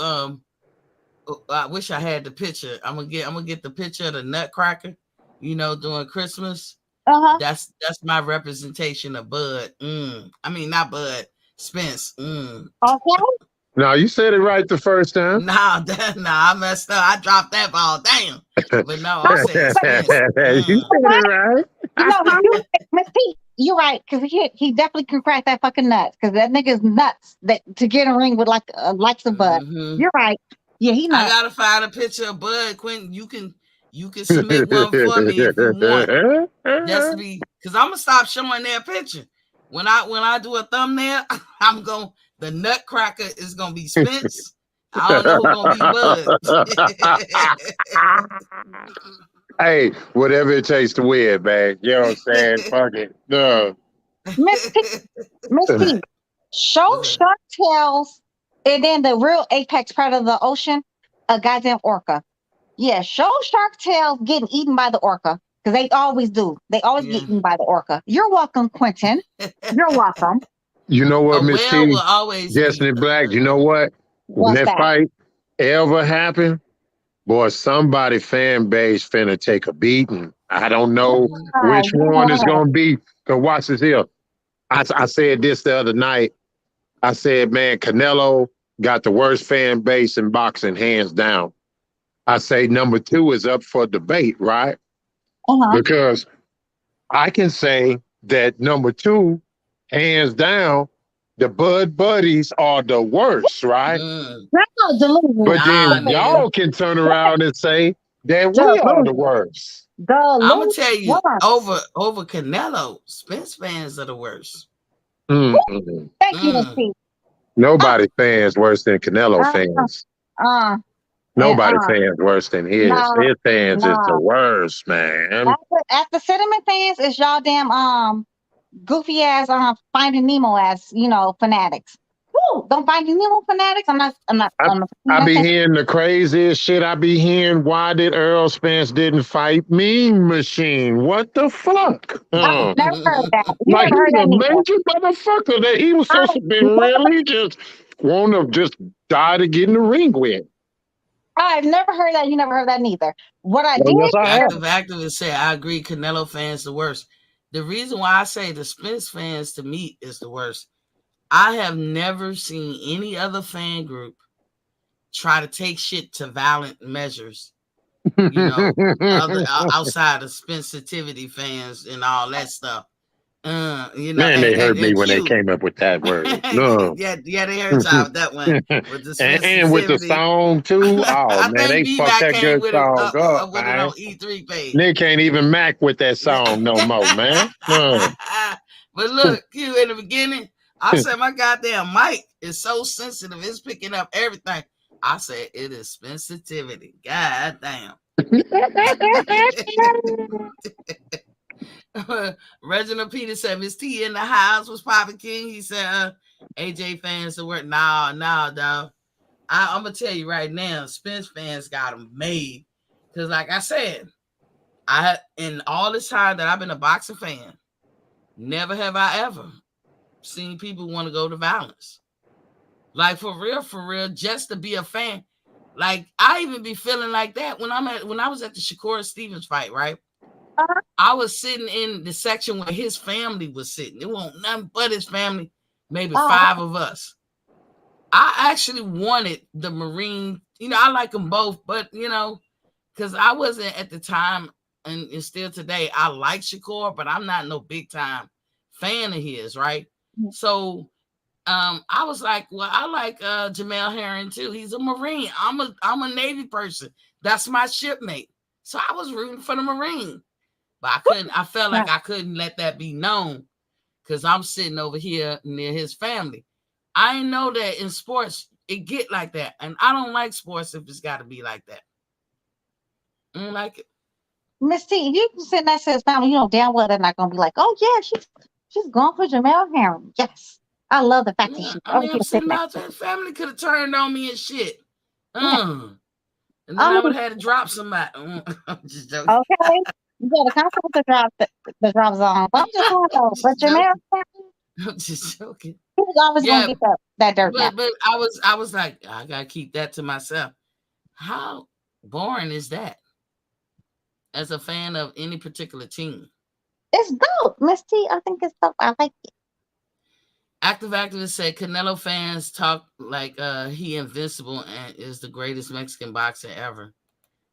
I wish I had the picture. I'm gonna get the picture of the Nutcracker, during Christmas. uh-huh. That's my representation of Bud. I mean not Bud, Spence. Okay. No, you said it right the first time. Nah, I messed up. I dropped that ball. Damn. But no, I'm saying Spence. You said it right. You know, Miss T, You're right, because he definitely can crack that fucking nuts. Because that nigga's nuts that to get in a ring with likes of Bud. Mm-hmm. You're right. Yeah, he I nuts. gotta find a picture of Bud. Quentin, you can submit one for me if you want. Just to be, because I'm gonna stop showing their picture. When I do a thumbnail, I'm going the nutcracker is gonna be Spence. I don't know who's gonna be Bud. Hey, whatever it takes to win, man. You know what I'm saying? Fuck it. No. Miss T, Miss T, What? show What's that? shark tails, and then the real apex predator of the ocean, a goddamn orca. Yeah, show shark tails getting eaten by the orca because they always do. They always get Yeah. eaten by the orca. You're welcome, Quentin. You're welcome. You know A what, Miss whale will T? always be. Destiny Black, you know what? When What's that that? fight ever happened, boy, somebody fan base finna take a beating. I don't know which one is Yeah. gonna be. Cause watch this here. I said this the other night. I said, man, Canelo got the worst fan base in boxing, hands down. I say number two is up for debate, right? Uh-huh. Because I can say that number two, hands down, the Bud Buddies are the worst, right? Mm. That's not delusional. But Nah, then nigga. y'all can turn around and say that we are the Delusional. worst. I'm gonna tell you Delusional. over Canelo. Spence fans are the worst. Mm-mm. Thank you, Miss Mm. T. Uh, Nobody fans worse than Canelo uh, fans. uh, and Nobody fans worse than his. no, His fans is the no. worst, man. After Cinnamon fans is y'all damn goofy ass Finding Nemo ass fanatics. Woo! Don't Finding Nemo fanatics. I, I'm I not be saying. hearing the craziest shit. I be hearing, why did Earl Spence didn't fight Mean Machine? What the fuck? I've never heard that. You Like never heard he's that a neither. major motherfucker that he was supposed I've to be never, really just want to just die to get in the ring with. I've never heard that. You never heard that neither. What I Well, did yes, I hear, have. Activist said I agree. Canelo fans the worst. The reason why I say the Spence fans to me is the worst. I have never seen any other fan group try to take shit to violent measures. You know, other outside of sensitivity fans and all that stuff. Man, they heard me And when they Q. came up with that word. No. Yeah, they heard y'all with that one with the And with the sensitivity. song too. Oh I man, think they fucked BVAC that came good with it song up, with it man. on E3 page. Nick can't even Mac with that song no more, man. No. But look, Q, in the beginning, I said my goddamn mic is so sensitive, it's picking up everything. I said it is sensitivity. God damn. Reginald Peter said Miss T in the house was Papa King. He said AJ fans the word. No, dog. I'm gonna tell you right now, Spence fans got them made. Cause like I said, I in all this time that I've been a boxing fan, never have I ever seen people want to go to violence. Like for real, just to be a fan. Like I even be feeling like that when I was at the Shakur Stevens fight, right? uh, I was sitting in the section where his family was sitting. It wasn't nothing but his family, maybe uh, 5 of us. I actually wanted the Marine, I like them both, but because I wasn't at the time and still today, I like Shakur, but I'm not no big time fan of his, right? So I was like, well, I like Jamel Herring too. He's a Marine. I'm a Navy person. That's my shipmate. So I was rooting for the Marine. But I felt like I couldn't let that be known because I'm sitting over here near his family. I know that in sports, it get like that. And I don't like sports if it's got to be like that. I don't like it. Miss T, you can sit next to his family, you know damn well they're not gonna be like, oh yeah, she's going for Jamel Herring. Yes. I love the fact that Yeah, she's I over mean, I'm here sitting sitting next out to there. Family could have turned on me and shit. him. And then I I would mean, have had to drop somebody. I'm just joking. okay. You got to come with the drop zone. But I'm just saying I'm though, but just Jamel joking. Herring, I'm just joking. he's always gonna Yeah, get that dirt now. but I was like, I gotta keep that to myself. How boring is that as a fan of any particular team? It's dope, Miss T. I think it's dope. I like it. Activist said Canelo fans talk like he invincible and is the greatest Mexican boxer ever.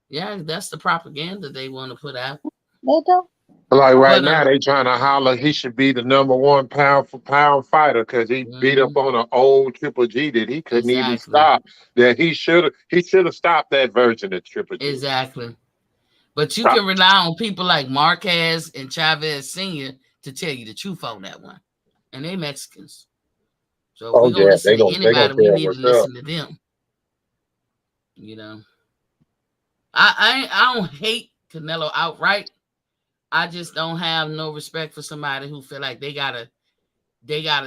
Yeah, that's the propaganda they want to put out. They do. Like right But now, they trying to holler he should be the #1 pound for pound fighter because he beat up on an old Triple G that he couldn't even exactly, stop. That he should have stopped that version of Triple G. exactly. But you can rely on people like Marquez and Chavez Senior to tell you the truth on that one, and they Mexicans. So if Oh we're gonna yeah, listen to they gonna anybody, we tell need to what's up. listen to them. You know, I don't hate Canelo outright. I just don't have no respect for somebody who feel like they gotta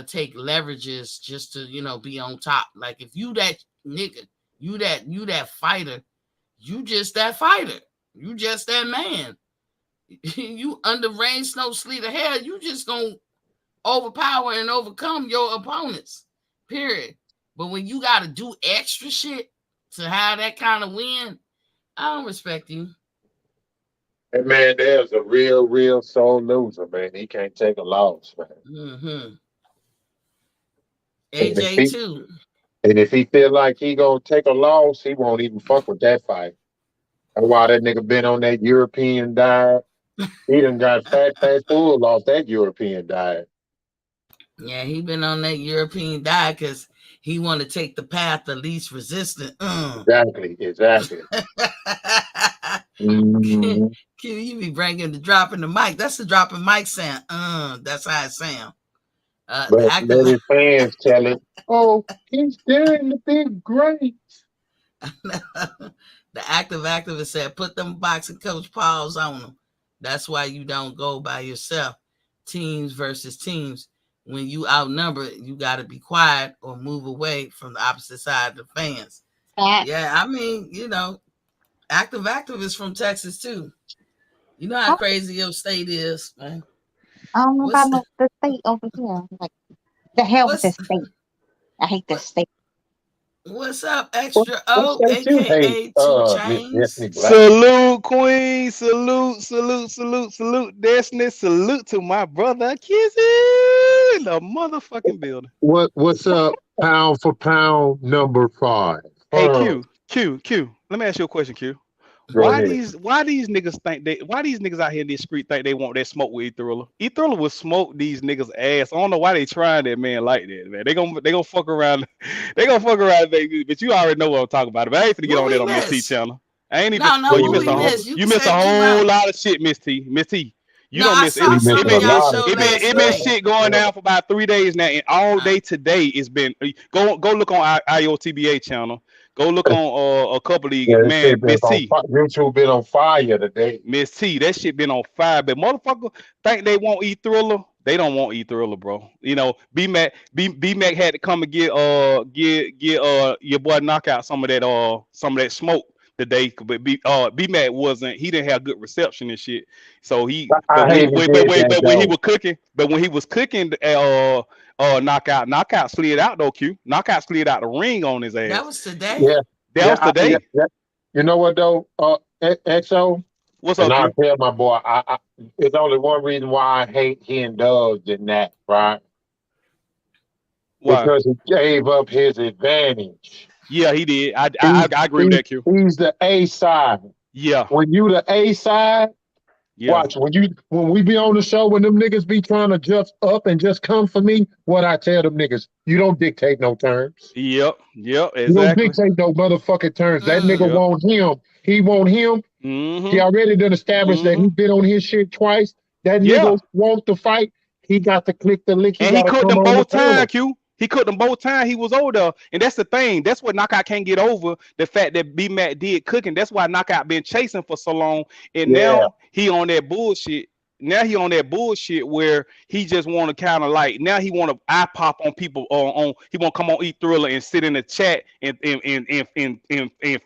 take leverages just to be on top. Like if you that nigga, you that fighter, you just that fighter, you just that man. You under rain, snow, sleet, or hell, you just gonna overpower and overcome your opponents. Period. But when you gotta do extra shit to have that kind of win, I don't respect you. And man, there's a real soul loser, man. He can't take a loss, man. Mm-hmm. And if AJ he too. and if he feel like he gonna take a loss, he won't even fuck with that fight. That's why that nigga been on that European diet. He done got fat full off that European diet. Yeah, he been on that European diet because he want to take the path of least resistance. Exactly. Can Mhm. you be bringing the dropping the mic? That's the dropping mic sound. That's how it sound. The But active, let his fans tell it, oh, he's daring to be great. the activist said, put them boxing coach paws on them. That's why you don't go by yourself. Teams versus teams. When you outnumber, you got to be quiet or move away from the opposite side of the fans. Facts. Yeah, I mean, activists from Texas too. You know how I crazy your state is, man. don't know about What's the state over here. Like the hell with what's this state. I hate this what state. what's up, What, extra what O, state you hate, aka Two Miss Chains? Destiny Black? Salute, Queen. Salute, Destiny. Salute to my brother Kizzy in the motherfucking building. What's up, pound for pound #5? Hey, Q. Let me ask you a question, Q. Go Why ahead. these niggas think why these niggas out here in this street think they want that smoke with E-Thriller? E-Thriller will smoke these niggas ass. I don't know why they trying that man like that, man. They gonna fuck around. They gonna fuck around, baby. But you already know what I'm talking about. But I ain't finna get What on that we on Miss T miss? channel. I ain't even. No, Well, what we Mm-hmm. miss? You you can missed a say what you whole want. lot of shit, Miss T. Miss T. You No, don't I miss it. saw We It some missing of a been y'all lot of show it last been shit. night. shit going Yeah. down for about 3 days now, and all Uh, day today it's been. Go look on our IOTBA channel. Go look on a couple of these. Yeah, this Man, shit been Miss on T. YouTube been on fire today. Miss T, that shit been on fire, but motherfucker think they want E Thriller. They don't want E Thriller, bro. You know, B Mac had to come and get your boy knockout some of that smoke today. But B Mac wasn't. He didn't have good reception and shit. So I hate he did that when he though. was cooking, knockout slid out though. Knockout slid out the ring on his that ass. was today. Yeah, That was today. yeah. You know what though, XO, What's and up, I'll Q? tell my boy, there's only one reason why I hate he indulged in that, right? Why? Because he gave up his advantage. Yeah, he did. He's I agree with he's that, Q. he's the A side. Yeah, When you the A side, yeah, watch when we be on the show when them niggas be trying to just up and just come for me. What I tell them niggas, you don't dictate no terms. yep, You don't exactly. dictate no motherfucking terms. That nigga Mm. Yep. want him. He want him. He Mm-hmm. already done established that Mm-hmm. he been on his shit twice. That Yeah. nigga want to fight. He got to click the lick. He And he got to cooked come them on the both panel. time, Q. He cooked them both time. He was older. And that's the thing. That's what Knockout can't get over. The fact that B Mac did cooking. That's why Knockout been chasing for so long. And Yeah. now he on that bullshit. Now he on that bullshit where he just want to kind of like now he want to eye pop on people on he want to come on Eat Thriller and sit in the chat and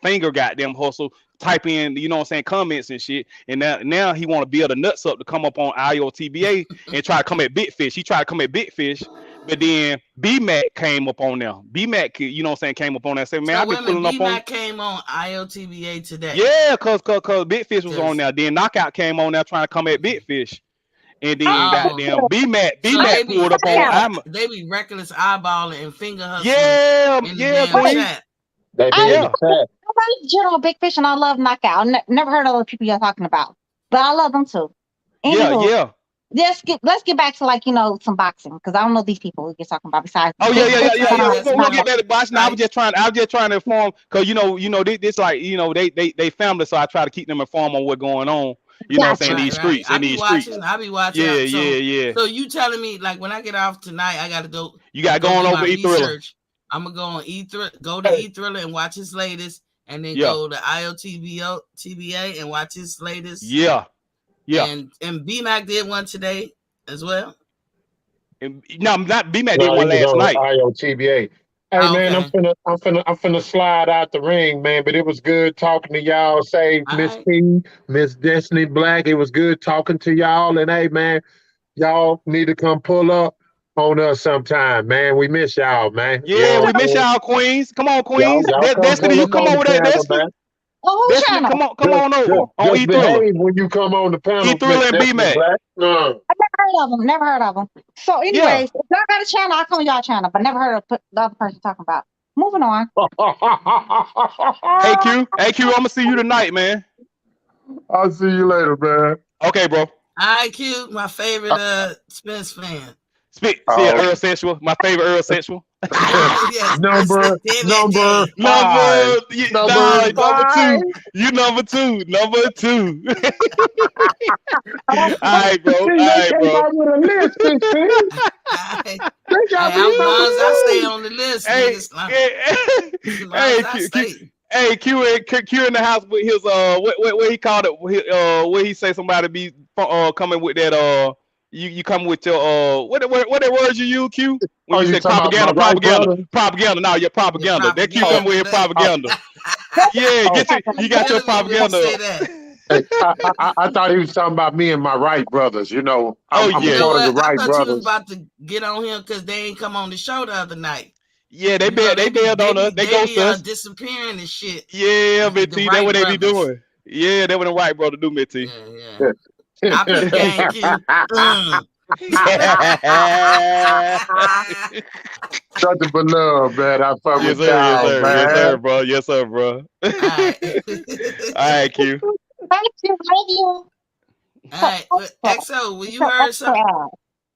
finger goddamn hustle type in you know what I'm saying comments and shit and now he want to build the nuts up to come up on IOTBA and try to come at Big Fish. He tried to come at Big Fish, but then B Mac came up on there. B Mac, you know what I'm saying, came up on there and said, man, So I've been wait a minute, pulling up B on you. Mac came on IOTBA today. Yeah, cause Big Fish was on Cause there. Then Knockout came on there trying to come at Big Fish. And then oh, goddamn B so Mac pulled up on I'm they be reckless eyeballing and finger hustling in the yeah, damn Queen. chat. They be I in the Yeah. chat. like General Big Fish and I love Knockout. Never heard of the people you're talking about, but I love them too. Yeah. Let's get back to like some boxing because I don't know these people we're talking about besides. Oh yeah, yeah. that's We'll another get that boxing. I was just trying to inform because this like they family, so I try to keep them informed on what's going on. You know what I'm saying? Gotcha. right, These right. streets, in these streets. I be watching. Yeah. So you telling me like when I get off tonight, I gotta You got go going do over my E Thriller. research. I'm gonna go on go to E Thriller and watch his latest, and then Yeah. go to TBA and watch his latest. Yeah. And BMAC did one today as well. And, no, not BMAC did No, he one was last on night. IOTBA. Hey man, Okay. I'm finna slide out the ring, man. But it was good talking to y'all. Say All Miss right. P, Miss Destiny Black. It was good talking to y'all. And hey man, y'all need to come pull up on us sometime, man. We miss y'all, man. You Yeah, know we what I'm miss saying? y'all, Queens. Come on, Y'all, Queens. y'all come Destiny, pull you up come on the over there, panel, Destiny. man. Oh, who Destiny, channel? come on over on Just E Thriller. behave when you come on the E panel, Miss Thriller and Destiny BMAC. Black. No. I never heard of them. So, Yeah. anyways, if y'all got a channel, I'll come on y'all channel, but never heard of the other person talking about. Moving on. Hey Q, I'm gonna see you tonight, man. I'll see you later, man. Okay, bro. IQ, my favorite Spence fan. See Earl Sexual, my favorite Earl Sexual. Yes, number Number, five. Number number five. two. You number two. All right, bro. See, they came out with a list, see? They got me As long number as I stay two. on the list, Hey, niggas. As long as I stay. Q in the house with his what he called it, where he say somebody be coming with that you come with your what that words you use, Q, when Oh, you you say talking about my right brother? propaganda. Your Your propaganda. That Q come propaganda. with his propaganda. Yeah, Oh, you got your Telling me when he propaganda. say that. hey, I thought he was talking about me and my right brothers. You know, Oh I'm You a yeah, know part of the what? I right thought you was brothers. about to get on him because they ain't come on the show the other night. yeah. They You know bailed on us. They they ghost be us. disappearing and shit. Yeah, The Mitty. That's Wright what they be brothers. doing. Yeah, that's what the white brother do, Mitty. Yeah. I peep gang Q. Nothing but love, man. I fuck Yes, with sir. Yes, y'all, sir. Yes, man. sir, bro. Yes, sir, bro. All Alright. right, Q. Thank you, love you. Alright. XO, well, you heard something?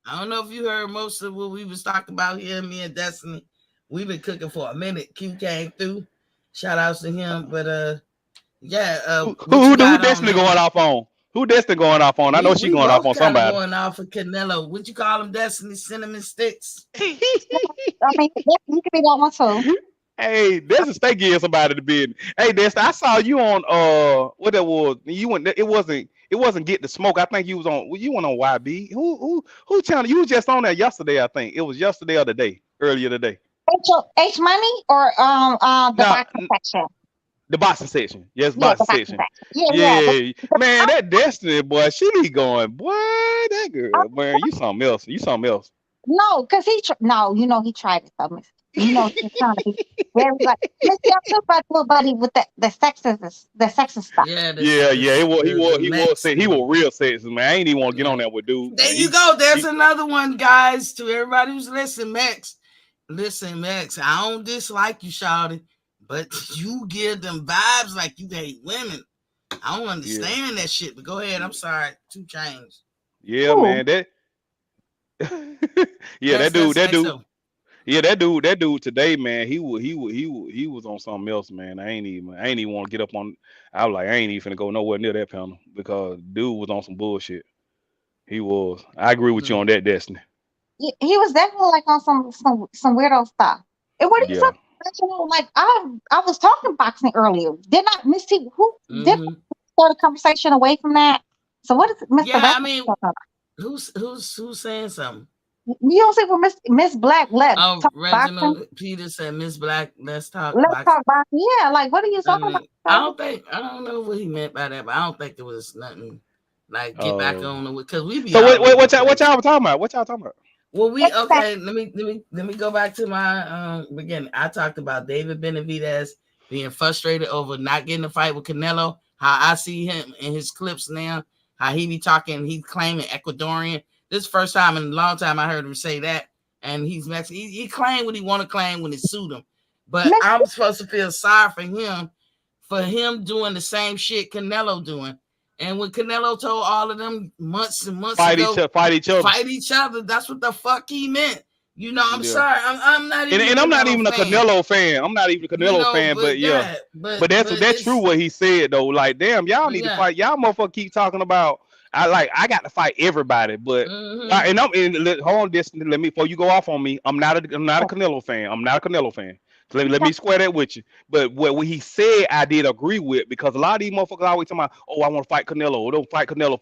I don't know if you heard most of what we was talking about here, me and Destiny. We've been cooking for a minute. Q came through. Shout outs to him. But what you Who got on, Destiny man? going off on? Who Destiny going off on? I know she We going off both on kind of somebody. going off of Canelo. What you call them, Destiny? Cinnamon sticks? I mean, you could be that one too. Hey, there's a stay getting somebody to bid. Hey, Destiny, I saw you on what that was. You went. It wasn't Get the Smoke. I think you was on. You went on YB. Who channel? You was just on there yesterday. I think it was yesterday or the day earlier today. H Money or the Now boxing section. the boxing section. Yes, Yeah, boxing the boxing section. section. Yeah. Yeah, man, that Destiny boy, she be going, boy, that girl, man, you something else. You something else. No, because no, he tried it though, Miss. He's trying to be very like Miss. I'm so bad little buddy with the sexist stuff. Yeah, Yeah, It was the he was Mex saying he one. was real sexy, man. I ain't even want to get Yeah. on there with dude, There man. you go. There's another one, guys. To everybody who's listening, Max. Listen, Max, I don't dislike you, Shawty, but you give them vibes like you hate women. I don't understand that shit, but go ahead. I'm sorry. 2 Chainz. Yeah, Ooh. man, that yeah, Yes, that's XO. that dude today, man, he was on something else, man. I ain't even want to get up on. I was like, I ain't even finna go nowhere near that panel because dude was on some bullshit. He was. I agree with you on that, Destiny. He was definitely like on some weirdo stuff. And what are you Yeah. talking? Like I was talking boxing earlier. Did not Miss T who did start a conversation away from that? So what is Mr. Yeah, I Record mean, talking about? who's saying something? You don't see where Miss Black left Oh, talk boxing. Reginald Peters said, Miss Black, let's talk Let's boxing. talk boxing. Yeah, like what are you talking about? I don't know what he meant by that, but I don't think it was nothing like get back on the because we be So all over the what place. y'all talking about? What y'all talking about? Well, let me go back to my beginning. I talked about David Benavidez being frustrated over not getting a fight with Canelo. How I see him in his clips now, how he be talking, he's claiming Ecuadorian. This is the first time in a long time I heard him say that. And he's Mexican. He claimed what he want to claim when it suit him. But I'm supposed to feel sorry for him doing the same shit Canelo doing. And when Canelo told all of them months and months fight ago, fight each other. that's what the fuck he meant. You know, I'm Yeah. sorry, I'm not even. And I'm not even a Canelo fan. I'm not even a Canelo fan, but yeah. But that's true what he said though. Like, damn, y'all need to fight. Y'all motherfuckers keep talking about. I got to fight everybody, but and hold on, this let me before you go off on me. I'm not a Canelo fan. I'm not a Canelo fan. So let me square that with you. But what he said, I did agree with because a lot of these motherfuckers always talking about, oh, I want to fight Canelo. Don't fight Canelo.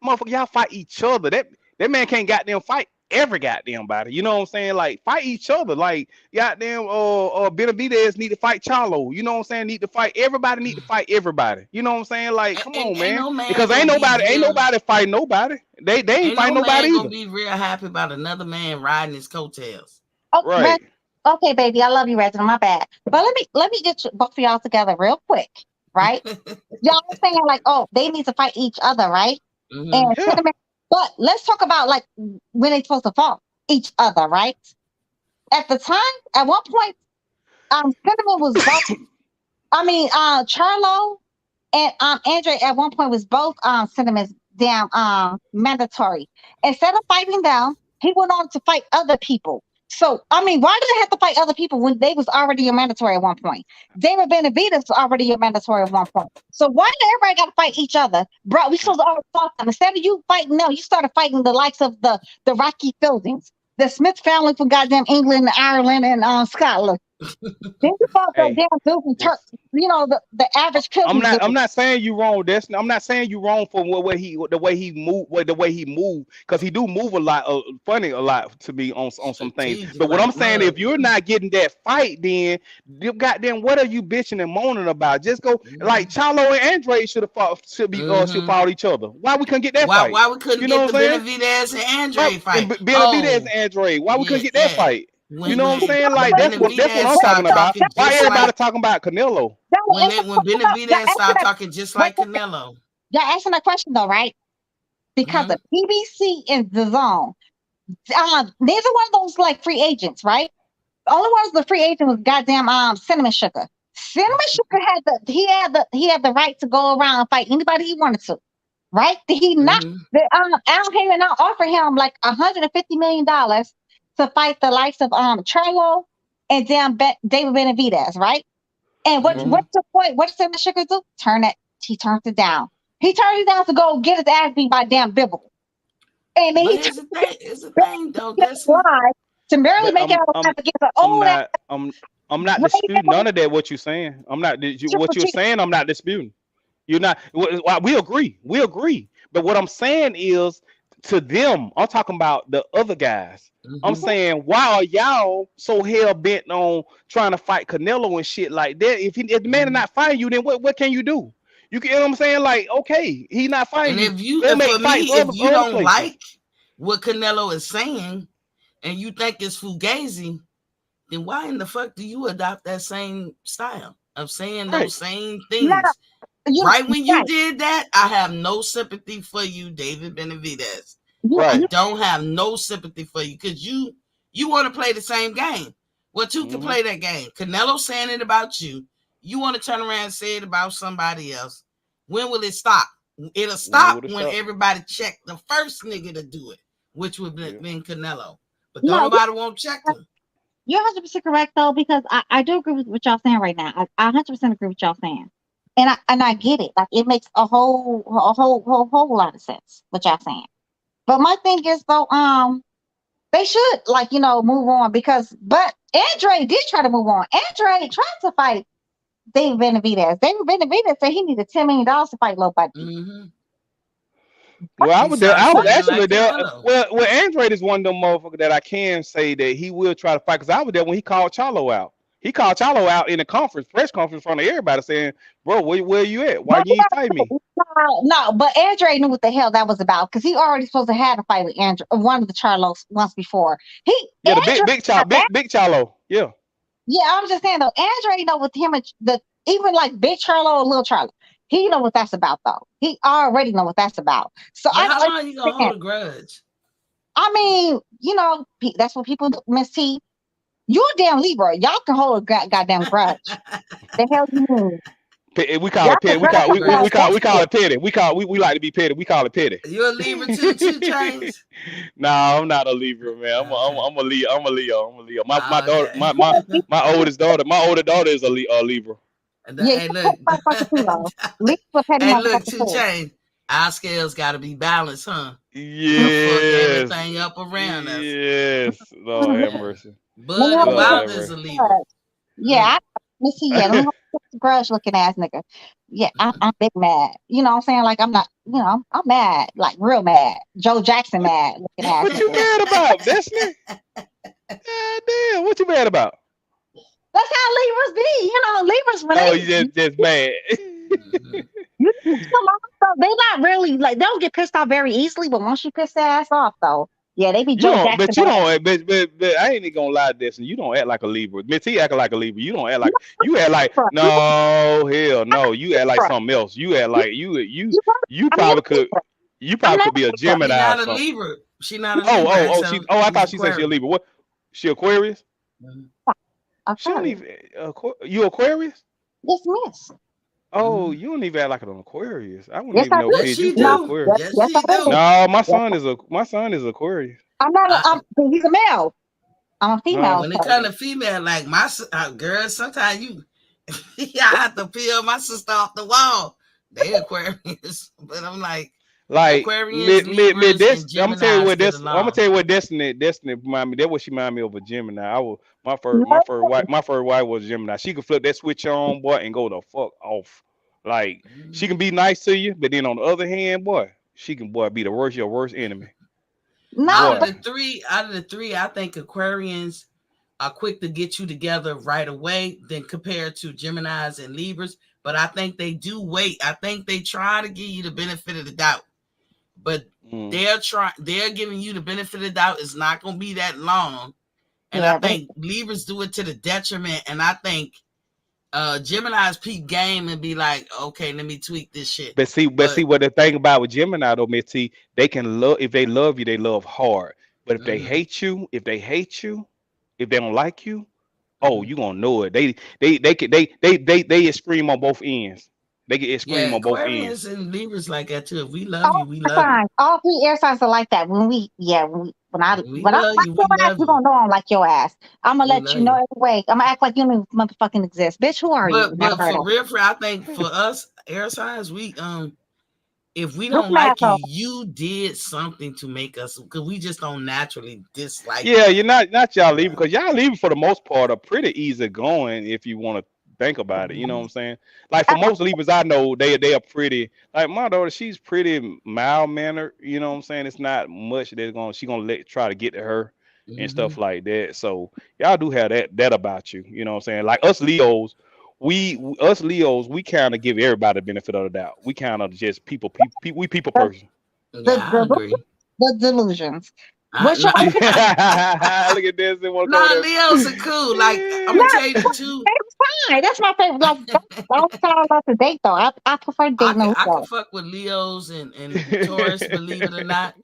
Motherfucker, y'all fight each other. That man can't goddamn fight every goddamn body. You know what I'm saying? Like, fight each other. Like, goddamn, Benavidez need to fight Charlo. You know what I'm saying? Need to fight everybody. Need to fight everybody. You know what I'm saying? Like, come on, man. Because ain't nobody fight nobody. They ain't fight nobody either. Gonna be real happy about another man riding his coattails. Oh, right. Okay, baby, I love you, Reginald. My bad. But let me get both of y'all together real quick, right? Y'all saying like, oh, they need to fight each other, right? And but let's talk about like when they're supposed to fight each other, right? At the time, at one point, Cinnamon was both. I mean, Charlo and Andre at one point was both Cinnamon's damn mandatory. Instead of fighting them, he went on to fight other people. So, I mean, why did they have to fight other people when they was already your mandatory at one point? David Benavidez was already your mandatory at one point. So why did everybody got to fight each other? Bro, we supposed to all fight them. Instead of you fighting them, you started fighting the likes of the Rocky Fieldings, the Smith family from goddamn England, Ireland, and Scotland. Then you fought the damn dude from Turk, you know, the average Pilgrim. I'm not saying you wrong, Destiny. I'm not saying you wrong for the way he moved, because he do move a lot, funny a lot to me on some things. But what I'm saying, if you're not getting that fight, then goddamn, what are you bitching and moaning about? Just go like Charlo and Andre should fought each other. Why we couldn't get that fight? Why we couldn't get the Benavidez and Andre fight? Benavidez and Andre. Why we couldn't get that fight? You know what I'm saying? Like that's what I'm talking about. Why everybody talking about Canelo? When Benavidez started talking just like Canelo. Y'all asking that question though, right? Because the BBC and the Zone, neither one of those like free agents, right? The only one was the free agent was goddamn Cinnamon Sugar. Cinnamon Sugar had the right to go around and fight anybody he wanted to, right? Did he not? Al Heyman now offered him like $150 million to fight the likes of Charlo and damn David Benavidez, right? And what's the point? What did Mr. Sugar do? He turned it down. He turned it down to go get his ass beat by damn Bibble. And then it's a thing though. That's to barely make it out against an old ass. I'm not disputing none of that. What you're saying, what you're saying. I'm not disputing. You're not. We agree. But what I'm saying is, to them, I'm talking about the other guys. I'm saying, why are y'all so hell bent on trying to fight Canelo and shit like that? If the man is not fighting you, then what can you do? You know what I'm saying? Like, okay, he's not fighting you. If you don't like what Canelo is saying, and you think it's fugazi, then why in the fuck do you adopt that same style of saying those same things? Right when you did that, I have no sympathy for you, David Benavidez. I don't have no sympathy for you because you want to play the same game. Well, two can play that game. Canelo saying it about you. You want to turn around and say it about somebody else. When will it stop? It'll stop when everybody check the first nigga to do it, which would have been Canelo. But nobody won't check him. You're 100% correct though, because I do agree with what y'all saying right now. I 100% agree with y'all saying. And I get it. Like, it makes a whole lot of sense what y'all saying. But my thing is though, they should move on but Andre did try to move on. Andre tried to fight David Benavidez. David Benavidez said he needed $10 million to fight Low Buddy. Well, I was actually there. Well, Andre is one of them motherfuckers that I can say that he will try to fight, because I was there when he called Charlo out. He called Charlo out in a press conference in front of everybody saying, bro, where you at? Why you ain't fight me? No, but Andre knew what the hell that was about, because he already supposed to have a fight with one of the Charlos once before. Big Charlo. Yeah. Yeah, I'm just saying though, Andre know with him even like Big Charlo or Little Charlo. He know what that's about though. He already know what that's about. So how long you gonna hold a grudge? I mean, that's what people do. Miss T. You're a damn Libra. Y'all can hold a goddamn grudge. The hell you mean? We call Y'all it petty. We prefer call we, we, Libra. we call we call it petty. We like to be petty. We call it petty. You a Libra too, 2 Chains? No, I'm not a Libra, man. Okay. I'm a Leo. I'm a Leo. I'm a Leo. My daughter, Okay. my older daughter is a Libra. Yeah, Hey, you look. motherfucker too though. Libra petty Hey, look, motherfucker two too. chains. Our scales got to be balanced, huh? We'll fuck Yes. everything up around us. Yes. Lord have mercy. Let me Bud hold and you Lord up have Wilder is mercy. a to Libra. grudge. Yeah, Mm. let me see. Yeah, let me hold you up to grudge looking ass nigga. Yeah, I'm big mad. You know what I'm saying? Like I'm not. You know, I'm mad, like real mad. Joe Jackson mad looking ass What you nigga. mad about, Destiny? God damn, what you mad about? That's how Libras be. You know, Libras when Oh, you they just mad. Mhm. you piss them off, though, they not really like they don't get pissed off very easily. But once you piss their ass off, though, yeah, they be You Joe don't, Jackson but you mad. don't, but I ain't even gonna lie, Destiny. You don't act like a Libra. Miss T acting like a Libra. You don't act You like, you act like, Libra, you no, hell no. You act like Libra, something else. You act you, like you, you I'm not probably a could, Libra. you I'm probably not could be a a Libra. She Gemini or not a something. Libra. She not a Libra. I She's thought she said she a Aquarius. Libra. What? She Aquarius? Mhm. She don't Okay, even, you Aquarius? yes, miss. Oh, Mhm. you don't even act like an Aquarius. I wouldn't Yes, even I know do. Yes, fed you she for No, do. Aquarius. yes, Yes, yes, I she do. do. No, Yes, my son is Aquarius. I'm not. I, He's a male. I'm a Huh? female. when it So comes to female, like girls, sometimes you, I have to peel my sister off the wall. They Aquarius, but I'm like Like Aquarians, Libras, and I'm gonna tell you Gemini's what get I'm gonna along. tell you what Destiny remind me. That what she remind me of a Gemini. I was no, my first wife was Gemini. She could flip that switch on, boy, and go the fuck off. Like she Mhm. can be nice to you, but then on the other hand, boy, she can be the worst your worst enemy. no, Out of but Boy, the three, I think Aquarians are quick to get you together right away than compared to Geminis and Libras. But I think they do wait. I think they try to give you the benefit of the doubt. But mm. they're giving you the benefit of the doubt. It's not gonna be that long. And I yeah, they think Libras do it to the detriment. And I think Gemini's peak game and be like, okay, let me tweak this shit. But But see what the thing about with Gemini though, Miss T, they can love if they love you, they love hard. But if they mhm, hate you, if they don't like you, oh, mhm. you gonna know it. They extreme on both ends. They get extreme Yeah, on both ends. Aquarians and Libras like that too. If we love all you, we love you. signs, all three air signs are like that. When I When we when I love like you, your we ass, love you you. gonna know I'm like your ass. I'm gonna We let love you know you. every way. I'm gonna act like you don't even motherfucking exist, bitch. Who are you? Never But heard for of. real, I think for us air signs, we if we What's don't my like you, asshole? you did something to make us because we just don't naturally dislike Yeah, you. you're not y'all leaving Yeah. because y'all leaving for the most part are pretty easy going if you want to think about it. You know what Mhm. I'm saying? Like for most leavers I know, they are pretty. Like my daughter, she's pretty mild mannered. You know what I'm saying? It's not much that's gonna she gonna try to get to her and stuff Mhm. like that. So y'all do have that about you. You know what I'm saying? Like us Leos. Us Leos, we kind of give everybody the benefit of the doubt. We kind of just we people The person. the Yeah, I the, agree. the delusions. Look I Which no, are at this. They want to come no, with Leos are cool. Like I'm that. gonna not tell you the two. fine. That's my favorite. Like that's the only time I love to date though. I prefer dating a I can Leo. fuck with Leos and Taurus, believe it or not.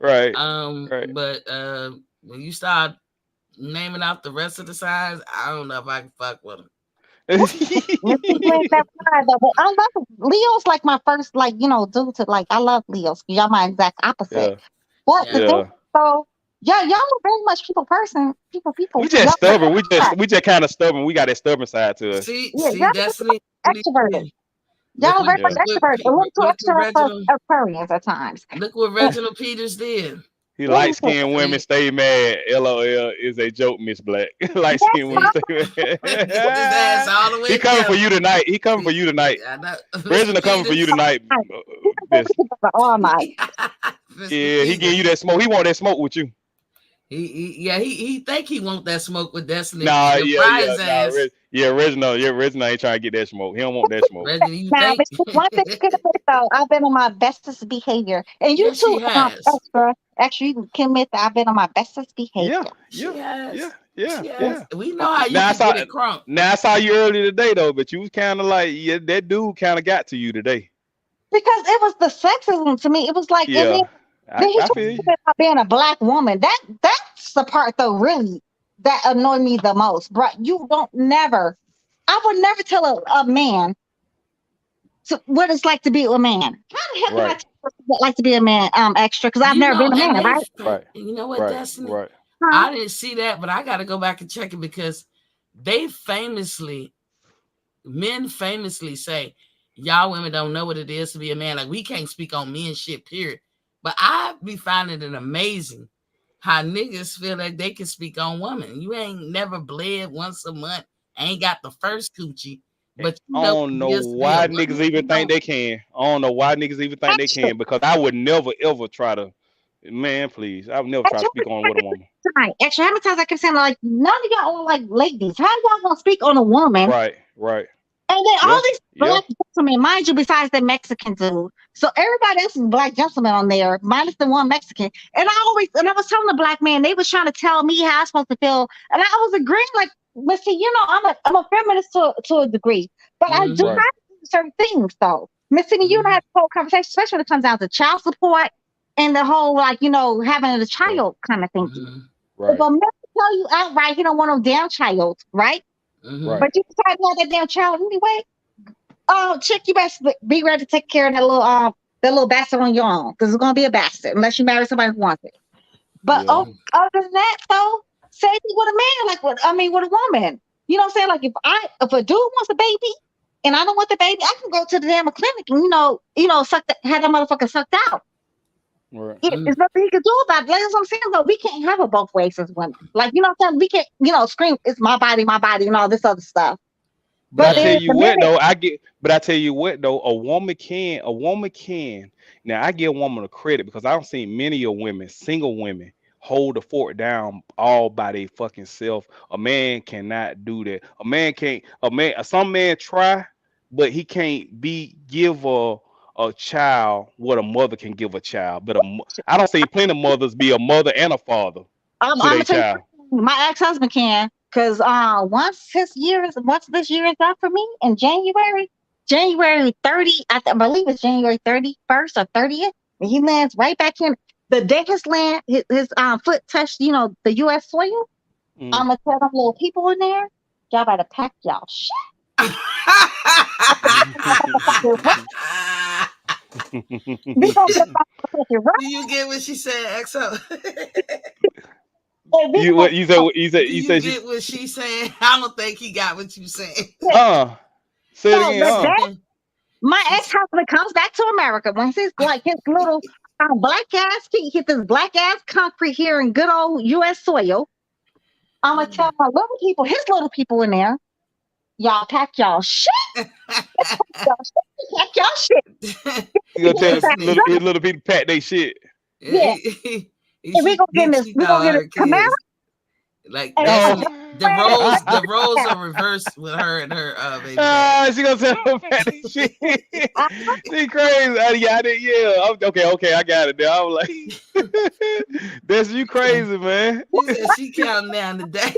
Right, right. But when you start naming out the rest of the signs, I don't know if I can fuck with them. Miss People ain't that fine though. But I love Leo's like my first like due to like I love Leos. Y'all my exact opposite. Yeah, But the Yeah. thing yeah. so yeah, y'all are very much people person. We People. just Y'all stubborn. We just kind of stubborn. We got that stubborn side to us. yeah, See, y'all Destiny. extroverted. Look Y'all are what very much Yeah. look what extroverted. A little too look what extrovert for Reginald Aquarians at times. look what Yeah, Reginald Peters did. He what light is it? skinned women See, stay mad. LOL is a joke, Miss Black. Light skinned women see, stay pulled his ass mad. all the He way coming for together. you tonight. He coming for See, you tonight. I know, Mr. Reginald coming for you Peters. tonight. Fine. We can This. together all night. Mr. Yeah, he getting you Peters. that smoke. He want that smoke with you. He think he want that smoke with Destiny Nah, to fry yeah, his nah, ass. Reginald ain't trying to get that smoke. He don't want that smoke. Reginald, you Now, think? but one thing you can admit though, I've been on my bestest behavior, and you Yes, she too, has. extra. Actually, you can admit that I've been on my bestest Yeah, behavior. yeah, She has. yeah, yeah, She has. yeah. We know how you Now I can saw get it crunk. now I saw you earlier today though, but you was kind of like, yeah, that dude kind of got to you today. Because it was the sexism to me. It was like, and Yeah, then he I told feel me you. about being a black woman. That's the part though, really, that annoyed me the most. But you don't never. I would never tell a man So what it's like to be a man. How the hell can I Right. tell what it's like to be a man extra? Because I've You never know, been a and man, they, right? Right. you know what, Right. Destiny? Right. Huh? I didn't see that, but I got to go back and check it because they famously, men famously say, y'all women don't know what it is to be a man. Like, we can't speak on men shit, period. But I be finding it amazing how niggas feel like they can speak on women. You ain't never bled once a month, ain't got the first coochie, but you I know don't what know it is to be a why niggas woman. even think they can. I don't know why niggas even think they Extra. can because I would never ever try to. Man, please, I would never try to Extra. speak on with a woman. Extra. How many times I kept saying like none of y'all are like ladies. How y'all gonna speak on a woman? Right. Right. And then Yeah. all these Yeah. black gentlemen, mind you, besides the Mexican dude. So everybody else is black gentlemen on there, minus the one Mexican. And I was telling the black man, they was trying to tell me how I'm supposed to feel. And I was agreeing, like, but see, I'm a feminist to a degree. But I do Mm-hmm. Right. have to do certain things though. Miss Cindy, you and I have a whole conversation, especially when it comes down to child support and the whole like, having a Yeah. child kind of thinking. Mm-hmm. If Right. a man tell you outright he don't want no damn child, right? Mm-hmm. Right. But you decide to have that damn child anyway. Oh, chick, you best be ready to take care of that little bastard on your own, because it's gonna be a bastard unless you marry somebody who wants it. But Yeah. other than that, though, same thing with a man, like with a woman. You know what I'm saying? Like if a dude wants a baby and I don't want the baby, I can go to the damn clinic and have that motherfucker sucked out. Right. There's nothing he can do about it. Like, that's what I'm saying, though. We can't have it both ways as women. Like, you know what I'm saying? We can't, scream, it's my body, and all this other stuff. But But I But tell then you the what minute, though, I tell you what though, a woman can. Now I give a woman a credit because I don't see many of women, single women, hold the fort down all by their fucking self. A man cannot do that. A man can't. Some man try, but he can't give a child what a mother can give a child. But I don't see plenty of mothers be a mother and a father I'm to their gonna tell you, child. my ex-husband can, because once this year is up for me in January 30, I believe it's January 31st or 30th, and he lands right back in. The day his foot touched, the U.S. soil. Mm. I'm gonna tell them little people in there, y'all better pack y'all shit. We gonna get motherfucking right, do you get what she said, XO? and we you gonna what you said? Do You you said she. get what she's saying? I don't think he got what you saying. Say it so again. the day my She's ex-husband comes back to America, once his little black ass feet hit this black ass concrete here in good old U.S. soil, I'm gonna tell my little people, his little people in there, y'all pack y'all shit, y'all pack y'all shit. You gonna tell Get back Destiny. right. his little people pat their shit. Yeah, and we gonna get in this. She We gonna called get in her this Camaro, kids. Like and I'm gonna Oh. Destiny, tell the roles are reversed with her and her baby dad. She gonna tell them pat their shit. I, She crazy. Yeah, I did. Yeah. Okay, I got it. Now I was like, that's you crazy, man. She said she counting down the day.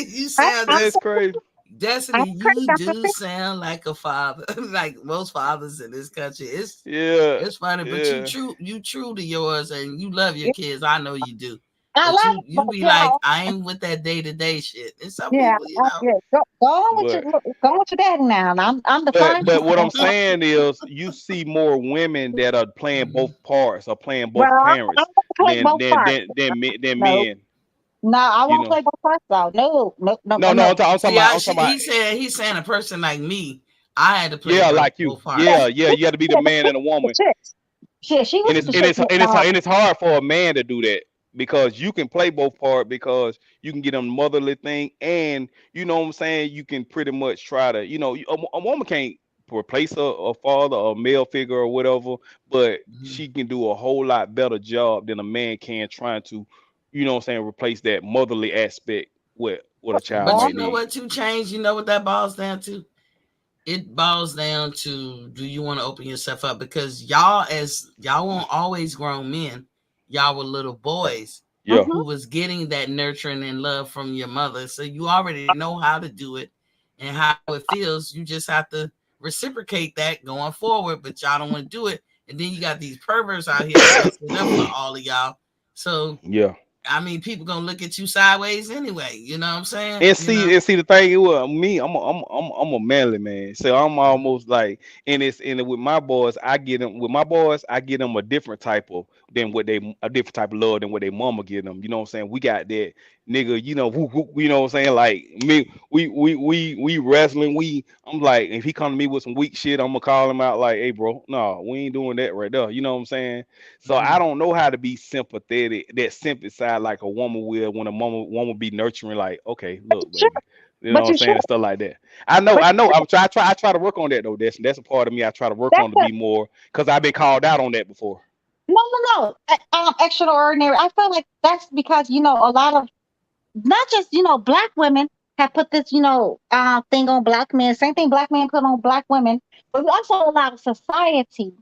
You sound I, That's just crazy. I'm Destiny. crazy. You do sound like a father, like most fathers in this country. Yeah, It's funny, but yeah. you true to yours, and you love your kids. I know you do. I But love it, you but be like, I ain't with that day to day shit. And some yeah, people, yeah. Go on with But your daddy now. And I'm the but fine. but what I'm saying is, you see more women that are playing both parts or playing Well, both I parents want to play than both than parts. than than, men- than No, men. no, I You won't know. play both parts though. No, no, no, No, no, no. no. I'm talking see, about. I'm talking about. he's saying a person like me, I had to play Yeah, like you. both Yeah, parts. Yeah. You got to be the yeah, but man she and a was woman. the shit. Shit, she and was it's the and shit. it's and it's and it's hard for a man to do that because you can play both parts because you can get them motherly thing and you know what I'm saying you can pretty much try to a woman can't replace a father or a male figure or whatever, but Mhm. she can do a whole lot better job than a man can trying to what I'm saying replace that motherly aspect with what a child But Well, you might know need. what? To change, you know what that boils down to? It boils down to, do you want to open yourself up? Because y'all weren't always grown men. Y'all were little boys Yeah. mm-hmm. who was getting that nurturing and love from your mother. So you already know how to do it and how it feels. You just have to reciprocate that going forward, but y'all don't want to do it. And then you got these perverts out here messing it up for all of y'all. So Yeah. I mean, people gonna look at you sideways anyway. You know what I'm saying? And You know. see the thing, it was me. I'm a manly man, so I'm Mhm. almost like, and with my boys, I get them a different type of a different type of love than what they mama give them. You know what I'm saying? We got that nigga, you know, you know what I'm saying? Like me, we wrestling. I'm like, if he come to me with some weak shit, I'm gonna call him out like, hey, bro, no, we ain't doing that right there. You know what I'm saying? So I Mhm. don't know how to be sympathetic, that sympathy side like a woman will when a woman be nurturing, like, okay, look, Sure, baby. You know what but I'm you saying? should. And stuff like that. I know, But I try to work on that though. That's a part of me I try to work that's on to be more, because I've been called out on that before. no. Extraordinary. I feel like that's because a lot of not just black women have put this thing on black men. Same thing black men put on black women, but we also allow society,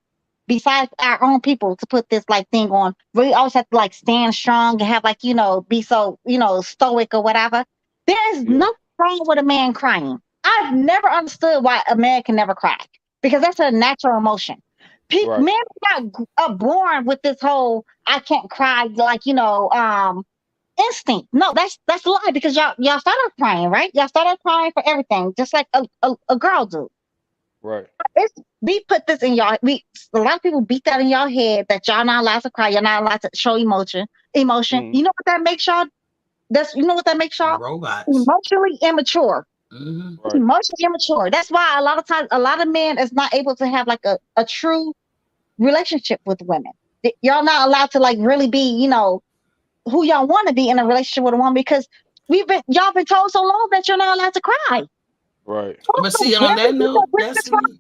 besides our own people, to put this like thing on. We always have to like stand strong and have like be so stoic or whatever. There is Yeah. nothing wrong with a man crying. I've never understood why a man can never cry, because that's a natural emotion. Right. Men are not born with this whole I can't cry, like instinct. No, that's a lie, because y'all started crying, right? Y'all started crying for everything, just like a girl do. Right. It's, we put this in y'all. A lot of people beat that in y'all head that y'all not allowed to cry. You're not allowed to show emotion. Emotion. Mm, You know what that makes y'all? You know what that makes y'all? Robots. Emotionally immature. Hmm. right. Emotionally immature. That's why a lot of times a lot of men is not able to have like a true relationship with women. Y'all not allowed to like really be, who y'all want to be in a relationship with a woman, because y'all been told so long that you're not allowed to cry. Right. But Also, see, on very that people note, bring this from, Destiny.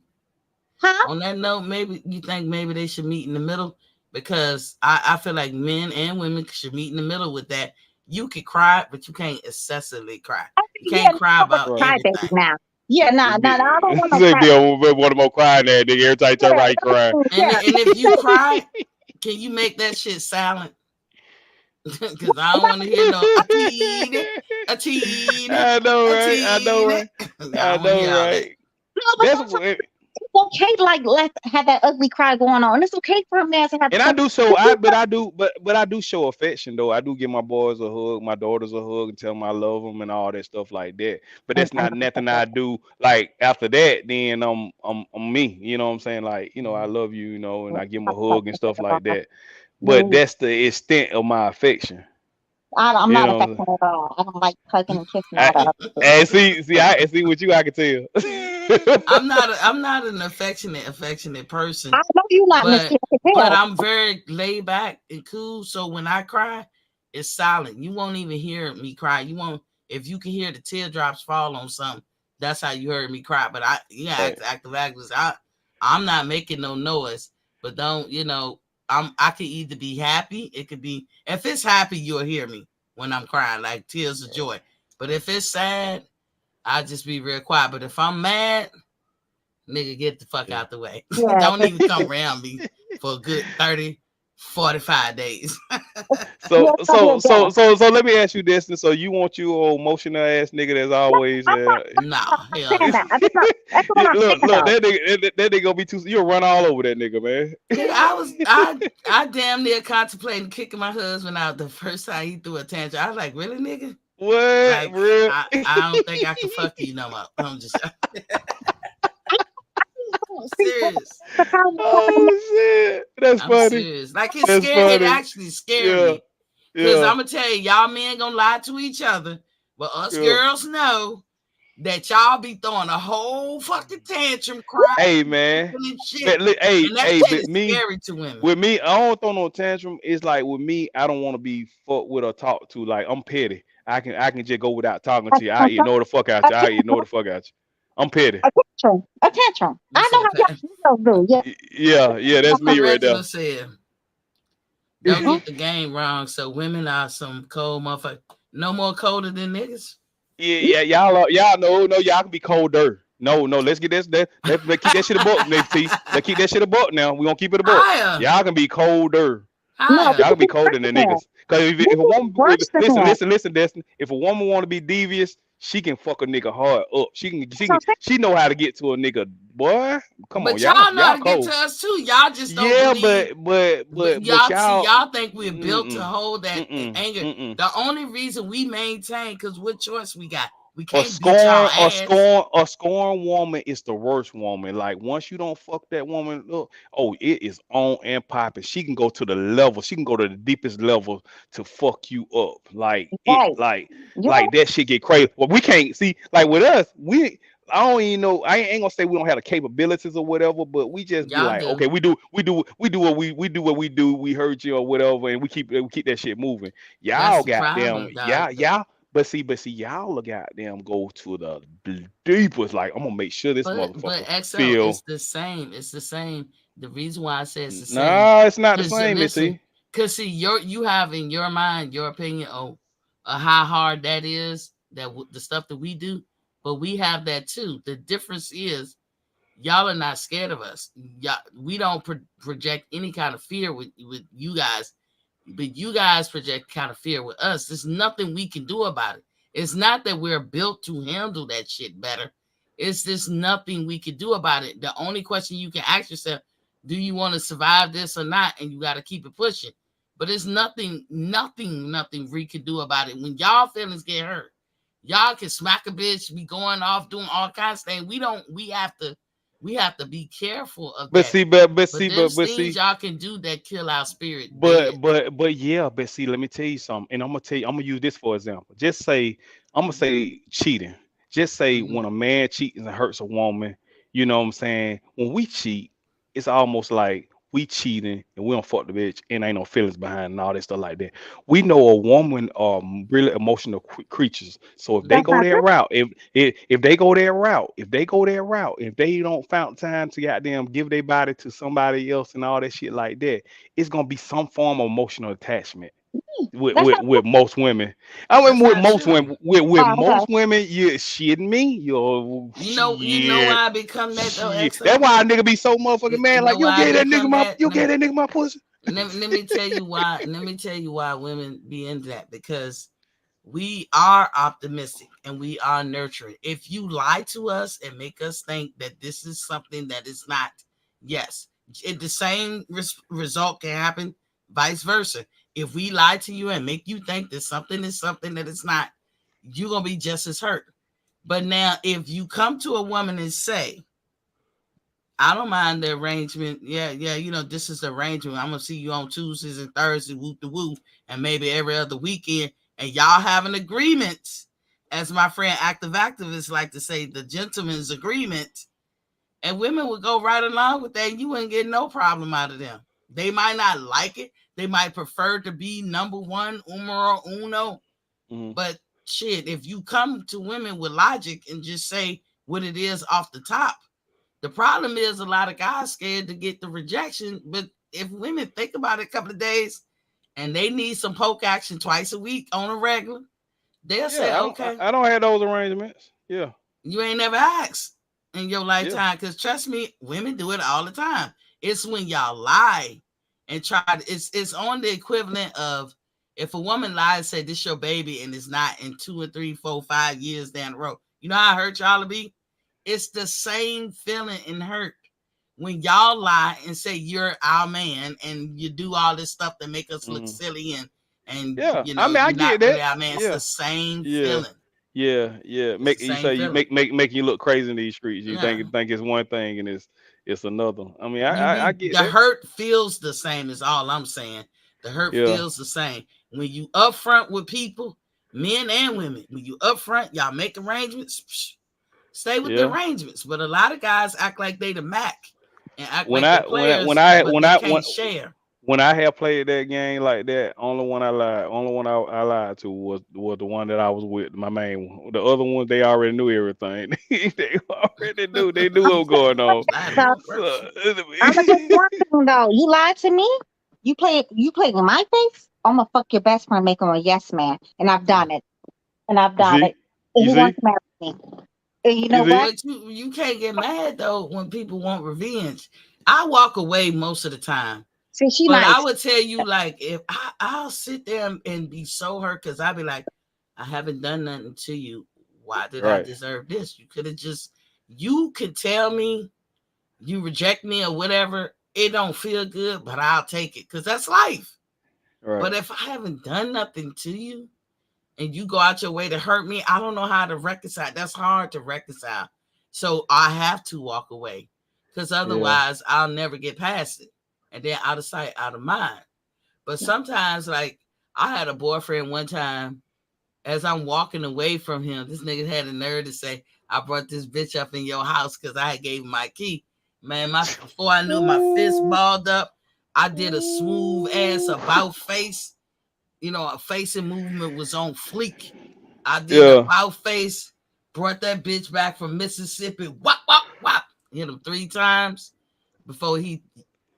huh? On that note, maybe you think maybe they should meet in the middle, because I feel like men and women should meet in the middle with that. You can cry, but you can't excessively cry. I You mean, yeah, can't no, cry I want about to Right. cry baby everything. now. Yeah, nah, nah, nah, I don't want no Say cry. be one of more crying that nigga every time you turn Yeah, around, he crying. yeah. And if you cry, can you make that shit silent? Because I don't want to hear no a teeny, I know, a right? I know, teeny. right? I I don't want to know, hear all that. right? No, but That's sometimes what. it's okay to like let have that ugly cry going on. It's okay for a man to have And I some. do show but I do show affection though. I do give my boys a hug, my daughters a hug, and tell them I love them and all that stuff like that. But that's not nothing I do. Like after that, then I'm me. You know what I'm saying? Like, I Mhm. love you, and I give them a hug and stuff like that. But Me, that's the extent of my affection. I'm You not know. affectionate at all. I don't like hugging and kissing all I, that other shit. and see what you I can tell. I'm not an affectionate person, I know you not, Missy. but I can tell. I'm very laid back and cool. So when I cry, it's silent. You won't even hear me cry. You won't If you can hear the teardrops fall on something, that's how you heard me cry. But Right. active actors. I'm not making no noise. But don't I could either be happy. It could be if it's happy, you'll hear me when I'm crying, like tears of joy. But if it's sad, I'll just be real quiet. But if I'm mad, nigga, get the fuck Yeah. out the way. Yeah, Don't even come around me for a good 30, 45 days. yeah, So it's gonna be a so so death. so so let me ask you this. And so you want you old emotional ass nigga that's always I'm not, Nah, I'm hell not saying no. that. That's what I'm look, saying though. that nigga gonna be too. You'll run all over that nigga, man. Nigga, I damn near contemplating kicking my husband out the first time he threw a tantrum. I was like, really, nigga? What, Like, bro? I don't think I can fuck you no more. I'm just See, but serious. the problem with Oh shit, that's I'm funny. serious. Like That's it funny. actually scared Yeah, me. Cause yeah, I'm gonna tell you, y'all men gonna lie to each other, but us yeah. girls know that y'all be throwing a whole fucking tantrum, crying Hey man, and shit. but And that shit but is me. scary to women. With me, I don't throw no tantrum. It's like with me, I don't want to be fucked with or talked to. Like I'm petty. I can just go without talking to you. I ignore the fuck out a you. I ignore the fuck out you. I'm petty. tantrum, a tantrum. You I know said, how y'all do. Yeah. Yeah, yeah, that's me right there. Reginald said, don't get the game wrong. So women are some cold motherfuckers. No more colder than niggas. Yeah, yeah, y'all know, no, y'all can be colder. No, no, let's get this. Let's keep that shit a buck, Nate T. Let's keep that shit a buck now. We gonna keep it a buck. Higher, Y'all can be colder. No, we higher. Y'all can can be be worse colder than than that. niggas. Cause We if a can be woman, worse than that. listen, Destin. If a woman want to be devious, she can fuck a nigga hard up. That's what I'm saying. She know how to get to a nigga boy. Come on, But y'all know how y'all to get cold. to us too. Y'all just don't Yeah, believe. But but y'all see, y'all. y'all think we're built to Mm-mm, hold that mm-mm, anger. mm-mm. The only reason we maintain, because what choice we got? We A can't beat y'all scorn, ass. a scorn woman is the worst woman. Like once you don't fuck that woman, look, oh, it is on and popping. She can go to the level. She can go to the deepest level to fuck you up. Like it, Right. You like that shit get crazy. Well, we can't see. Like with us, I don't even know. I ain't gonna say we don't have the capabilities or whatever, but we just be Y'all like, do. okay, we do what we do. We heard you or whatever, and we keep that shit moving. That's Y'all the goddamn, problem, dog. y'all. But see, y'all look goddamn go to the deepest. Like I'm gonna make sure this But motherfucker XL, it's feel. the same. It's the same. The reason why I say it's the same, Nah, it's not the because same, listen, Missy. because see, you have in your mind your opinion on how hard that is, the stuff that we do, but we have that too. The difference is y'all are not scared of us. Y'all, we don't project any kind of fear with you guys, but you guys project kind of fear with us. There's nothing we can do about it. It's not that we're built to handle that shit better. It's just nothing we can do about it. The only question you can ask yourself, do you want to survive this or not? And you got to keep it pushing. But it's nothing we can do about it. When y'all feelings get hurt, y'all can smack a bitch, be going off doing all kinds of things. We have to be careful of But that. see, But there's things y'all can do that kill our spirit dead. but yeah, but see, let me tell you something, and I'm gonna tell you, I'm gonna use this for example. Just say, I'm gonna say cheating. Just say Mhm. when a man cheats and hurts a woman, you know what I'm saying? When we cheat, it's almost like we cheating and we don't fuck the bitch and ain't no feelings behind and all that stuff like that. We know a woman are really emotional creatures. So if they That's go not that true. route, if they go that route, if they go that route, if they don't found time to goddamn give their body to somebody else and all that shit like that, it's gonna be some form of emotional attachment That's not true. with most women. I mean, That's not true. with Oh, okay. most women, you shitting me, you're You know shit, why I become that though, shit. XL? That's why a nigga be so motherfucking You mad. know Like why I become that? you gave that nigga my pussy. Let me tell you why. Let me tell you why women be into that, because we are optimistic and we are nurturing. If you lie to us and make us think that this is something that is not, yes, the same result can happen vice versa. If we lie to you and make you think that something is something that it's not, you're going to be just as hurt. But now, if you come to a woman and say, I don't mind the arrangement. Yeah, this is the arrangement. I'm gonna see you on Tuesdays and Thursdays, whoop the whoop, and maybe every other weekend. And y'all have an agreement, as my friend active activists like to say, the gentleman's agreement. And women would go right along with that. And you wouldn't get no problem out of them. They might not like it. They might prefer to be number one, numero uno. Mhm. But shit, if you come to women with logic and just say what it is off the top, the problem is a lot of guys scared to get the rejection. But if women think about it a couple of days and they need some poke action twice a week on a regular, they'll say, Yeah, okay, I don't have those arrangements. Yeah, you ain't never asked in your yeah. lifetime. Because trust me, women do it all the time. It's when y'all lie and try to, it's on the equivalent of if a woman lies and say this your baby and it's not in 2 or 3, 4, 5 years down the road. You know how hurt y'all to be? It's the same feeling and hurt when y'all lie and say you're our man and you do all this stuff that make us look Mhm. silly and Yeah, I mean, I you're get not really that. our man. It's the Yeah, same yeah, feeling. yeah. It's the Make you same say you feeling. make you look crazy in these streets. You Yeah. think it's one thing and it's another. I mean, I get The that. hurt feels the same is all I'm saying. The hurt Yeah, feels the same. When you upfront with people, men and women, when you upfront, y'all make arrangements, stay with the yeah. arrangements. But a lot of guys act like they the Mac and act When like they I players, but when they I can't share. when I have played that game like that, only one I lied to was the one that I was with, my main one. The other ones they already knew everything. They knew what was going on. Lying So on purpose. So I'm gonna tell you one thing though. You lied to me. You play in my face. I'm gonna fuck your best friend, make him a yes man, and I've Yeah. done it. And I've you done see, it. And you he see, wants to marry me. And you know you see. what? But you can't get mad though when people want revenge. I walk away most of the time. See, she But I nice. would tell you, like, if I'll sit there and be so hurt because I'd be like, I haven't done nothing to you. Why did I Right. deserve this? You could have just, you could tell me, You reject me or whatever, it don't feel good, but I'll take it because that's life. Right. But if I haven't done nothing to you and you go out your way to hurt me, I don't know how to reconcile. That's hard to reconcile. So I have to walk away because otherwise I'll never get past it. And then out of sight, out of mind. But sometimes, like, I had a boyfriend one time, as I'm walking away from him, this nigga had the nerve to say, I brought this bitch up in your house because I gave him my key. Man, before I knew, my fist balled up. I did a smooth ass about face. You know, a facing movement was on fleek. I did about face, brought that bitch back from Mississippi. Wop, wop, wop. Hit him 3 times before he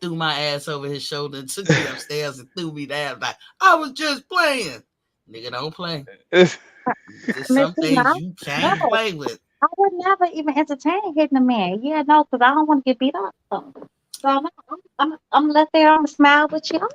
threw my ass over his shoulder and took me upstairs and threw me down. Like, I was just playing. Nigga, don't play. There's some things you can't play with. I would never even entertain hitting a man. Yeah, no, because I don't want to get beat up. So I'm left there on the smile with you.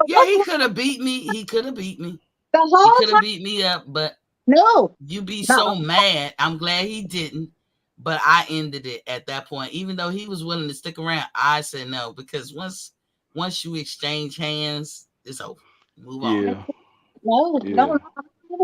Yeah, he could have beat me. He could have beat me. The He whole could have time. beat me up, but No. you be so mad. I'm glad he didn't, but I ended it at that point. Even though he was willing to stick around, I said no, because once you exchange hands, it's over. Move on. Yeah. No, I never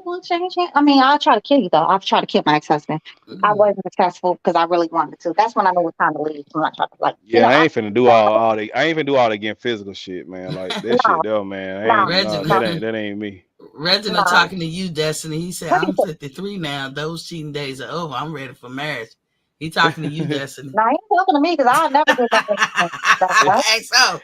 want to change hands. I mean, I'll try to kill you though. I've tried to kill my ex-husband. I wasn't successful because I really wanted to. That's when I know it's time to leave. I'm not trying to like. Yeah, I ain't finna do all the. I ain't finna do all the again physical shit, man. Like that shit, though, man. That ain't me. Reginald talking to you, Destiny. He said, "I'm 53 now. Those cheating days are over. I'm ready for marriage." He talking to you, Destiny. No, he ain't talking to me because I'll never do that. XO.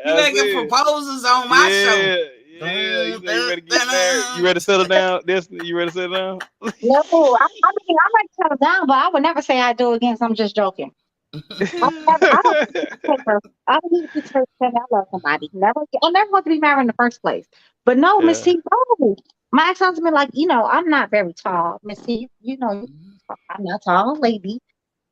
You making proposals on my show. Yeah, you ready to get married? You ready to settle down, Destiny? You ready to settle down? No, I mean, I'm ready to settle down, but I would never say I do again. So I'm just joking. I don't need to say I love somebody. I never want to be married in the first place. But no, Miss T, my ex-husband, like, I'm not very tall. Miss T, I'm not tall, lady.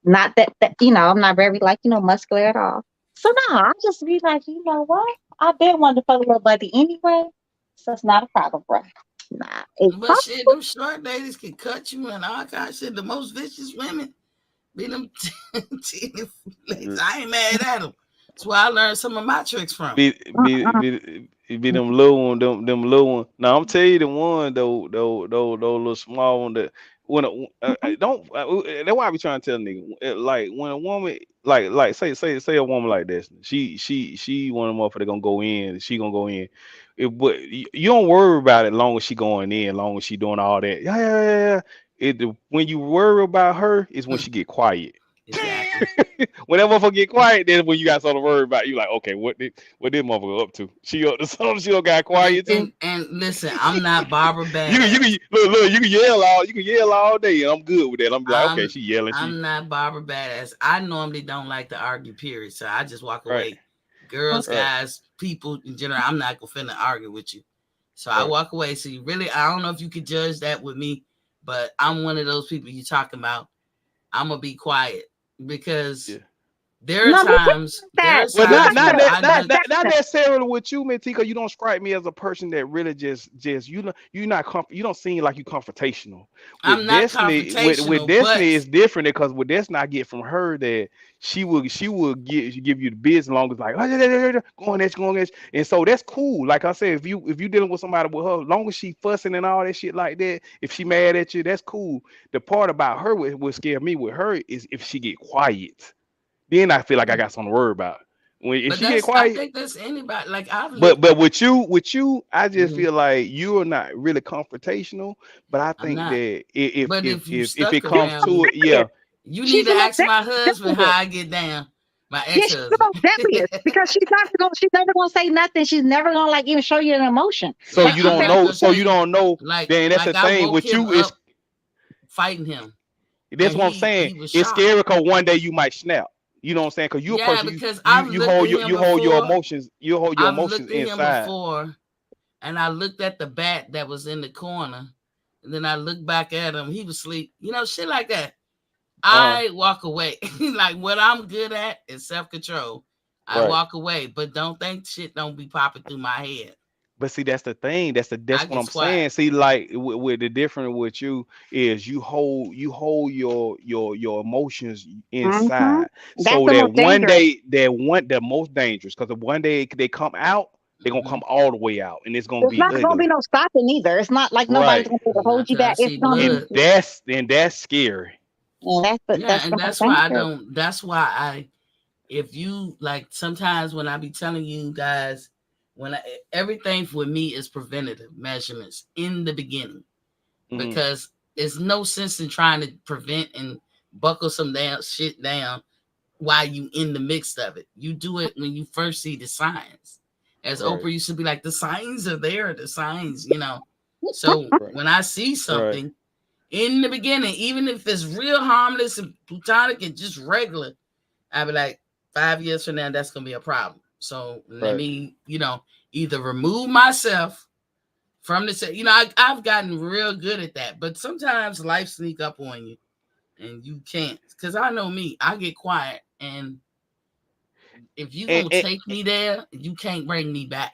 Not that, I'm not very, like, muscular at all. So no, I just be like, you know what? I've been wanting to fuck a little buddy anyway, so it's not a problem, bro. Nah, but shit, them short ladies can cut you and all kind of shit. The most vicious women be them ladies. I ain't mad at them. That's where I learned some of my tricks from. Be them little one, them little one. Now I'm tell you the one though little small one that when don't that's why I be trying to tell nigga like when a woman like say a woman like this, she one of them motherfuckers gonna go in, she gonna go in. But you don't worry about it long as she going in, long as she doing all that. Yeah. When you worry about her is when she get quiet. Exactly. When that motherfucker get quiet, then when you got something to worry about, you like, okay, what this motherfucker up to? She up to something. She don't got quiet too. And listen, I'm not Barbara Badass. you can yell all day, and I'm good with that. I'm like, okay, she yelling. I'm not Barbara Badass. I normally don't like to argue, period. So I just walk away. Right. Girls, guys, people in general, I'm not gonna finna argue with you. So I walk away. So I don't know if you could judge that with me, but I'm one of those people you talking about. I'm gonna be quiet. Because there are times. Not necessarily with you, Mentika. You don't strike me as a person that really just you don't seem like you confrontational. I'm not confrontational. With Destiny, it's different because with Destiny, I get from her that she will give you the biz as long as like go on this, and so that's cool. Like I said, if you dealing with somebody with her, as long as she fussing and all that shit like that, if she mad at you, that's cool. The part about her what scare me with her is if she get quiet, then I feel like I got something to worry about. If she get quiet, I think that's anybody. Like but with you, I just feel like you are not really confrontational. But I think that if it comes to it, you need to ask my husband how I get down. My ex-husband. Because she's never gonna say nothing. She's never gonna like even show you an emotion. So you don't know. So you don't know. Like, then that's the thing with you is fighting him. That's what I'm saying. It's scary because one day you might snap. You know what I'm saying? Because you're a person. Because you hold your emotions. You hold your emotions inside. Him before, and I looked at the bat that was in the corner, and then I looked back at him. He was asleep. Shit like that. I walk away. Like what I'm good at is self-control. I walk away, but don't think shit don't be popping through my head. But see, that's the thing. I That's what get I'm quiet. saying. See, like with the difference with you is you hold your emotions Mm-hmm. inside. That's So the that most one dangerous. day the most dangerous because one day they come out, they're gonna Hmm. come all the way out, and it's gonna It's be not going to be ugly. no stopping either. It's not like nobody's Right. going to be able to hold Not you till I back. It's see going to blood. be, And that's scary. and Yeah, that's and the most that's why I dangerous. don't. That's why I. If you like, sometimes when I be telling you guys, everything for me is preventative measurements in the beginning, Hmm. because it's no sense in trying to prevent and buckle some damn shit down while you in the mix of it. You do it when you first see the signs. As Right. Oprah used to be like, the signs are there, the signs. So Right. when I see Right. something in the beginning, even if it's real harmless and plutonic and just regular, I'd be like, 5 years from now, that's gonna be a problem. So let Right. me, either remove myself from this. I've gotten real good at that, but sometimes life sneak up on you and you can't. Cause I know me, I get quiet, and if you And, gonna and take me there, you can't bring me back.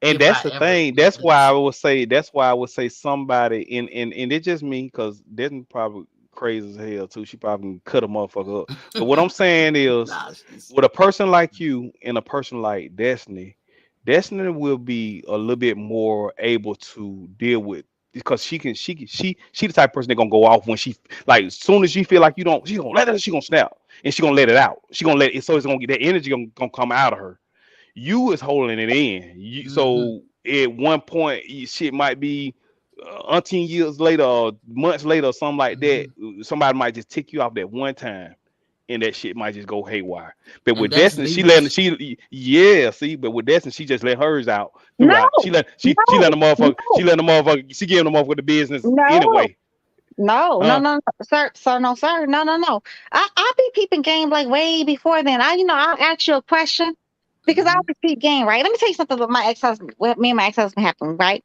and If that's I the ever thing. get this. That's why I would say somebody and it's just me because Desmond probably crazy as hell too. She probably can cut a motherfucker up. But what I'm saying is Nah, she's. with a person like you and a person like Destiny will be a little bit more able to deal with because she the type of person that gonna go off when she like as soon as she feel like you don't she gonna let it she gonna snap and she gonna let it out. She gonna let it so it's gonna get that energy gonna come out of her. You is holding it in. Mm-hmm. So at one point, shit might be umpteen years later or months later or something like that. Mm-hmm. Somebody might just tick you off that one time, and that shit might just go haywire. But And with that's Destiny, she letting demons. she yeah, see. But with Destiny, she just let hers out No, throughout. She no, let the motherfucker. no, She let the motherfucker. She giving the motherfucker the business no, anyway. no, no, Huh? no, sir, no, sir, no, no, no. I be peeping game like way before then. I'll ask you a question because I Mm-hmm. always peep game, right? Let me tell you something about my ex-husband. What me and my ex-husband happened, right?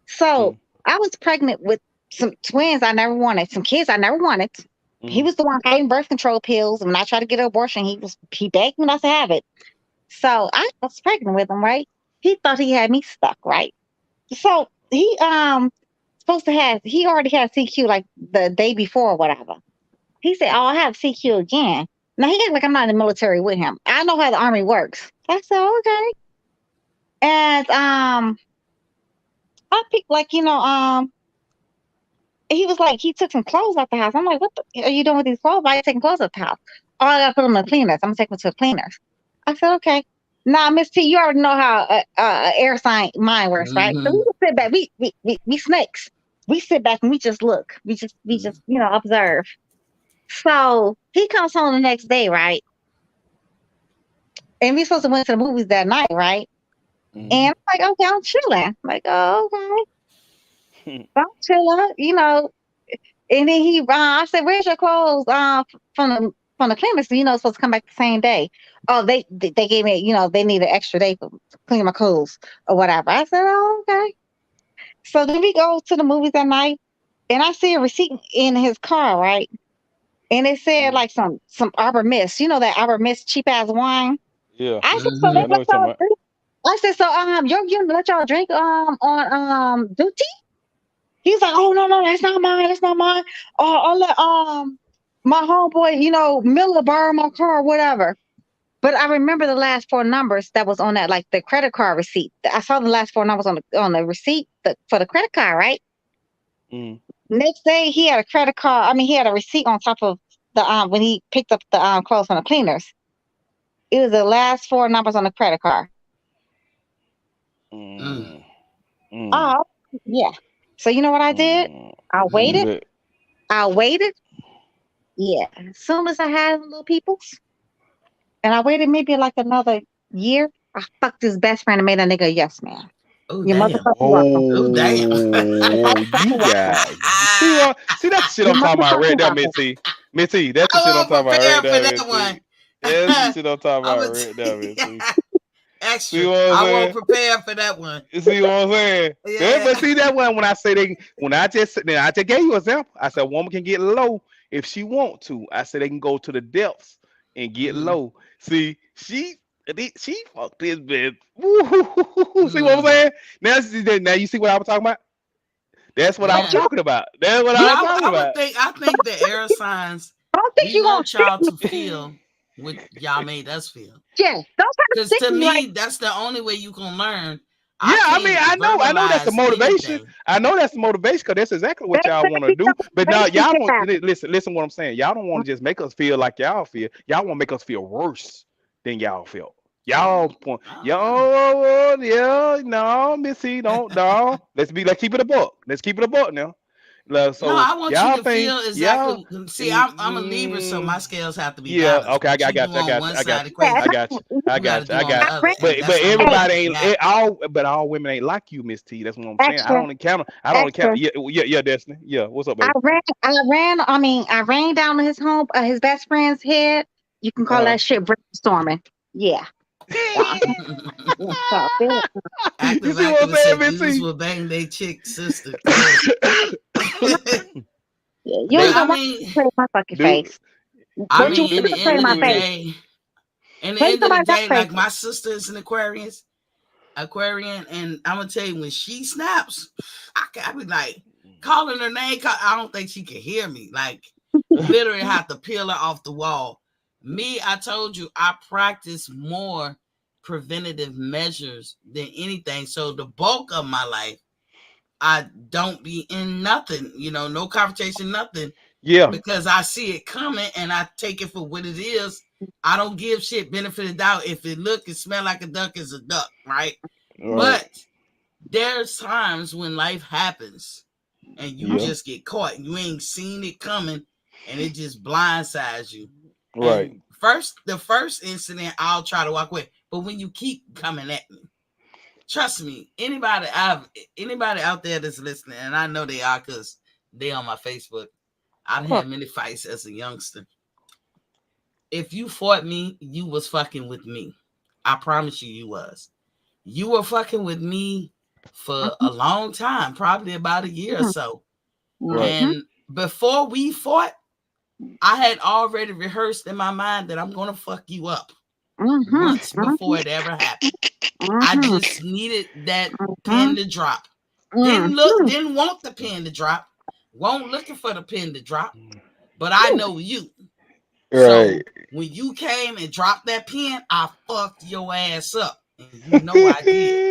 So Mm, I was pregnant with some twins I never wanted, some kids I never wanted. He mm, was the one hiding birth control pills, and when I tried to get an abortion, he begged me not to have it. So I was pregnant with him, right? He thought he had me stuck, right? So he already had CQ like the day before or whatever. He said, "Oh, I have CQ again." Now he act like I'm not in the military with him. I know how the army works. I said, "Okay." And I picked like he was like he took some clothes out the house. I'm like, "What are you doing with these clothes? Why are you taking clothes out the house?" "Oh, I gotta put them in the cleaners. I'm gonna take them to the cleaners." I said, "Okay." Now, Miss T, you already know how air sign mine works, right? So we Mm-hmm. just sit back. We snakes. We sit back and we just look. We just observe. So he comes home the next day, right? And we supposed to went to the movies that night, right? mm. Mm-hmm. And I'm like, okay, I'm chilling. I'm like, oh, okay, I'm chilling. And then I said, "Where's your clothes? From the clinic, so it's supposed to come back the same day." "Oh, they gave me, they need an extra day to clean my clothes or whatever." I said, "Oh, okay." So then we go to the movies that night, and I see a receipt in his car, right? And it said Mm. like some Arbor Mist, that Arbor Mist cheap ass wine. Yeah. I said, "So Yeah, they I Mm-hmm. know let what you're talking y'all about. drink?" I said, "So you let y'all drink on duty?" He's like, "Oh, no, no, that's not mine. That's not mine. I'll let my homeboy, Miller borrow my car or whatever." But I remember the last four numbers that was on that, like the credit card receipt. I saw the last four numbers on the receipt for the credit card, right? Mm. Next day, he had a credit card. I mean, he had a receipt on top of the when he picked up the clothes from the cleaners. It was the last four numbers on the credit card. Mm-hmm. Mm. Mm. Oh, yeah. So you know what I did? Mm. I Mm-hmm. waited. But I waited. Yeah. As soon as I had little peoples, and I waited maybe like another year, I fucked his best friend and made a nigga a yes man. Oh You're damn. motherfucking welcome. Oh damn. oh, you Motherfucking welcome. got see that's the shit You're I'm talking about right motherfucking there, welcome. Mitzi. Mitzi, that's the shit I'm I talking wasn't about right prepared for there, that Mitzi. one. That's the shit I'm talking I'm about a right there, Mitzi. See extra. what I'm I won't saying? prepare for that one. You see what I'm saying? Yeah. But see that one when I say when I just gave you an example. I said a woman can get low if she want to. I said they can go to the depths and get Hmm. low. See, She fucked this bitch. Woo. See what I'm saying? Now you see what I was talking about? That's what I was Yeah. talking about. That's what But I was talking about. I think the air signs, I don't think we you gonna want y'all to stick me. feel what y'all made us feel. Yeah, don't try to Because stick to me like me, that's the only way you can learn. Yeah, I I mean, can't I know that's the verbalize motivation. anything. I know that's the motivation because that's exactly what that's y'all gonna want to be do. the But now y'all relationship want happen. listen what I'm saying. Y'all don't want to just make us feel like y'all feel. Y'all want to make us feel worse than y'all felt. Y'all point, I don't know. yo, yeah, no, Missy, don't, no. Let's keep it a buck. Let's keep it a buck now. No, So I want you y'all to think feel y'all, exactly. See, I'm a Libra, so my mm, scales have to be yeah, balanced. okay, But I you do got you, I on got you, one I got side you, Yeah, I equation, got you, I you got to got you, do I on the got you. other, and But that's gonna make hey, it everybody ain't matter. but all women ain't like you, Miss T. That's what I'm saying. I extra, don't encounter. I don't encounter. extra. Yeah, Destiny. Yeah, what's up, I baby? ran. I mean, I ran down his his best friend's head. You can call Uh that shit brainstorming. Yeah. Uh, so, yeah. You Active see what I'm activist saying, said Miss dudes T? will bang their chick sister cousin. You But ain't They I gonna want mean, to play in my fucking do face, I but you mean, in want the to play end in of my the do face. it. day, in the Play end of the somebody's day, face. like my sister is an Aquarian, and I'm gonna tell you when she snaps, I be like calling her name. I don't think she can hear me. Like literally have to peel her off the wall. Me, I told you, I practice more preventative measures than anything. So the bulk of my life, I don't be in nothing. No confrontation, nothing, Yeah, because I see it coming and I take it for what it is. I don't give shit benefit of doubt. If it look and smell like a duck, it's a duck, right? right. But there's times when life happens and you Yeah, just get caught. You ain't seen it coming and it just blindsides you. right. And the first incident, I'll try to walk away. But when you keep coming at me, trust me, anybody out there that's listening, and I know they are because they on my Facebook. I've Huh. had many fights as a youngster. If you fought me, you was fucking with me. I promise you, you was. You were fucking with me for Mhm, a long time, probably about a year or mhm, so. Right. mhm, And before we fought, I had already rehearsed in my mind that I'm gonna fuck you up mhm, months before mhm, it ever happened. I mhm, just needed that pin mhm, to drop. mhm, Didn't want the pin to drop. Won't looking for the pin to drop. But I mhm. know you. Right. So when you came and dropped that pin, I fucked your ass up. And you know I did.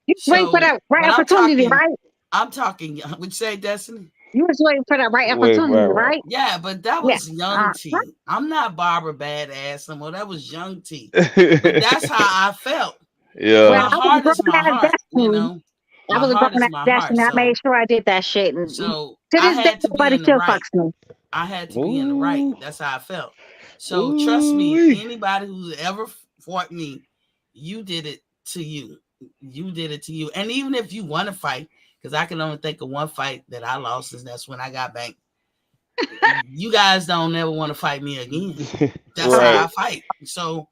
You was waiting for So, that right but opportunity, right? I'm talking, would you say, Destiny? You was waiting for that right Wait, opportunity, right. right? Yeah, but that Yeah. was young Uh-huh. T. I'm not Barbara Badass no more. That was young T. But that's how I felt. Well, Yeah. My I was a heart grown is my ass heart, destiny. I My was a heart grown is ass my heart. destiny. I made sure I did that shit, and So to I this day, had to be nobody in the still right. fucks me. I had to be in the right. Ooh. That's how I felt. So trust me, Ooh. anybody who's ever fought me, you did it to you. You did it to you. And even if you want to fight, because I can only think of one fight that I lost, and that's when I got back. You guys don't ever want to fight me again. That's how I Right. fight. So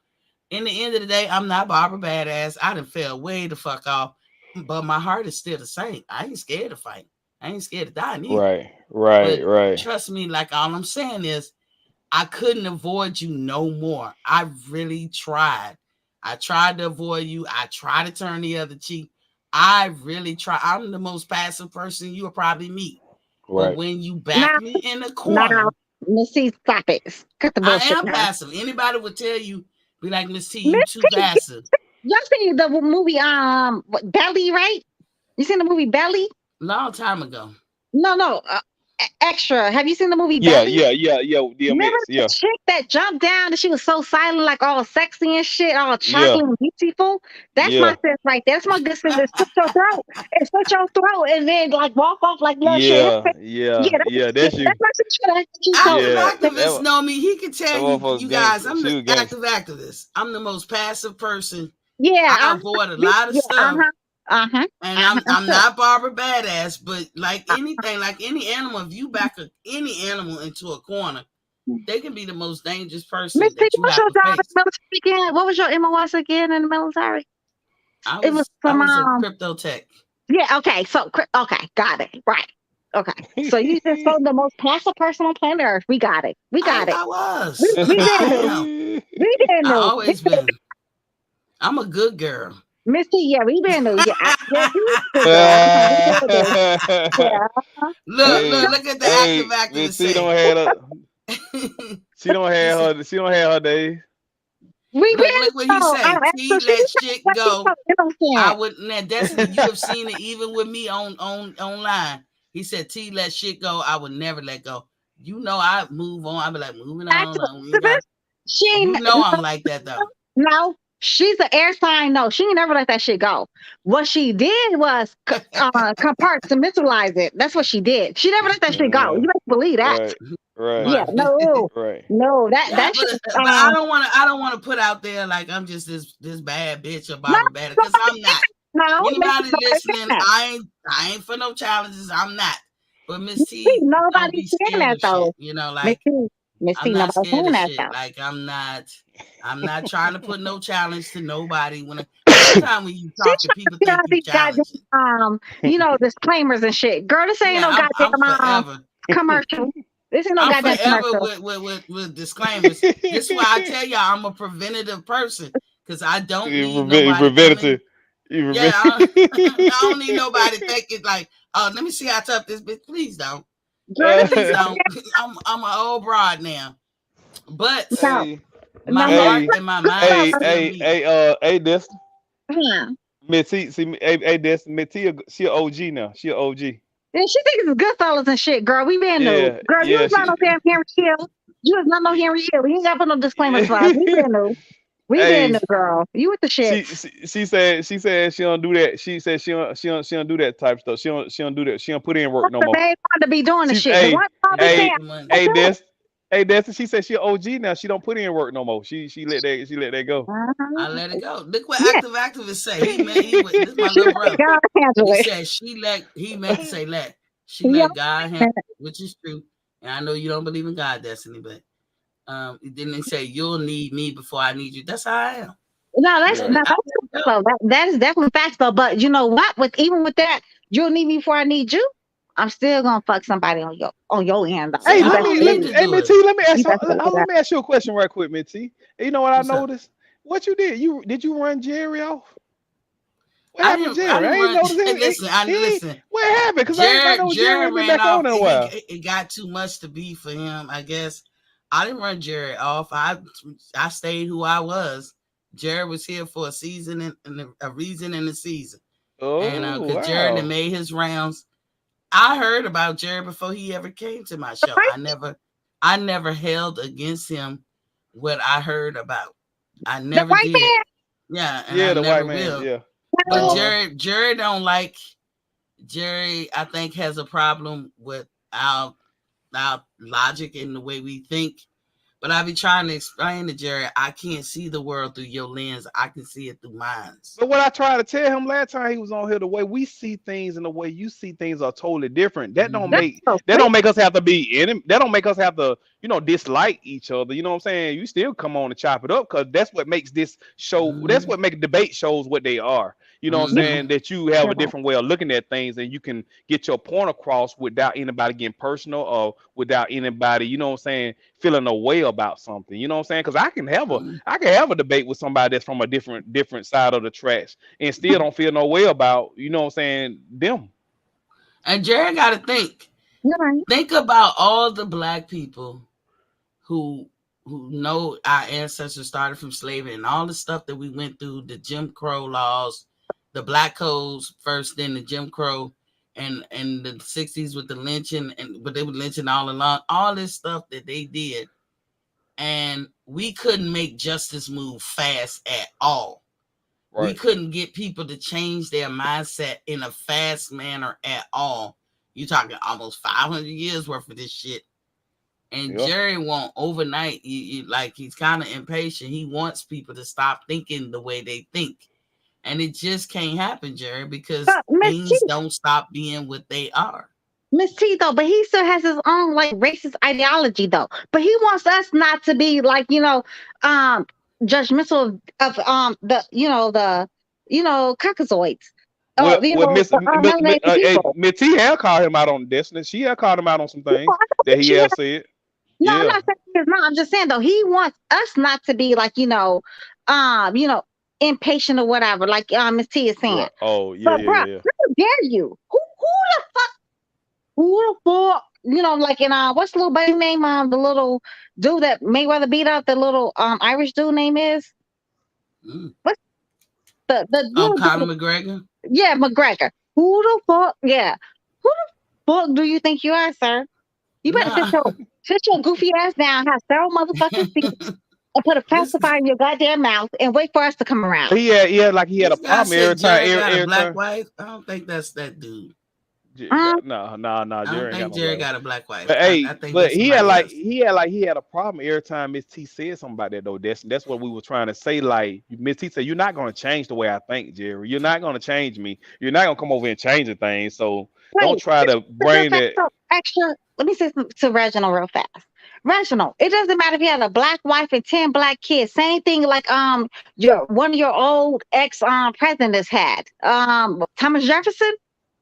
in the end of the day, I'm not Barbara Badass. I done fell way the fuck off. But my heart is still the same. I ain't scared to fight. I ain't scared to die neither. Right. Right. But Right. trust me, like all I'm saying is I couldn't avoid you no more. I really tried. I tried to avoid you. I tried to turn the other cheek. I really try. I'm the most passive person you'll probably meet. But Right. when you back Now, me in the now, corner, Miss C, stop it. Cut the I bullshit am now. passive. Anybody would tell you, be like, Miss T, you Miss too T, passive. y'all seen the movie Belly, right? You seen the movie Belly? Long time ago. No, no. Extra. Have you seen the movie Yeah. Belly? Yeah. Yeah. Yeah. Remember DMX. the Yeah. chick that jumped down and she was so silent, like all sexy and shit, all Yeah. chocolate and beautiful? That's my Yeah. sis right there. That's my good sis. It's slit your throat. It's slit your throat and then like walk off like little shit. Yeah. Yeah. Yeah, Yeah. yeah, That's you. that's my sister. She told Active Yeah. activists know me. He can That tell you, motherfucker you guys, gangster. I'm She the was active gangster. activist. I'm the most passive person. yeah, I avoid a lot of yeah, stuff. uh-huh, And I'm I'm sure. not Barbara Badass, but like anything, like any animal, if you back any animal into a corner, they can be the most dangerous person Miss T, that you what was have your to job in face. the military again? What was your MOS again in the military? It was I some was a crypto tech. yeah, okay. So okay, got it. Right. Okay. So you just told the most passive person on planet Earth. We got it. We got it. I We was. we I didn't know. am. We didn't I know. always been. I'm a good girl. Miss T, yeah, we been to, yeah, yeah, you a good girl. We been to, yeah. Look, Hey, look at the active hey, activist Miss T say. don't have a, He said, she don't have her days. We look, been look what he to, say. so T she let just shit what she go. told, you know what I'm I saying? would now Destiny, you have seen it even with me on online. He said T let shit go. I would never let go. You know I move on. I be like moving on. Active We ain't got, activist, she you ain't, know I'm like that though. no, she's an air sign. No, she ain't never let that shit go. What she did was compartmentalize it. That's what she did. She never let that shit go. You Uh, better believe that. right, right, Yeah, Right. no, right. no, Yeah, that shit. but I don't want to put out there like I'm just this bad bitch or No, Barbara Bad because I'm not. no, Anybody nobody saying listening, that. I ain't for no challenges. I'm not. But Miss See, T, don't nobody's be saying scared that of shit. though. Like Missy, I'm Missy, not nobody's scared saying of that shit. though. Like I'm not trying to put no challenge to nobody because sometimes when you She's talking, trying to people figure think out you these goddamn challenging. disclaimers and shit. Girl, this ain't Yeah, no I'm goddamn forever. commercial. This ain't no I'm goddamn forever commercial. with disclaimers. This is why I tell y'all I'm a preventative person because I don't need You nobody coming. preventative. You Yeah, I don't need nobody preventative. thinking like, oh, let me see how tough this bitch. Please don't. Girl, this Please Uh, don't. I'm an old broad now, but no, hey, my no, no, heart hey, and my mind is still me. hey, this yeah. Miss T, see, hey, this Miss T, she a OG now. She a OG. And she thinks it's good fellas and shit, girl. We been new. Yeah, Girl, you yeah, was not no she. damn Henry Hill. You was not no Henry Hill. You ain't got put no disclaimers for us. We been new. We been Hey, new, girl. You with the shits. she said she don't do that. She said she don't do that type stuff. She don't do that. She don't put in work no They more. ain't want to be doing the She's shit. The one don't be Gotta saying, hey get the money. I hey do. this hey this she said she a OG now. She don't put in work no more. She let that go. I Uh-huh. let it go. Look what Yeah. active activists say. This is my She little let brother. God handle He it. said he meant to say let. She Yeah. let God handle it, which is true. And I know you don't believe in God, Destiny, but then they say you'll need me before I need you. That's how I am. No, I that's let it Right. no, I that's let it go. facts though. That is definitely facts though. But you know what? With even with that, you'll need me before I need you. I'm still gonna fuck somebody on your end though. See, Hey, You I let better don't me let need me believe. to hey do Miss it. T, let me You ask you better believe that. let me ask you a question right quick, Miss T. You know what I What's up? noticed? What you did? You run Jerry off? What I happened to didn't I Jerry? didn't I ain't run noticed listen, I he ain't listen. what happened? Because I Jared know Jerry Jared ain't been ran back on off. in a while. It got too much to be for him, I guess. I didn't run Jared off. I stayed who I was. Jared was here for a season and a reason in the season. And Oh because Jared had wow. made his rounds, I heard about Jared before he ever came to my show. I never held against him what I heard about. I The never white did. man. Yeah, and I Yeah, the never white man, will. yeah. But No, Uh-huh. Jared don't like Jerry. I think has a problem with our logic and the way we think. But I be trying to explain to Jerry, I can't see the world through your lens. I can see it through mine. But what I tried to tell him last time he was on here, the way we see things and the way you see things are totally different. That don't Mm-hmm. that's make so that sweet. don't make us have to be in That don't make us have to, dislike each other. You know what I'm saying? You still come on and chop it up because that's what makes this show. That's Mm-hmm. what makes debate shows what they are. You know what I'm You Mm-hmm. saying? That you have know, a different way of looking at things and you can get your point across without anybody getting personal or without anybody, you know what I'm saying, feeling a way about something. You know what I'm saying? Because Mm-hmm. I can have a debate with somebody that's from a different side of the tracks and still don't feel no way about, you know what I'm saying, them. And Jerry got to think. you're right. Think about all the black people who who know our ancestors started from slavery and all the stuff that we went through, the Jim Crow laws, the black codes first, then the Jim Crow, and the 60s with the lynching, but they were lynching all along, all this stuff that they did, and we couldn't make justice move fast at all. We Right. couldn't get people to change their mindset in a fast manner at all. You talking almost 500 years worth of this shit. And Yeah. Jerry won't overnight. Like he's kind of impatient. He wants people to stop thinking the way they think, and it just can't happen, Jerry, because But Miss T, things don't stop being what they are. Miss T though, but he still has his own like racist ideology though. But he wants us not to be like, um judgmental of the Caucasoids. Well, The melanated hey, people. Miss T have called him out on Destiny. She have called him out on some No, things I know that he she has. have said. No, I'm Yeah. not saying he is not. I'm just saying though, he wants us not to be like, um, you know, impatient or whatever, like Miss T is saying. Right. Oh, yeah, But yeah, bro, yeah, yeah. how dare you? Who the fuck? You know, like in what's the little baby name? The little dude that Mayweather beat up, the little Irish dude name is Mm. what's the Oh, little Conor dude? McGregor. Yeah, McGregor. Who the fuck? Yeah, who the fuck do you think you are, sir? You better Nah, sit your goofy ass down, have several motherfucking seats, and put a this pacifier in your goddamn mouth, and wait for us to come around. Like he had a this guy problem every said time. Jared got a Every black time. wife. I don't think that's that dude. Um, No, I don't Jerry ain't got think no black Jared wife. got a black wife. But I hey, think but that's somebody else. he had a problem every time Miss T said something about that though. That's what we were trying to say. Like Miss T said, you're not gonna change the way I think, Jerry. You're not gonna change me. You're not gonna come over and change the thing. So don't wait, try to real bring fast. that. So, extra. Let me say something to Reginald real fast. Reginald, it doesn't matter if you had a black wife and 10 black kids. Same thing like your one of your old ex presidents had. Thomas Jefferson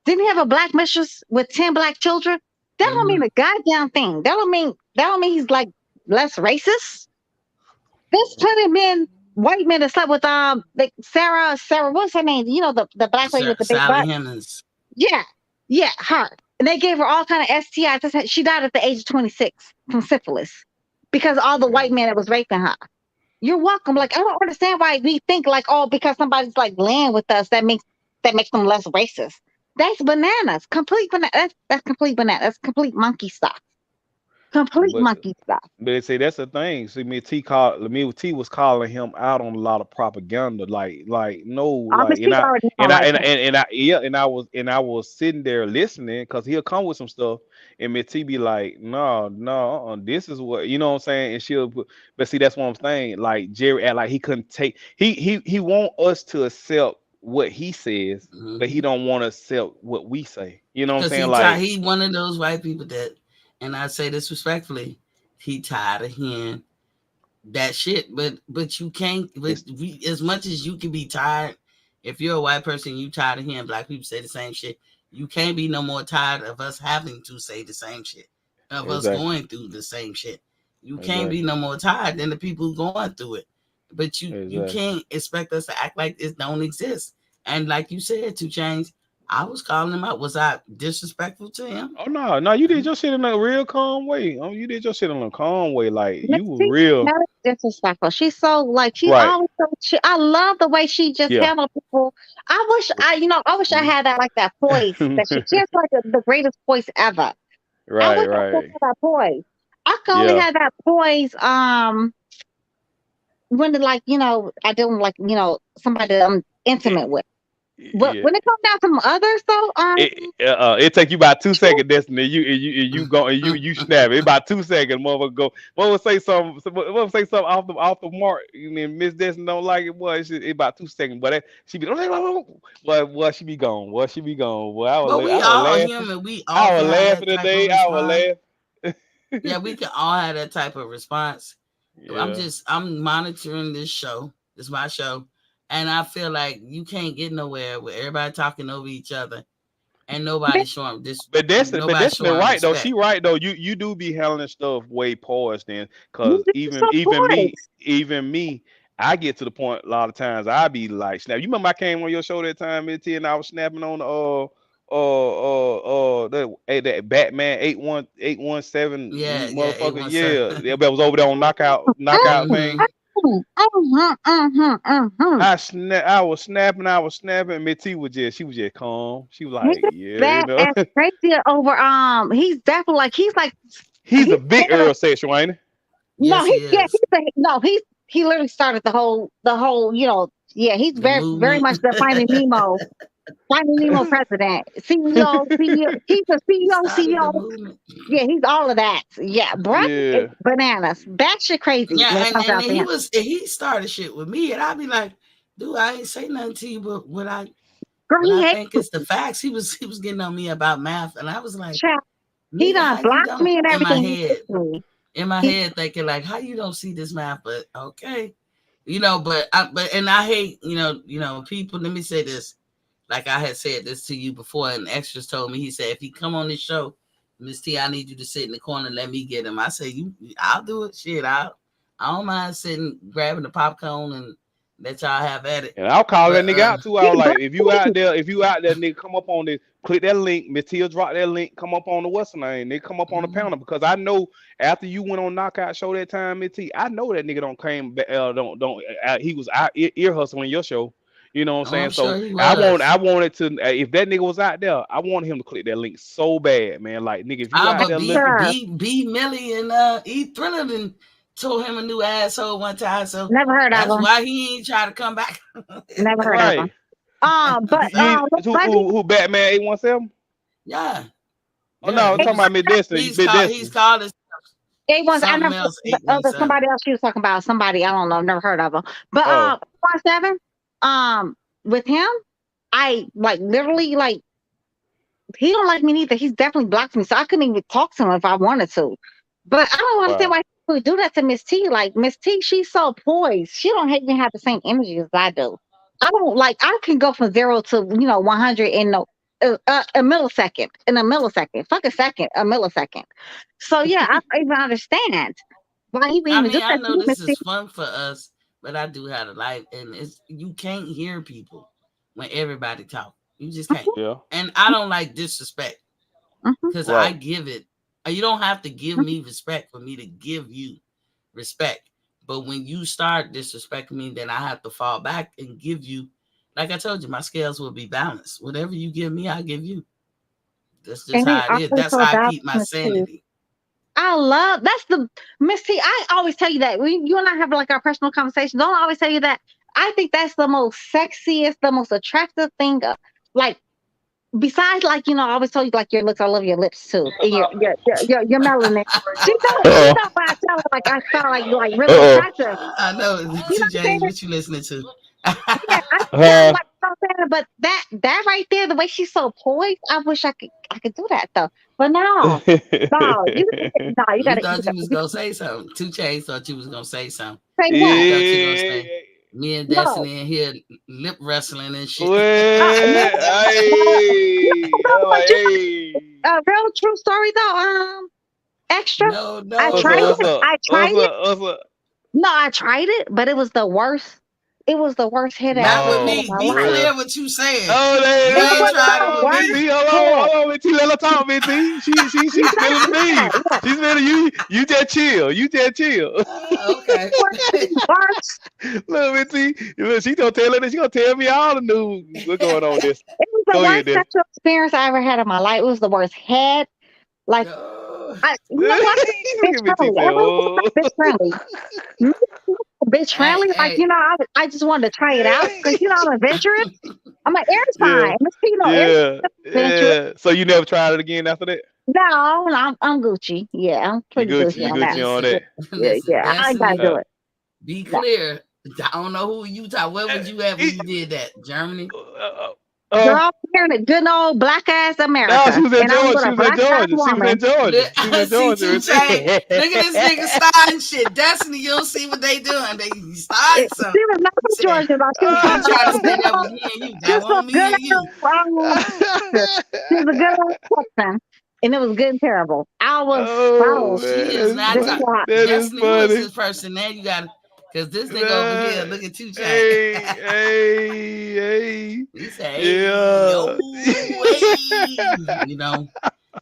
didn't he have a black mistress with 10 black children. That don't Hmm. mean a goddamn thing. That don't mean he's like less racist. There's plenty of men, white men that slept with like Sarah, what's her name? You know the black lady with the big Sally butt. Hemings. Yeah, yeah, her. And they gave her all kind of STIs. She died at the age of 26 from syphilis because all the white men that was raping her. You're welcome. Like I don't understand why we think like, oh, because somebody's like laying with us, that makes them less racist. That's bananas. Complete banana. That's complete banana. That's complete monkey stuff. Complete But monkey stuff. But see, that's the thing. See, me T was calling him out on a lot of propaganda. Like no, like Obviously, already don't like him. and I was sitting there listening because he'll come with some stuff, and Miss T be like, no, this is what you know what I'm saying, and but see, that's what I'm saying. Like Jerry act like he couldn't take he want us to accept what he says, but he Hmm. don't want to accept what we say. You know what I'm Because saying? Like he one of those white people that, and I say this respectfully, he tired of hearing that shit. But you can't. But it's as much as you can be tired, if you're a white person, you tired of hearing black people say the same shit. You can't be no more tired of us having to say the same shit, of us exactly, going through the same shit. You can't be exactly, no more tired than the people going through it. But you exactly. can't expect us to act like it don't exist. And like you said, to change, I was calling him out. Was I disrespectful to him? Oh no, you did your shit in a real calm way. Oh, you did your shit in a calm way. Like you were She's real, not disrespectful. She's so like she's right? always so. I love the way she just Yeah, handles people. I wish I Mhm. had that like that poise. She has like the greatest voice ever. I right, wish I could right. have that poise. I can only Yeah, have that poise when like I don't like somebody that I'm intimate with. But yeah. when it comes down to others though, It take you about 2 seconds, Destiny. You go and you snap it. About 2 seconds, motherfucker go. Motherfucker say something. Motherfucker say something off the mark. And then Miss Destiny don't like it. Boy, it about 2 seconds. But she be she be gone. Boy, she be gone. Boy, But we I was all laughing. human. We all I was can have laughing that type of today. I response. was Yeah, laughing. we can all have that type of response. Yeah. I'm monitoring this show. It's my show. And I feel like you can't get nowhere with everybody talking over each other and But nobody Destiny showing right though. She respect. right though. You do be handling stuff way past then, cause this is so poise. even me, I get to the point a lot of times I be like snap. You remember I came on your show that time, T, and I was snapping on the that Batman 8117 Yeah, yeah, motherfucker. 817. Yeah, that was over there on knockout Hmm. thing. Mhm. I was snapping, Miss T was she was just calm. She was He's like, yeah, bad ass crazy over he's definitely like he's a he's big scared of Earl sexual, ain't he? no Yes, he is. he literally started the whole yeah he's The very very movement. much the Finding Nemo president CEO he's the He CEO started the CEO movement. yeah he's all of that yeah bruh is Yeah. bananas batshit crazy Yeah, when it comes and down then to him he started shit with me, and I'd be like, dude, I ain't say nothing to you, but girl what he I hates think is the facts. He was getting on me about math, and I was like, chat he nigga, done how you blocked don't me and in my everything he head, hates me in my he head thinking like, how you don't see this math? But okay, but I hate people. Let me say this, like I had said this to you before, and extras told me. He said if he come on this show, Miss T, I need you to sit in the corner and let me get him. I say I'll do it. Shit, I don't mind sitting grabbing the popcorn and Let y'all have at it. And I'll call that But nigga out too. I was like, if you out there, nigga, come up on this, click that link. Miss Tia drop that link. Come up on the what's the name? Nigga, come up on the panel because I know after you went on Knockout Show that time, Miss T, I know that nigga don't came back. Don't. He was out ear hustling your show. You know what I'm saying? I'm So sure he was. I wanted to. If that nigga was out there, I wanted him to click that link so bad, man. Like nigga, if you out But there looking, B Millie and E Thriller done told him a new asshole one time, so Never heard of that's him. why he ain't try to come back. Never heard of him. right? But Who Batman 817? Yeah. Oh no, I'm talking about Mid Destiny. He's called his it was I something never else. the other somebody else she was talking about. Somebody I don't know, never heard of him. But 17, with him, I like literally like he don't like me neither. He's definitely blocked me, so I couldn't even talk to him if I wanted to. But I don't understand why people do that to Miss T. Like Miss T, she's so poised. She don't even have the same energy as I do. I don't like. I can go from 0 to 100 in a millisecond. In a millisecond, fuck a second, a millisecond. So yeah, I don't even understand why you even do that. I know this is fun for us, but I do have a life, and you can't hear people when everybody talk. You just can't. Yeah. And I don't like disrespect because I give it. You don't have to give me respect for me to give you respect. But when you start disrespecting me, then I have to fall back and give you. Like I told you, my scales will be balanced. Whatever you give me, I give you. That's just how it is. That's how I keep my sanity. I love that's the Miss T. I always tell you that you and I have like our personal conversations. Don't I always tell you that I think that's the most sexiest, the most attractive thing. Like besides, like I always tell you like your looks. I love your lips too, and your melanin. She know why I tell her like I sound like really attractive. I know. James, what you listening to? Yeah, I but that right there, the way she's so poised, I wish I could do that though. But no, you thought you was gonna say something. 2 Chainz thought you was gonna say something. Say what? I thought you gonna say me and Destiny in here lip wrestling and shit. A real true story though. Extra. No. I tried it. No, I tried it, but it was the worst. It was the worst hit out. Not with me. Be clear what you saying. Hold on, Minty. Let her talk, Minty. She's spilling the beans. She's spilling you. You just chill. Okay. Look, Minty. She gonna tell her. She gonna tell me all the news. What's going on with this? It was the worst sexual experience I ever had in my life. It was the worst head. Like, bitch friendly. Bitch friendly, like I just wanted to try it out because I'm adventurous. I'm like, air's fine. Yeah. So you never tried it again after that? No, I'm Gucci. Yeah, I'm pretty Gucci on that. Yeah, I ain't gotta do it. Be clear. I don't know who you talk. Where would you at when you did that? Germany? Girl, I'm here in a good old black ass America. No, she was in Georgia. She was in Georgia. Look at this nigga starting shit. Destiny, you don't see what they doing. They starting something. She was not from Georgia, though. She was trying to say that was me and you. That wasn't me and you. She was a good old person. And it was good and terrible. I was she is not Destiny was his person. Now you gotta. Because this nigga over here, look at 2 Chainz. Hey. He said, hey. Oh,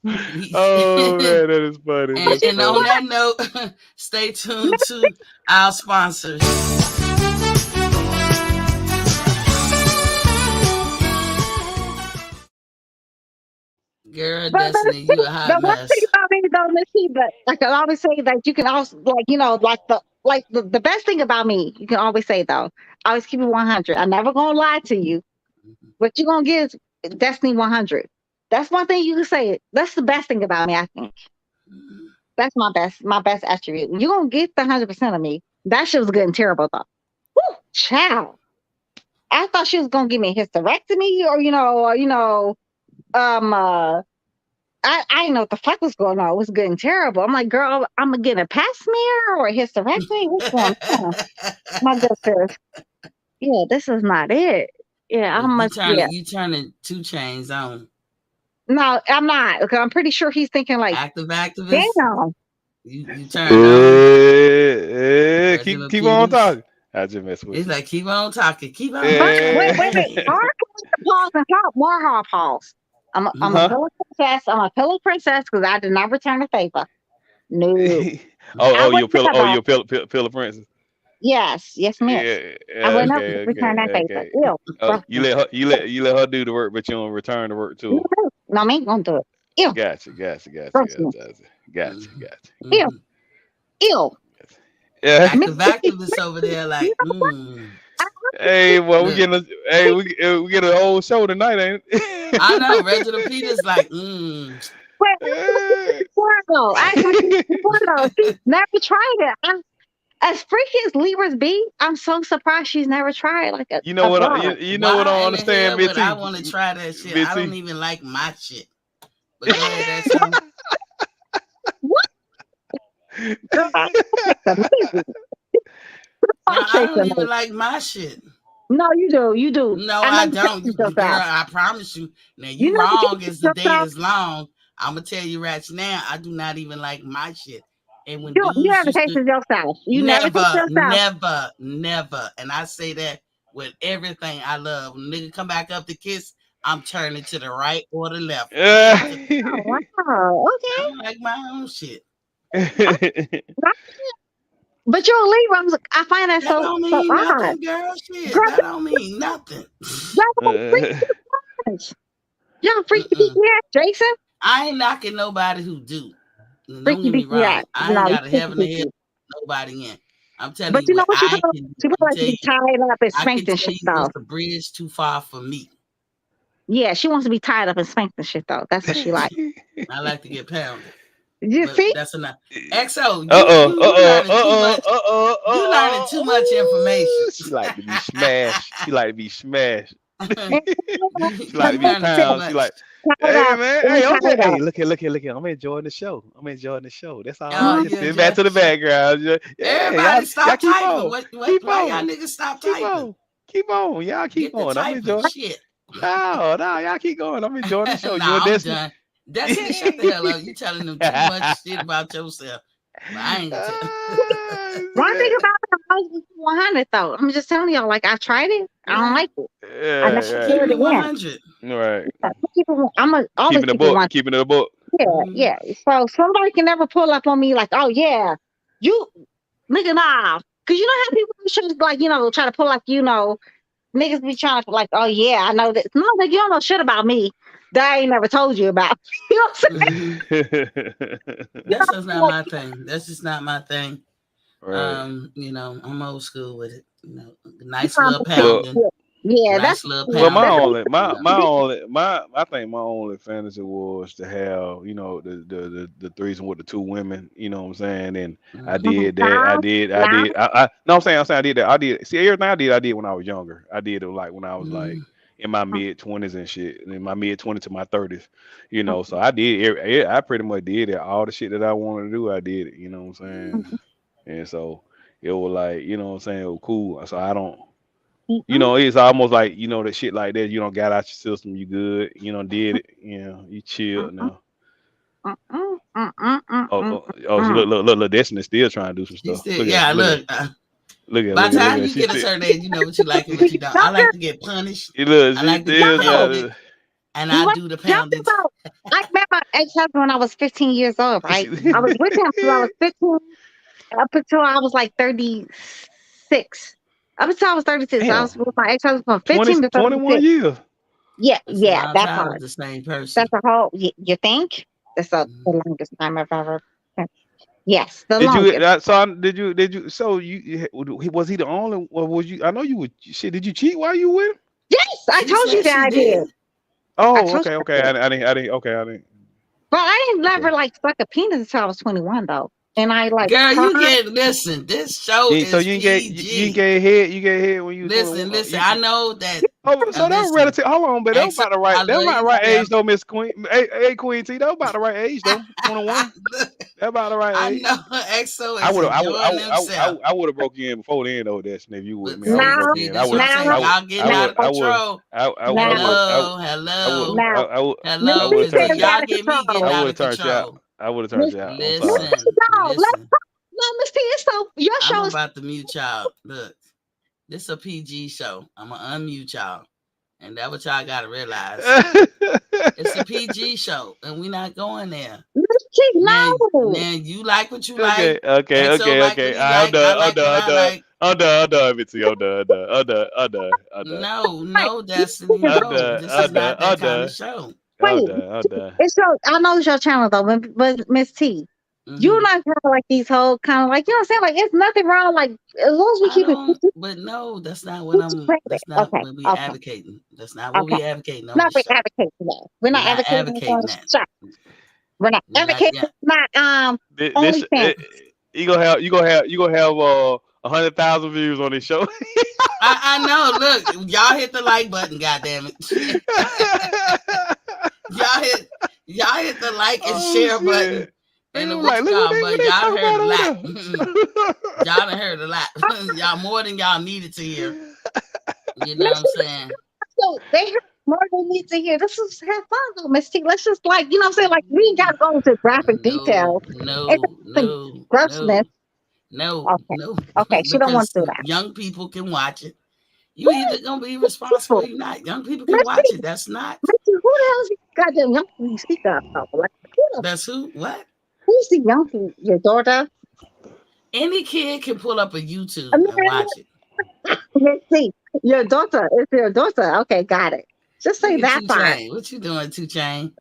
man, that is funny. And on that note, stay tuned to our sponsors. Girl, Destiny, you a hot mess. The one thing about me, though, Miss T, but like I always say that you can also, the best thing about me, you can always say though, I always keep it 100. I'm never gonna lie to you. What you gonna get is Destiny 100. That's one thing you can say. That's the best thing about me, I think. That's my best attribute. You gonna get the 100% of me. That shit was good and terrible though. Woo, child. I thought she was gonna give me a hysterectomy or I didn't know what the fuck was going on. It was good and terrible. I'm like, girl, I'm gonna get a pap smear or a hysterectomy. What's going on? My doctor, yeah, this is not it. Yeah, You turning 2 Chainz on. No, I'm not. Because I'm pretty sure he's thinking like activist. Damn. You turned on. Keep on talking. I just mess with He's you. like, keep on talking, keep on But wait, talking. Hard pause and talk more hard pause. I'm a Huh? pillow princess. I'm a pillow princess because I did not return the favor. No, I Oh, would you're pillow. Oh, never. you're pillow princess. Yes, yes, miss. Yeah. I would never Okay. return that Okay. favor. Okay. Ew, Oh, trust you me. let her. You let her do the work, but you don't return the work to No, her. no, I ain't gonna do it. Ew, Gotcha. Gotcha. Gotcha. trust me. Gotcha. Gotcha. Mhm. Gotcha. Ew, Mhm. ew. Yeah. Miss, Activist over there, you like, I Hey, well, we look. getting a hey we get an old show tonight, ain't I know it? Reginald Peters, like, wait, before though. I asked Miss before though. She never tried it. As freaky as Libras be, I'm so surprised she's never tried like You know a what? broad. You know what I why don't in the understand, hell Big would I T. want to try that shit? Big I don't T. even like my shit. But go ahead, that's so. What? Girl, that's amazing. No, Fuck I chase don't even amazing. like my shit. No, you do. You do. No, I know I you don't, can't girl. yourself. I promise you. Now You you know you wrong can't as the day yourself. is long. I'm gonna tell you right now, I do not even like my shit. And when You dudes never used to tasted yourself. You never taste never, yourself. never, never, and I say that with everything I love. When nigga come back up to kiss, I'm turning to the right or the left. Straight to. Oh wow. I Okay. don't like my own shit. But you're a Libra. I find that That so don't so mean odd. nothing, girl. Shit, Girl, that don't mean nothing. y'all freaky ass. Y'all freaky Mm-mm. ass, Jason. I ain't knocking nobody who do. Don't Freaky get me deaky wrong. ass. I ain't No, you got a freaky heaven or hell deaky. nobody in. I'm telling But you you know what what I can do. people I can like tell to be you. tied up and I can spanked and tell shit you though. it's a bridge too far for me. Yeah, she wants to be tied up and spanked and shit though. That's what she like. I like to get pounded, You but see? that's enough. XO, Uh-oh, you uh-oh, learning too uh-oh, much. uh-oh, You learning too much information. She like to be smashed. She like to be smashed. And She like to You be learning too pounded. She much. like, tied hey up man, and hey, I'm just tied hey, up. look here. I'm enjoying the show. I'm enjoying the show. That's all. Oh, I'm Mhm. just you sitting back enjoy to the the show. background. Yeah, Everybody y'all stop keep typing. on. What? Keep Why y'all on. niggas stop Keep typing? on. Keep on. Y'all keep Get the on. I'm typing. enjoying. Shit. No, y'all keep going. I'm enjoying the show. You Nah, and I'm Destiny. done. That's it. Shut the hell up. You telling them too much shit about yourself. But I ain't gonna tell. Ah, One thing about the house 100 though, I'm just telling y'all, like I tried it, I don't Yeah, like it. I yeah, never she do right. it keeping it again. 100. Right. I keep it, I'm a, always Keeping the keep it book. one. Keeping the book. Yeah, Mm-hmm. yeah. So somebody can never pull up on me like, oh yeah, you nigga nah. Cause you know how people try to like, try to pull like, niggas be trying to like, oh yeah, I know that. No, like you don't know shit about me that I ain't never told you about. You know what I'm saying? Mm-hmm. You That's just not know, my thing. That's just not my thing. Right. I'm old school with it. like, Nice little Well, pounding, yeah, nice little well, my that's pounding. only, You know. I think my only fantasy was to have, the threesome with the two women. You know what I'm saying? And I Mm-hmm. did that. loud, loud. No, I'm saying I did that. I did see everything I did when I was younger. I did it like when I was Mm-hmm. like in my mid 20s and shit, and in my mid 20s to my 30s. So Mhm, I did. I pretty much did it. All the shit that I wanted to do, I did it. You know what I'm saying? mhm, And so it was like, you know what I'm saying? It was cool. So I don't. mhm, It's almost like, that shit like that, got out your system, you good, did it, you chilled mhm, now. mm, mm, mm, mm, mm, Oh, mm, so mm. look, Destiny still trying to do some She stuff. still, Look at, yeah. look at, Look, look by the time at. you She get a still, certain age, you know what you like and what you don't. I Don't like just to get punished. look, I she like to get still know. pounded, trying and I What do the y'all pounding. about? I met my ex-husband when I was 15 years old, to, right? I was with him till I was 15, up until I was like 36. Up until I was 36. I damn, was with my ex-husband from 20, 15 to 21 36. years. Yeah, That's a yeah, long that time with part. the same That's person. a whole, you think? That's the Mhm. longest time I've ever. Yes, the Did you, longest. so was he the only, or was you, I know you would, shit, did you cheat while you with him? Yes, I She told you said that she I did. did. I Oh, told okay, you okay, I did. I didn't, But I didn't okay. never like suck a penis until I was 21 though. And I like Girl, cried. you get listen. This show So is you ain't PG. get head. You get head when you was Listen, 21. listen. I know that. Oh, so that was Listen, relative. Hold on, but that was Exo, about the I right. That was love about the you to right age death. though, Miss Queen. Hey, Queen T. That was about the right age though. 21. That about the right I age. know Exo I is would have. enjoying himself. I would have broke you in before then though. That's if you with But me. I would have see, broke Now, you see, in. that's what I'm saying. now, Y'all getting now, out of control. I would now, Hello, have. hello, now. Miss hello. I would C have Because says turned if you out. out y'all of get me I getting control. out would of have turned you out. control, I would have turned Miss, you out. I'm sorry. listen, no, let's listen. no, Miss T, it's so your I'm show is about to mute y'all. Look. This a PG show. I'm gonna unmute y'all, and that's what y'all gotta realize. It's a PG show, and we not going there. Now you like what you Okay, like. okay, XO okay, like what okay. he like. I like what I like. I'm done, Mitzi. I'm done. No, Destiny, no. This is not that kind of show. Wait, it's your. I know it's your channel though, but Miss T, you Mhm. like kind of like these whole kind of like you know what I'm saying. Like it's nothing wrong. Like as long as we I keep it. don't, but no, that's not what I'm. That's not Okay, what we okay, advocating. That's not what okay. we advocating on Not this we show. advocating that. We're We're not not advocating for advocating that. show. We're not We're not. advocating. Yeah, Not This OnlyFans. you gonna have 100,000 views on this show. I know. Look, y'all hit the like button. Goddamn it! y'all hit the like and share button. And the Like, look what but they y'all talking heard a about lot. Y'all done heard a lot. Y'all more than y'all needed to hear. You know what I'm saying? So they have more they need to hear. This is have fun though, Miss T. Let's just like you know what I'm saying. Like we ain't gotta go into graphic details. Grossness. No. Okay. She don't want Because to do that. young people can watch it. You either gonna be responsible or you're not. Young people can watch it. That's not. Miss T, who the hell is these goddamn young people you speak of? Though? Like That's who? What? who's the young people? Your daughter? Any kid can pull up a YouTube I mean, and watch it. Miss T, your daughter. It's your daughter. Okay, got it. Just say Look at that part. 2 Chain. What you doing, 2 Chain?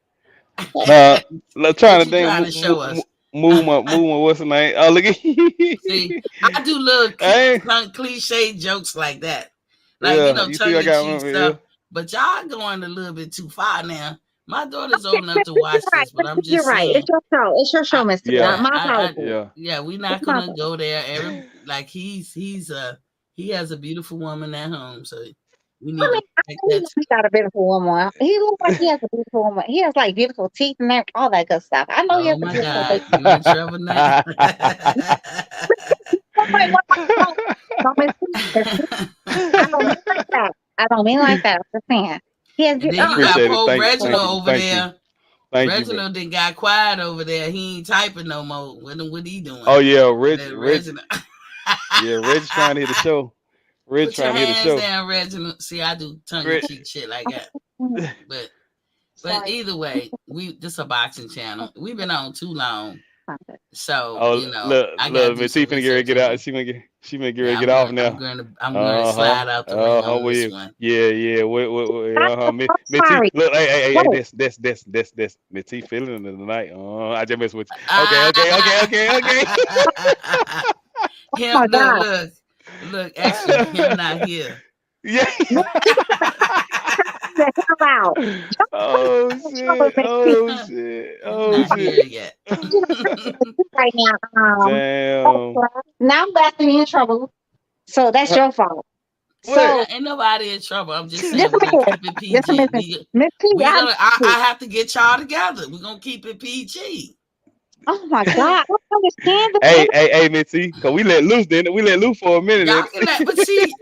Trying What to you think, trying to show us? move my, what's the name? Oh, look at See, I do little hey, cliche jokes like that. Like, yeah, you see, tongue I in got cheek one, stuff. yeah. But y'all going a little bit too far now. My daughter's old enough to You're watch right. this, but I'm You're just right. saying. It's your show. It's your show, Miss T. Yeah, My apologies. yeah. We're not gonna go there. Like he has a beautiful woman at home, so we need I mean, to I respect know that. he got a beautiful woman. He looks like he has a beautiful woman. He has like beautiful teeth and all that good stuff. I know he Oh has a my beautiful God, face. you in trouble now? Wait, don't miss I don't mean like that. I don't mean like that. I'm just saying. He has And then you got Appreciate it. poor Thank Reginald you. over there. Thank you, Reginald done got quiet over there. He ain't typing no more. What he doing? Oh yeah, Reginald. Yeah, Reg's trying to hit the show. Put your hands down, Reginald. See, I do tongue in cheek shit like that. But either way, this a boxing channel. We've been on too long. So I gotta do Miss some T finna get ready to research get on out. it. She finna get ready Yeah, to get off now. I'm gonna slide out the ring on this one. Yeah. Miss T, sorry. look, hey, Wait. that's Miss T feeling it tonight. I just mess with you. Okay. Him, Oh my God. look. Actually, him not here. Yeah. The hell out. Oh shit. Not here yet. Right now. Damn. Now I'm back to be in trouble. So that's your fault. So Ain't nobody in trouble. I'm just saying yes, we're gonna I'm keep it yes, PG. Miss T, I have to get y'all together. We're gonna keep it PG. oh my God. I don't understand Hey, Miss T, cause we let loose, didn't it? We let loose for a minute. Y'all can let, but see,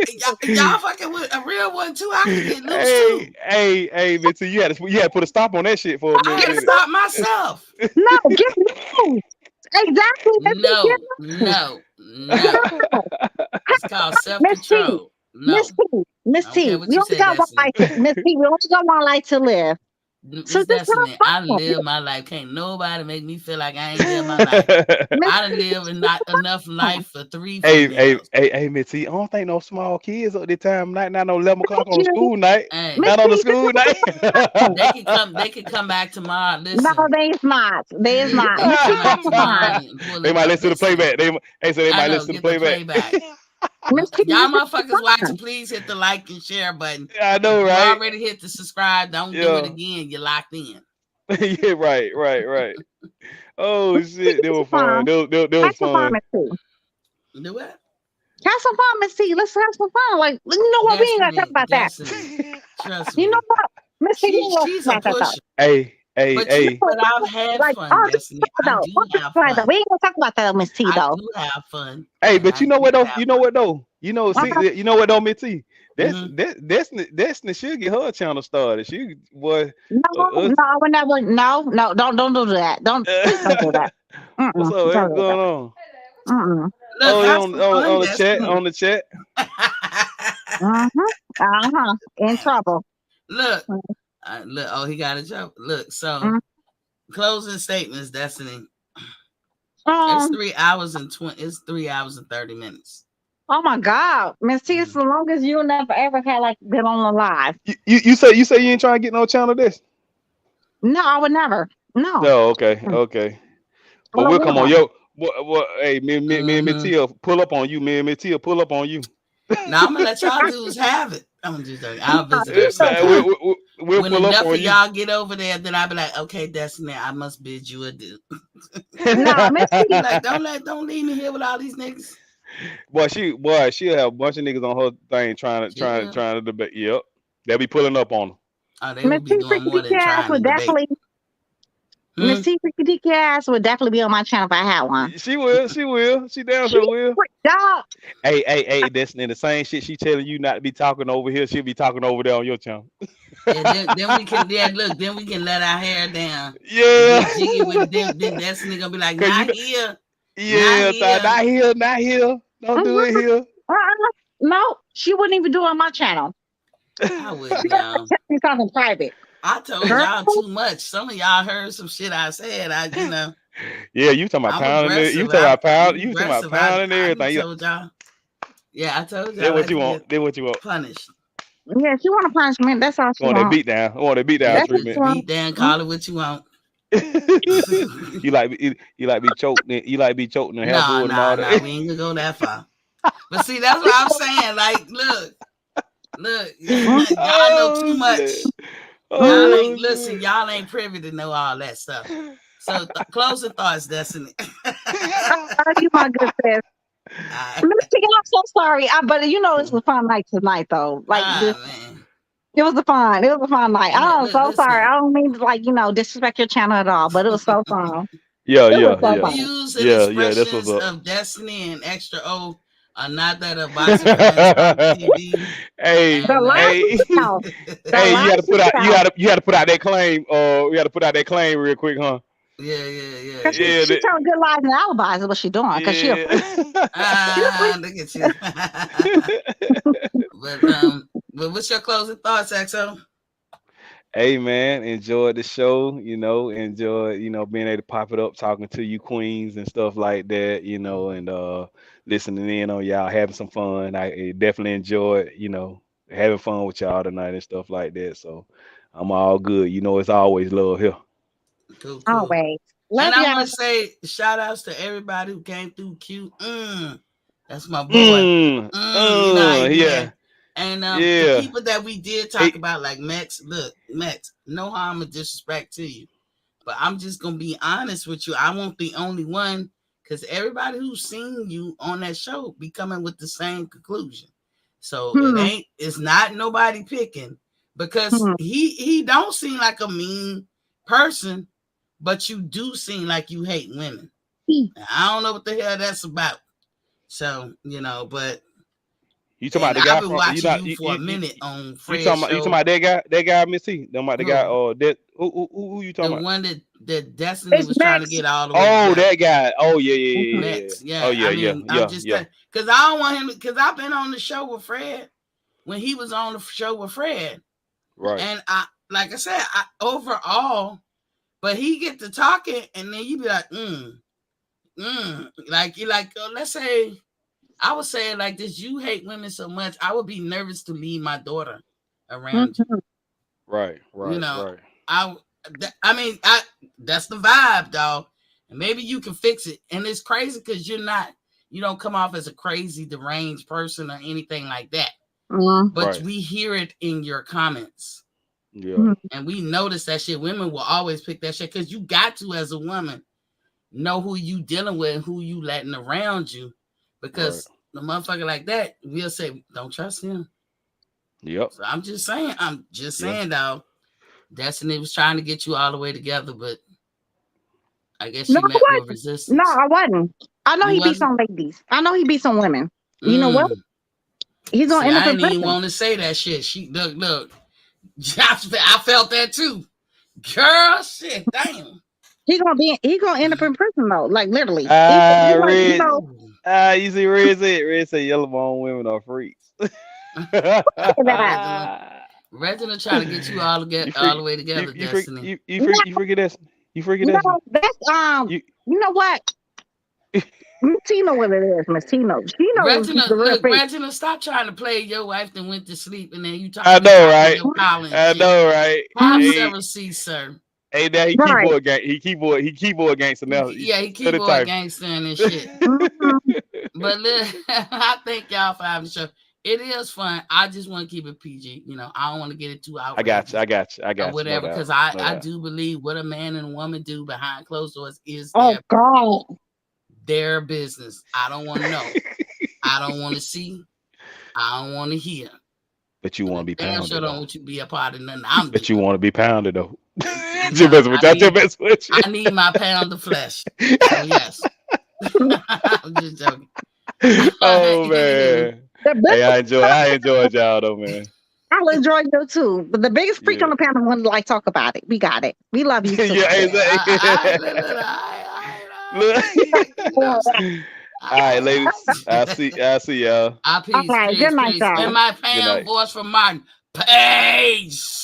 y'all fucking with a real one too. I can get loose too. Hey, Miss T, you had to put a stop on that shit for a minute. I can stop myself. No, get loose. Exactly. No. It's called self-control. No. Miss T, what we you only said, got one life. Miss T, we only got one life to live. So Miss Destiny, I live my life. Can't nobody make me feel like I ain't live my life. I done live not enough life for 3 females. Hey, Miss T, I don't think no small kids at this time night, not no 11 o'clock on the school night. Hey, not on the school night. They can come back tomorrow. Listen. No, they is not. They is not. They might listen to the playback. They might listen to the playback. Y'all motherfuckers watching, please hit the like and share button. I know, right? You already hit the subscribe. Don't do it again. You're locked in. Yeah, right. Oh shit, they were fun. They was fun. Do what? Have some fun, Miss T. Let's have some fun. Like, you know what? We ain't gotta talk about that. Trust me. You know what? Miss T, she's a pusher. Hey. But I've had fun, Destiny. I do have fun. We ain't gonna talk about that, Miss T, though. I do have fun. Hey, but you know what though? You know what though, Miss T? Destiny should get her channel started. She boy. No, whenever. No, don't do that. Please don't do that. What's up? What's going on? Mm-mm. Look, on the chat. In trouble. Look, look. Oh, he got a job. Look, so Mhm. closing statements, Destiny. It's Um, 3 hours and 20. It's 3 hours and 30 minutes. oh my God, Miss T, it's the longest you never ever had like been on the live. You say you ain't trying to get no channel this? No, I would never. No. No, okay, I okay. But don't we'll come on, wanna. yo. What? Hey, me and Mm-hmm. Mattia pull up on you. Me and Mattia pull up on you. Now I'm gonna let y'all dudes have it. I'm just joking. I'll visit She them so Nah, funny. sometime. we'll When pull up enough on of you. y'all get over there, then I'll be like, okay, Destiny, I must bid you adieu. No, Miss T. Be like, don't leave me here with all these niggas. She'll have a bunch of niggas on her thing Yeah. trying to debate. Yep, they'll be pulling up on Oh, they Miss will be T doing Freaky more Dicky than ass trying to would debate. definitely Hmm? Miss T Freaky Dicky ass would definitely be on my channel if I had one. them. She will. She will. She damn She sure will. dog. Hey, that's in the same shit she telling you not to be talking over here. She'll be talking over there on your channel. Yeah, then we can look, then we can let our hair down and Yeah, get jiggy with it. Then Destiny gonna be like, cause you not know, here, not yeah, here. not here, not here. Don't do it Mhm. here. No, she wouldn't even do it on my channel. I She wouldn't, does y'all. me something private. I told Girl, y'all too much. Some of y'all heard some shit I said. Yeah, you talking about I'm pounding it. aggressive. I'm You talking about aggressive. pounding I done everything. told y'all. Yeah, I told you I That what like you to want. get That what you want. punished. yeah, she want a punishment. That's all You she want that want. beat down. I want that beat down Yeah, That's what she treatment. want. beat down, Mm. call it what you want. You like be choked. You like be choked in the hair Nah, pulled and all nah, nah. that. We ain't gonna go that far. But see, that's what I'm saying. Like, look, Mm. y'all know too Oh shit. much. Y'all Mhm. ain't Oh listen. shit. Y'all ain't privy to know all that stuff. So closing thoughts, Destiny. You my good sis. Ah, Miss T, I'm so sorry. But you know this was a fun night tonight though. Like this man. it was a fun night. And I'm so sorry. listen, I don't mean to disrespect your channel at all, but it was so fun. Yeah, It was yeah, so yeah, fun. views and yeah. This was expressions a. of Destiny and Extra O are not that of Bossy Friends Punk TV. Hey, The And live hey, house. The hey! You live got to put out. house. You got to put out that claim. You got to put out that claim real quick, huh? yeah. Cause Yeah, she telling good lies and alibis is what she doing. Cause she a freak. She a freak. yeah. Look at you. But what's your closing thoughts, XO? Hey man, enjoyed the show, enjoyed, being able to pop it up, talking to you queens and stuff like that, and listening in on y'all, having some fun. I definitely enjoyed, having fun with y'all tonight and stuff like that. So I'm all good. It's always love here. Cool. Always. And Love I y'all. want to say shout outs to everybody who came through Q. That's my boy. You know how you do Yeah, that. And the yeah. people that we did talk Hey, about, like Mex, look, Mex, no harm or disrespect to you. But I'm just gonna be honest with you. I won't be only one because everybody who's seen you on that show be coming with the same conclusion. So Hmm. it's not nobody picking because Hmm. he don't seem like a mean person, but you do seem like you hate women. I don't know what the hell that's about. So, but you talking about and the I've guy been from you watching not you for a minute on you Fred's talking show. about that guy Miss T? Talking about the guy Who? that who you talking The about? one that Destiny It's was trying to Max. get all the way Oh, together. that guy. Oh yeah, Mhm. Next, Oh yeah. yeah, I yeah, mean, I'm yeah, just yeah. because I don't want him because I've been on the show with Fred when he was on the show with Fred, Right. and like I said, overall, but he get to talking, and then you be like, like you like, let's say I would say it like this: you hate women so much, I would be nervous to leave my daughter around you. Mhm. Right. You Right. know, Right. I, I mean, that's the vibe, dog. And maybe you can fix it. And it's crazy because you don't come off as a crazy, deranged person or anything like that. Mhm. But Right. we hear it in your comments. Yeah. Mhm. And we notice that shit. Women will always pick that shit because you got to, as a woman, know who you dealing with and who you letting around you. Right. Because the motherfucker like that, we'll say, don't trust him. Yep. So I'm just Yeah. saying, dog. Destiny was trying to get you all the way together, but I guess No, she I met with wasn't. No, resistance. I wasn't. I know You he beats wasn't? on ladies. I know he beats on women. You know what? Mm. He's gonna See, end up I in didn't even prison. want to say that shit. She look. I felt that too. Girl, shit, damn. He's gonna end up in prison though. Like literally. Ah, He's like, Red. Ooh. You see, Red said yellow bone women are freaks. Reginald trying to get you all You all the freak, way together, you freak, Destiny. you freaking Destiny. You freaking Destiny. That's You, you know what? Miss T know what it is, Miss T know. She knows the Reginald, real look, freak. Reginald, stop trying to play your wife that went to sleep and then you I talking know, about right? your collar and I shit. know, right? Have Mhm. Hey, several seats, sir. hey, now he Right. keyboard gang. He keyboard gangster now. Yeah, he Tell the keyboard type. gangster and shit. Mhm. But look, I thank y'all for having the show. It is fun. I just want to keep it PG. You know, I don't want to get it too I outrageous got you. or No whatever, doubt. because No I doubt. do believe what a man and a woman do behind closed doors is Oh God. their business. I don't want to know. I don't want to see. I don't want to hear. But you want to be Damn sure pounded don't though. want you to be a part of nothing I'm But you doing. want to be pounded though. No, Just mess with you. I need my pound of flesh. So yes. I'm just joking. Oh Anywho, man. The Hey, biggest I enjoyed y'all though, man. I'll enjoy you too. But the biggest freak Yeah. on the panel wouldn't like talk about it. We got it. We love you too. Yeah, Look. All All right, ladies. I'll see y'all. Peace, right. Good peace, night, peace. y'all. And my Good pound night. voice from Martin. Peace.